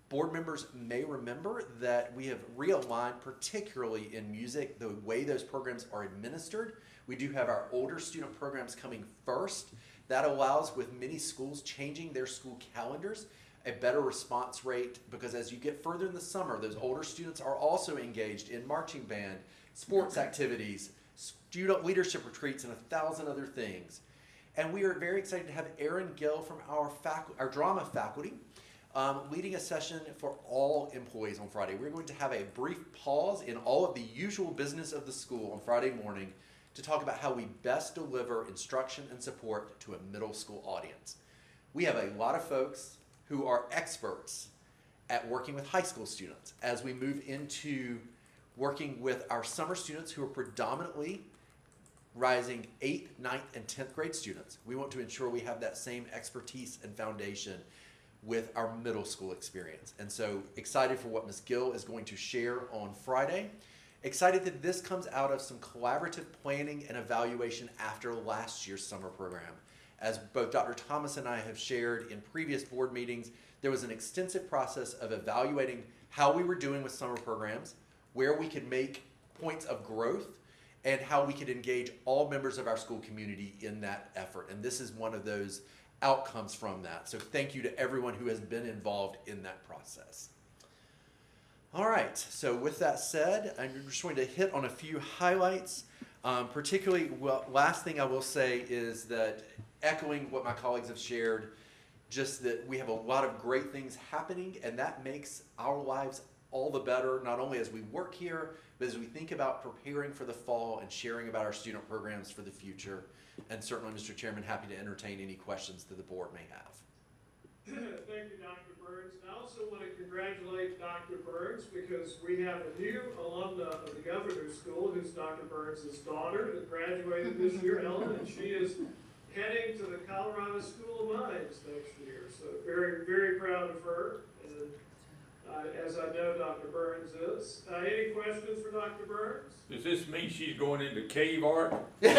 Board members may remember that we have realigned, particularly in music, the way those programs are administered. We do have our older student programs coming first. That allows, with many schools changing their school calendars, a better response rate, because as you get further in the summer, those older students are also engaged in marching band, sports activities, student leadership retreats, and 1,000 other things. And we are very excited to have Erin Gill from our drama faculty leading a session for all employees on Friday. We're going to have a brief pause in all of the usual business of the school on Friday morning to talk about how we best deliver instruction and support to a middle school audience. We have a lot of folks who are experts at working with high school students as we move into working with our summer students who are predominantly rising 8th, 9th, and 10th grade students. We want to ensure we have that same expertise and foundation with our middle school experience. And so excited for what Ms. Gill is going to share on Friday. Excited that this comes out of some collaborative planning and evaluation after last year's summer program. As both Dr. Thomas and I have shared in previous board meetings, there was an extensive process of evaluating how we were doing with summer programs, where we could make points of growth, and how we could engage all members of our school community in that effort. And this is one of those outcomes from that. So thank you to everyone who has been involved in that process. All right, so with that said, I'm just going to hit on a few highlights. Particularly, last thing I will say is that echoing what my colleagues have shared, just that we have a lot of great things happening, and that makes our lives all the better, not only as we work here, but as we think about preparing for the fall and sharing about our student programs for the future. And certainly, Mr. Chairman, happy to entertain any questions that the board may have. Thank you, Dr. Burns. And I also want to congratulate Dr. Burns because we have a new alumna of the Governor's School who's Dr. Burns' daughter that graduated this year, Ellen, and she is heading to the Colorado School of Mines next year. So very, very proud of her. And as I know Dr. Burns is. Any questions for Dr. Burns? Does this mean she's going into cave art? Well,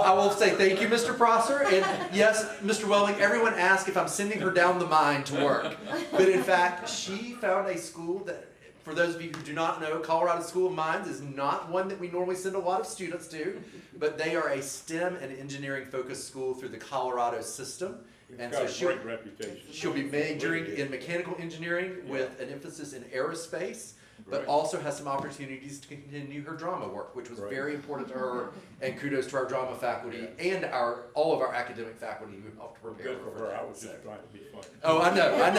I will say thank you, Mr. Prosser. And yes, Mr. Welling, everyone asks if I'm sending her down the mine to work. But in fact, she found a school that, for those of you who do not know, Colorado School of Mines is not one that we normally send a lot of students to, but they are a STEM and engineering focused school through the Colorado system. And so she'll be majoring in mechanical engineering with an emphasis in aerospace, but also has some opportunities to continue her drama work, which was very important to her. And kudos to our drama faculty and all of our academic faculty who helped prepare Good for her. I was just trying to be funny. Oh, I know. But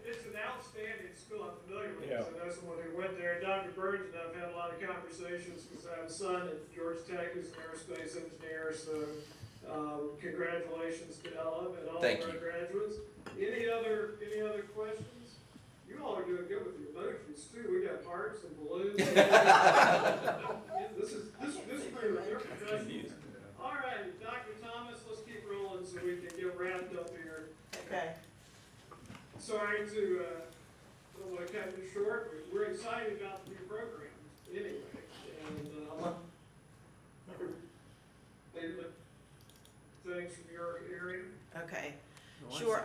It's an outstanding school. I'm familiar with it. I know someone who went there. Dr. Burns and I've had a lot of conversations because I have a son at Georgia Tech who's an aerospace engineer. So congratulations to Ella and all of our graduates. Any other questions? You all are doing good with your emojis too. We got hearts and balloons. This is your professionals. All right, Dr. Thomas, let's keep rolling so we can get wrapped up here. Okay. Sorry to I don't want to cut you short. We're excited about the new programs anyway, and things from your Sure,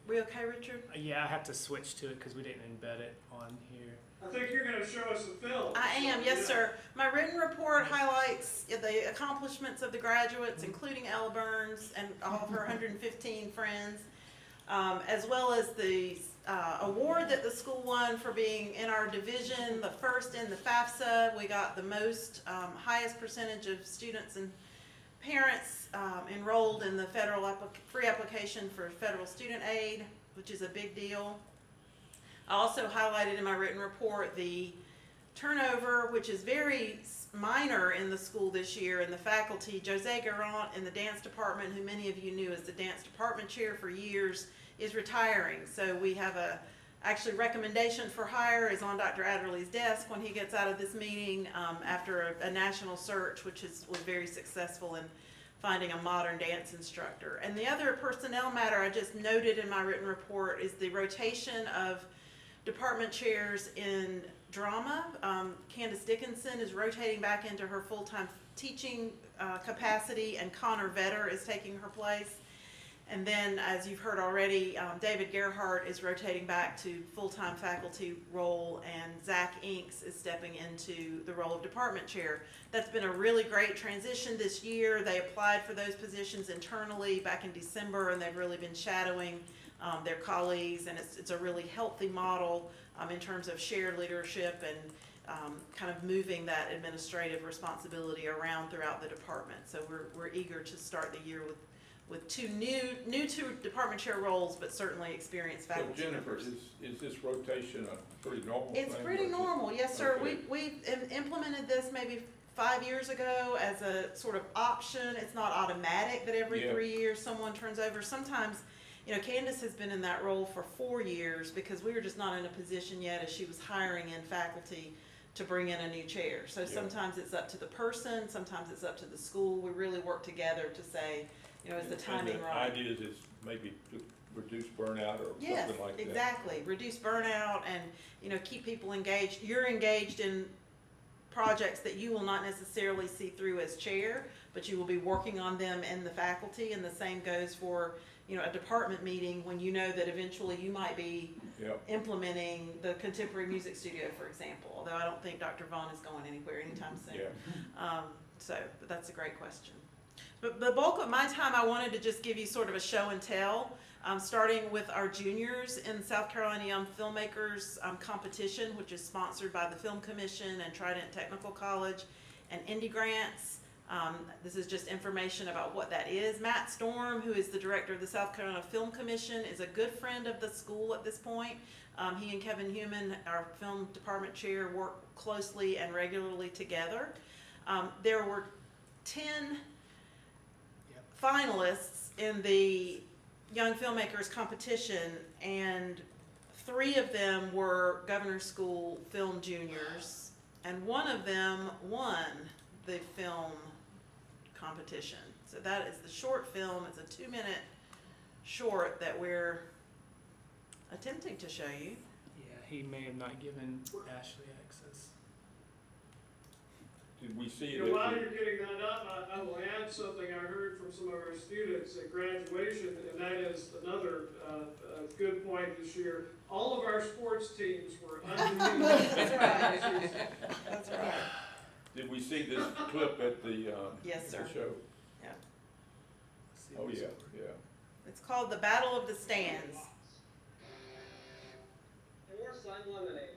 we okay, Richard? Yeah, I have to switch to it because we didn't embed it on here. I think you're gonna show us a film. I am, yes, sir. My written report highlights the accomplishments of the graduates, including Ella Burns and all of her 115 friends, as well as the award that the school won for being in our division, the first in the FAFSA. We got the most, highest percentage of students and parents enrolled in the federal free application for federal student aid, which is a big deal. I also highlighted in my written report the turnover, which is very minor in the school this year, in the faculty. Jose Garant in the dance department, who many of you knew as the dance department chair for years, is retiring. So we have actually recommendation for hire is on Dr. Adderley's desk when he gets out of this meeting after a national search, which was very successful in finding a modern dance instructor. And the other personnel matter I just noted in my written report is the rotation of department chairs in drama. Candace Dickinson is rotating back into her full-time teaching capacity, and Connor Vetter is taking her place. And then, as you've heard already, David Gerhardt is rotating back to full-time faculty role, and Zach Inks is stepping into the role of department chair. That's been a really great transition this year. They applied for those positions internally back in December, and they've really been shadowing their colleagues, and it's a really healthy model in terms of shared leadership and kind of moving that administrative responsibility around throughout the department. So we're eager to start the year with two new to department chair roles, but certainly experienced faculty. So Jennifer, is this rotation a pretty normal thing? It's pretty or is it- normal, yes, sir. Okay. We implemented this maybe 5 years ago as a sort of option. It's not automatic that every Yeah. 3 years someone turns over. Sometimes, Candace has been in that role for 4 years because we were just not in a position yet as she was hiring in faculty to bring in a new chair. So sometimes it's up to the person, sometimes it's up to the school. We really work together to say, is the timing And the right? idea is maybe to reduce burnout or Yes, something like that. exactly. Reduce burnout and, keep people engaged. You're engaged in projects that you will not necessarily see through as chair, but you will be working on them in the faculty, and the same goes for, a department meeting when you know that eventually you might be Yep. implementing the contemporary music studio, for example, although I don't think Dr. Vaughn is going anywhere anytime soon. Yeah. But that's a great question. But the bulk of my time, I wanted to just give you sort of a show and tell, starting with our juniors in South Carolina Young Filmmakers competition, which is sponsored by the Film Commission and Trident Technical College and Indie Grants. This is just information about what that is. Matt Storm, who is the director of the South Carolina Film Commission, is a good friend of the school at this point. He and Kevin Human, our film department chair, work closely and regularly together. There were 10 finalists in the Young Filmmakers competition, and 3 of them were Governor's School film juniors, and 1 of them won the film competition. So that is the short film. It's a 2-minute short that we're attempting to show you. Yeah, he may have not given Ashley access. Did we see You it? know, while you're getting that up, I will add something I heard from some of our students at graduation, and that is another good point this year. All of our sports teams were undefeated. That's right. Did we see this clip at the, Yes, the sir. show? Yeah. See Oh, this yeah, over. yeah. It's called The Battle of the Stands. Or Sun Lemonade.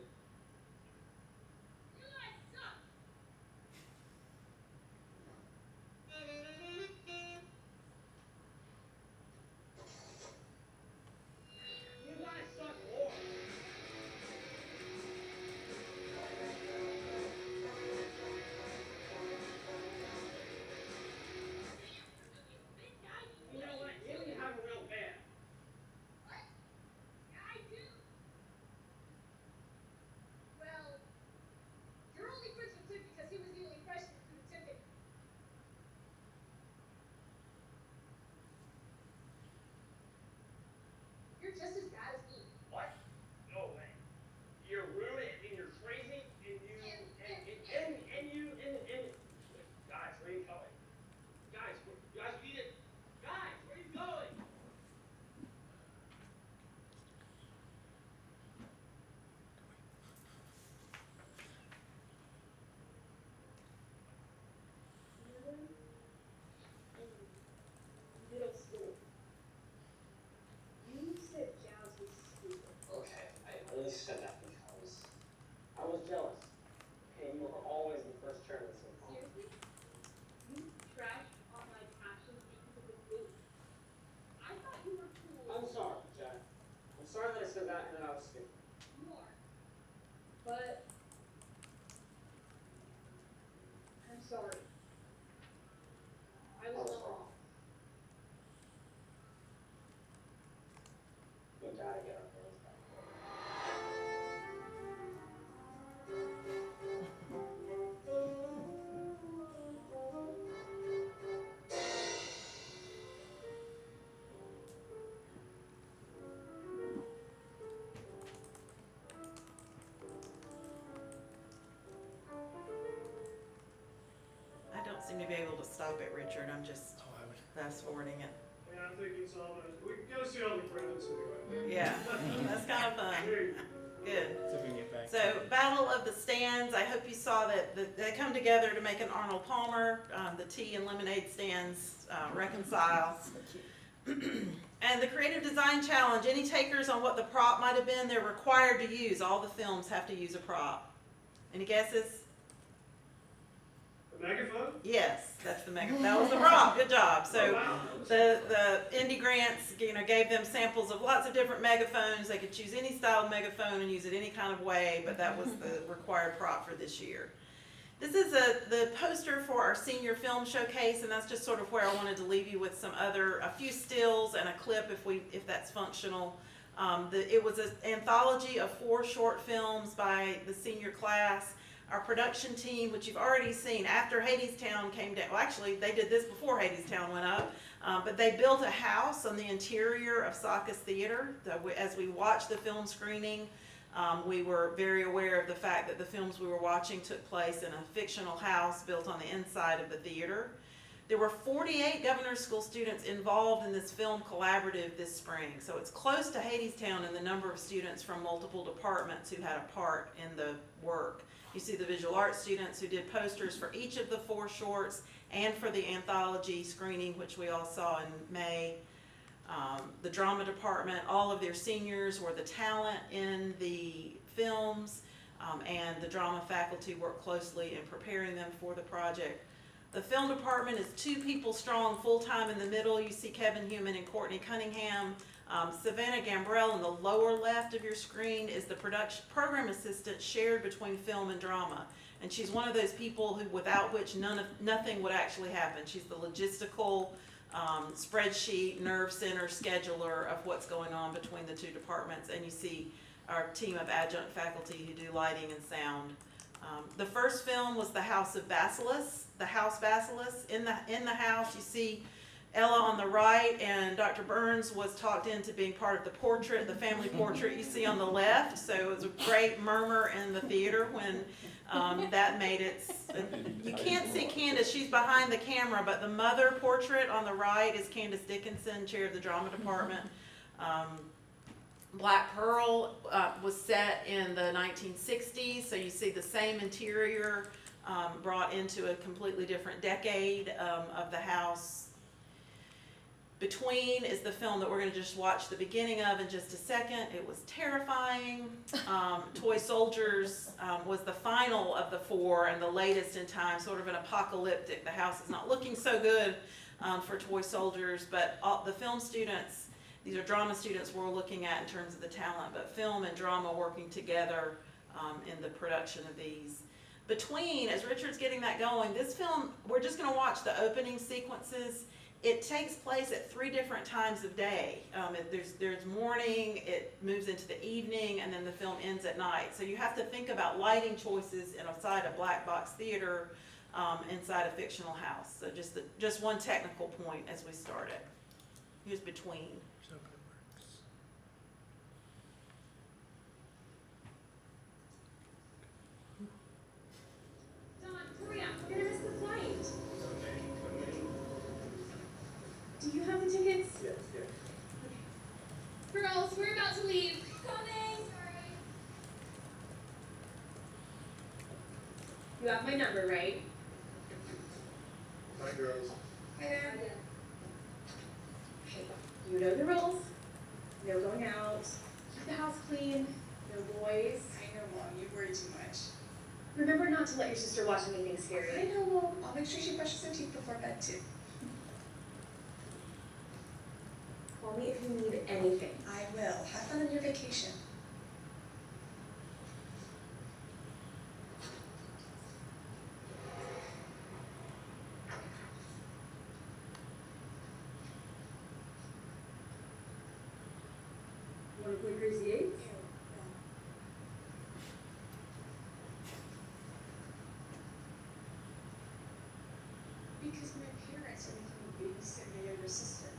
but I'm sorry. I was wrong. We gotta get our girls back. I don't seem to be able to stop it, Richard, I'm just Oh, I would. fast forwarding it. Yeah, I think it's almost, we can go see all the credits anyway. Yeah, that's kind of fun, There you good. So we can get back. So, Battle of the Stands, I hope you saw that they come together to make an Arnold Palmer, the tea and lemonade stands reconcile. And the Creative Design Challenge, any takers on what the prop might have been, they're required to use, all the films have to use a prop. Any guesses? The megaphone? Yes, that's the that was the prop, good job. Oh, So, wow. the indie grants, gave them samples of lots of different megaphones. They could choose any style of megaphone and use it any kind of way, but that was the required prop for this year. This is the poster for our senior film showcase, and that's just sort of where I wanted to leave you with a few stills and a clip if that's functional. It was an anthology of 4 short films by the senior class. Our production team, which you've already seen after Hadestown came down, well actually they did this before Hadestown went up, but they built a house on the interior of SCGSAH Theater. As we watched the film screening, we were very aware of the fact that the films we were watching took place in a fictional house built on the inside of the theater. There were 48 Governor's School students involved in this film collaborative this spring, so it's close to Hadestown in the number of students from multiple departments who had a part in the work. You see the visual arts students who did posters for each of the 4 shorts and for the anthology screening, which we all saw in May. The drama department, all of their seniors were the talent in the films, and the drama faculty worked closely in preparing them for the project. The film department is 2 people strong, full-time in the middle. You see Kevin Human and Courtney Cunningham. Savannah Gambrell in the lower left of your screen is the production program assistant shared between film and drama. And she's one of those people without which nothing would actually happen. She's the logistical spreadsheet, nerve center, scheduler of what's going on between the 2 departments. And you see our team of adjunct faculty who do lighting and sound. The first film was The House of Basilisk, the House Basilisk. In the house, you see Ella on the right, and Dr. Burns was talked into being part of the portrait, the family portrait you see on the left. So it was a great murmur in the theater when that made it. You can't see Candace, she's behind the camera, but the mother portrait on the right is Candace Dickinson, chair of the drama department. Black Pearl was set in the 1960s, so you see the same interior brought into a completely different decade of the house. Between is the film that we're going to just watch the beginning of in just a second. It was terrifying. Toy Soldiers was the final of the 4 and the latest in time, sort of an apocalyptic. The house is not looking so good for Toy Soldiers, but the film students, these are drama students we're looking at in terms of the talent, but film and drama working together in the production of these. Between, as Richard's getting that going, this film, we're just going to watch the opening sequences. It takes place at 3 different times of day. There's morning, it moves into the evening, and then the film ends at night. So you have to think about lighting choices inside a black box theater, inside a fictional house. So just one technical point as we start it. Here's Between. So good works. Don, hurry up, we're gonna miss the flight. Do you have the tickets? Yes, yes. Girls, we're about to leave. Coming. Sorry. You have my number, right? Hi, girls. Hi there. Okay, you know the rules. No going out. Keep the house clean. No boys. I know, Mom, you worry too much. Remember not to let your sister watch anything scary. I know, Mom. I'll make sure she brushes her teeth before bed, too. Call me if you need anything. I will. Have fun on your vacation. Wanna play Crazy Eights? Because my parents are making me babysit my younger sister.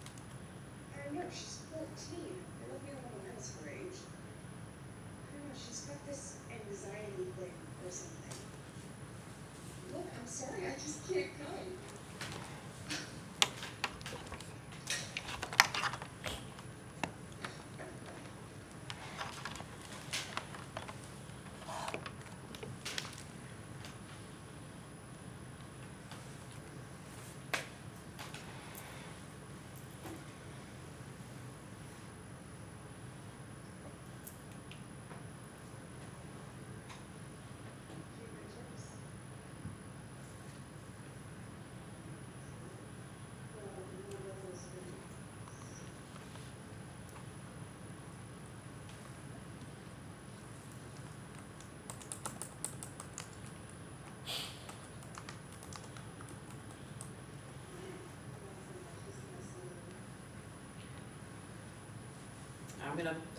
I don't know, she's 14. I love the other one else her age. I don't know, she's got this anxiety thing or something. Look, I'm sorry, I just can't come.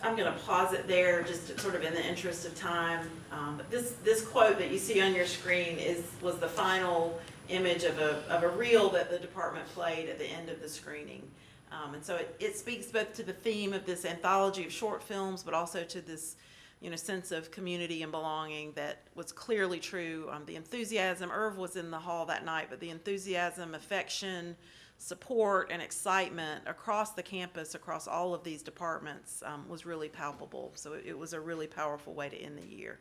I'm gonna pause it there, just sort of in the interest of time. But this quote that you see on your screen was the final image of a reel that the department played at the end of the screening. And so it speaks both to the theme of this anthology of short films, but also to this, sense of community and belonging that was clearly true. The enthusiasm, Irv was in the hall that night, but the enthusiasm, affection, support, and excitement across the campus, across all of these departments, was really palpable. So it was a really powerful way to end the year.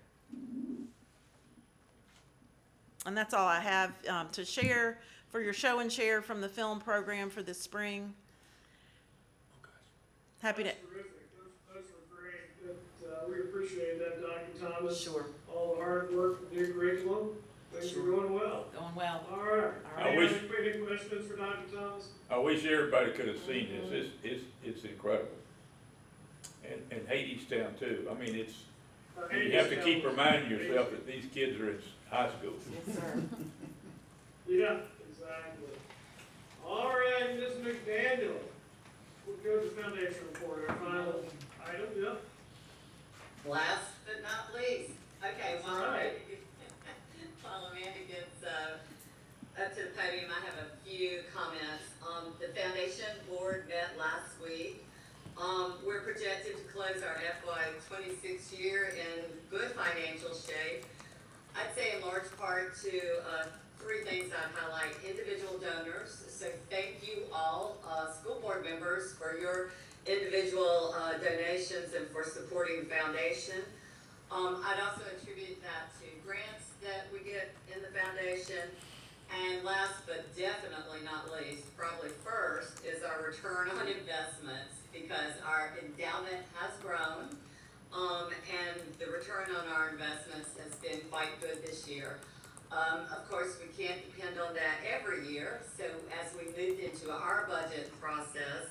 And that's all I have to share for your show and share from the film program for this spring. Happy to. That's terrific. Those were great. We appreciate that, Dr. Thomas. Sure. All the hard work, the new curriculum. Things are going well. Going well. All right. All right. Any questions for Dr. Thomas? I wish everybody could have seen this. It's incredible. And Hadestown too. I mean, you have to keep reminding yourself that these kids are in high school. Yes, sir. Yeah, exactly. All right, Ms. McDaniel. We'll go to the foundation report, our final item, yep. Last but not least, okay, That's right. while Amanda gets up to the podium, I have a few comments. The foundation board met last week. We're projected to close our FY '26 year in good financial shape. I'd say in large part to three things I'd highlight. Individual donors, so thank you all, school board members, for your individual donations and for supporting the foundation. I'd also attribute that to grants that we get in the foundation. And last but definitely not least, probably first, is our return on investments, because our endowment has grown, and the return on our investments has been quite good this year. Of course, we can't depend on that every year, so as we moved into our budget process,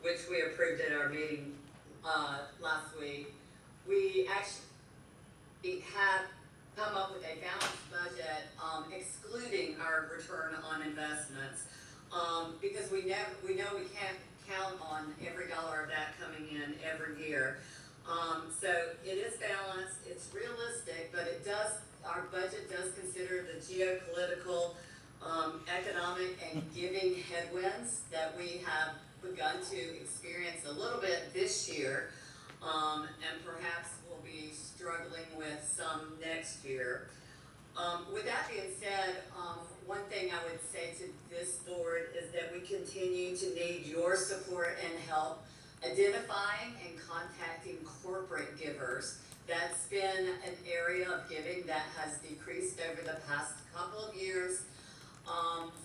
which we approved at our meeting last week, we actually have come up with a balanced budget, excluding our return on investments, because we know we can't count on every dollar of that coming in every year. So it is balanced, it's realistic, but our budget does consider the geopolitical, economic, and giving headwinds that we have begun to experience a little bit this year, and perhaps we'll be struggling with some next year. With that being said, one thing I would say to this board is that we continue to need your support and help identifying and contacting corporate givers. That's been an area of giving that has decreased over the past couple of years,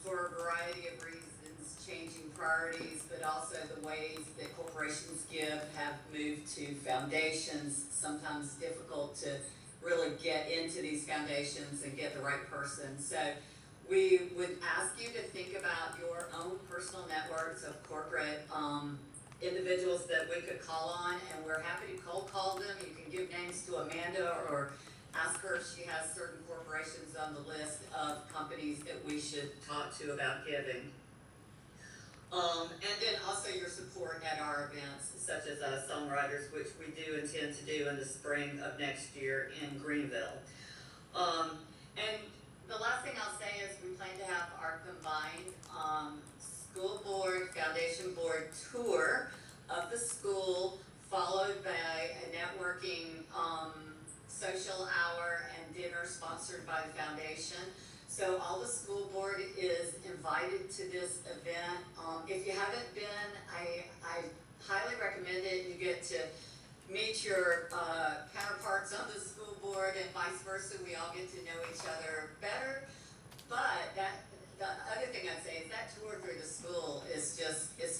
for a variety of reasons, changing priorities, but also the ways that corporations give have moved to foundations. Sometimes difficult to really get into these foundations and get the right person. So we would ask you to think about your own personal networks of corporate individuals that we could call on, and we're happy to cold call them. You can give names to Amanda or ask her if she has certain corporations on the list of companies that we should talk to about giving. And then also your support at our events. such as songwriters, which we do intend to do in the spring of next year in Greenville. And the last thing I'll say is we plan to have our combined school board, foundation board tour of the school, followed by a networking social hour and dinner sponsored by the foundation. So all the school board is invited to this event. If you haven't been, I highly recommend it. You get to meet your counterparts on the school board and vice versa. We all get to know each other better. But the other thing I'd say is that tour through the school is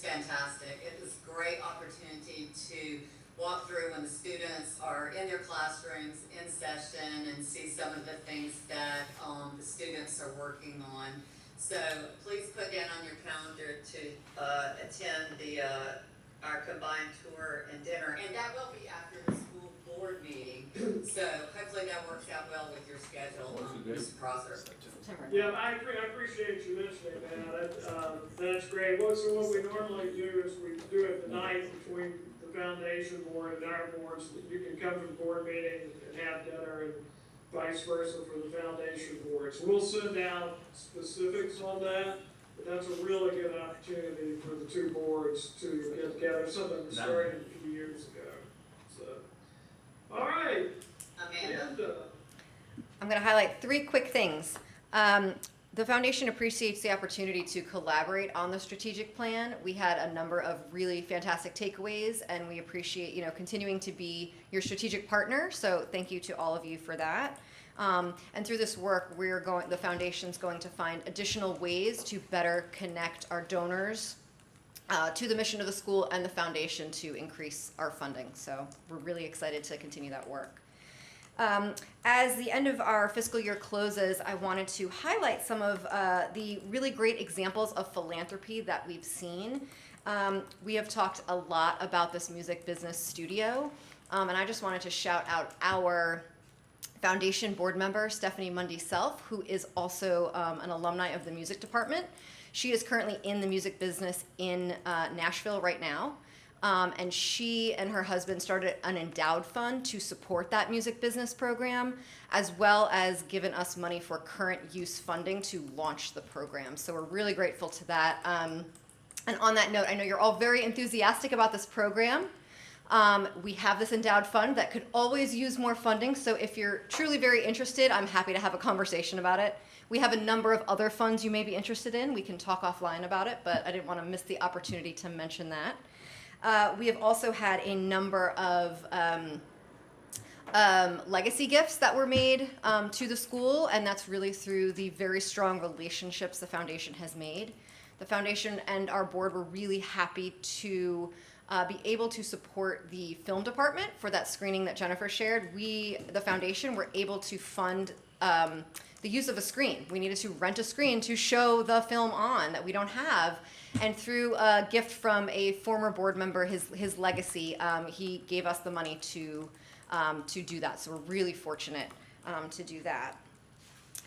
fantastic. It is a great opportunity to walk through when the students are in their classrooms in session and see some of the things that the students are working on. So please put down on your calendar to attend our combined tour and dinner, and that will be after the school board meeting. So hopefully that works out well with your schedule, Mr. Prosser. Yeah, I appreciate you mentioning that. That's great. So what we normally do is we do it the night between the foundation board and our board, so that you can come to the board meeting and have dinner, and vice versa for the foundation board. So we'll send out specifics on that, but that's a really good opportunity for the two boards to get together, something that started a few years ago. So, all right. Amanda. I'm going to highlight 3 quick things. The foundation appreciates the opportunity to collaborate on the strategic plan. We had a number of really fantastic takeaways, and we appreciate, continuing to be your strategic partner. So thank you to all of you for that. And through this work, the foundation's going to find additional ways to better connect our donors to the mission of the school and the foundation to increase our funding. So we're really excited to continue that work. As the end of our fiscal year closes, I wanted to highlight some of the really great examples of philanthropy that we've seen. We have talked a lot about this music business studio, and I just wanted to shout out our foundation board member, Stephanie Mundy Self, who is also an alumni of the music department. She is currently in the music business in Nashville right now. And she and her husband started an endowed fund to support that music business program, as well as given us money for current use funding to launch the program. So we're really grateful to that. And on that note, I know you're all very enthusiastic about this program. We have this endowed fund that could always use more funding. So if you're truly very interested, I'm happy to have a conversation about it. We have a number of other funds you may be interested in. We can talk offline about it, but I didn't want to miss the opportunity to mention that. We have also had a number of legacy gifts that were made to the school, and that's really through the very strong relationships the foundation has made. The foundation and our board were really happy to be able to support the film department for that screening that Jennifer shared. We, the foundation, were able to fund the use of a screen. We needed to rent a screen to show the film on that we don't have. And through a gift from a former board member, his legacy, he gave us the money to do that. So we're really fortunate to do that.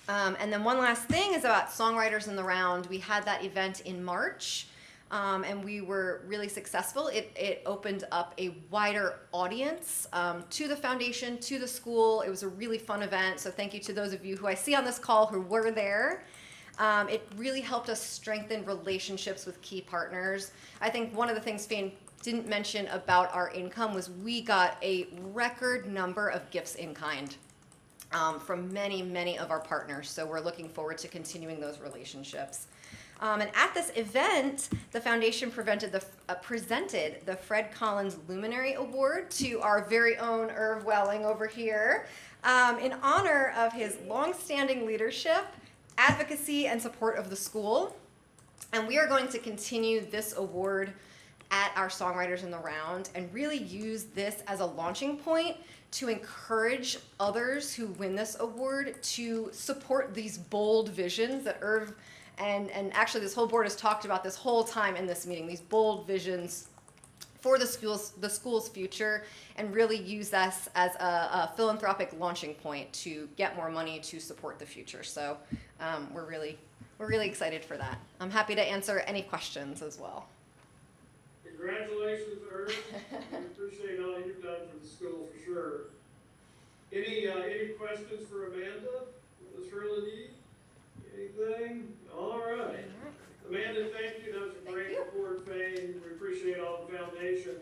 And then one last thing is about Songwriters in the Round. We had that event in March, and we were really successful. It opened up a wider audience to the foundation, to the school. It was a really fun event. So thank you to those of you who I see on this call who were there. It really helped us strengthen relationships with key partners. I think one of the things Fane didn't mention about our income was we got a record number of gifts in kind from many, many of our partners. So we're looking forward to continuing those relationships. And at this event, the foundation presented the Fred Collins Luminary Award to our very own Irv Welling over here in honor of his longstanding leadership, advocacy, and support of the school. And we are going to continue this award at our Songwriters in the Round and really use this as a launching point to encourage others who win this award to support these bold visions that Irv and actually this whole board has talked about this whole time in this meeting, these bold visions for the school's future, and really use this as a philanthropic launching point to get more money to support the future. So we're really excited for that. I'm happy to answer any questions as well. Congratulations, Irv. the school for sure. Any questions for Amanda? Ms. Hurley? Anything? All right. Amanda, thank you. That was a great report, Fane. We appreciate all the foundation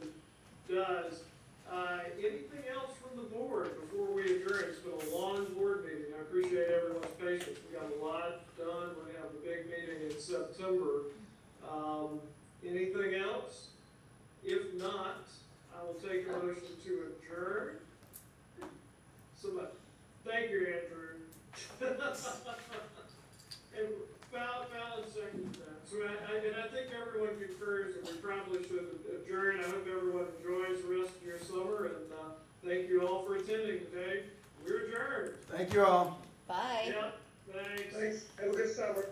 does. Anything else from the board before we adjourn? It's been a long board meeting. I appreciate everyone's patience. We got a lot done. We're gonna have a big meeting in September. Anything else? If not, I will take a motion to adjourn. Somebody, thank you, Andrew. And Fallon seconded that. So I think everyone concurs that we probably should adjourn. I hope everyone enjoys the rest of your summer, and thank you all for attending today. We're adjourned. Thank you all. Bye. Yep, thanks. Thanks, have a good summer.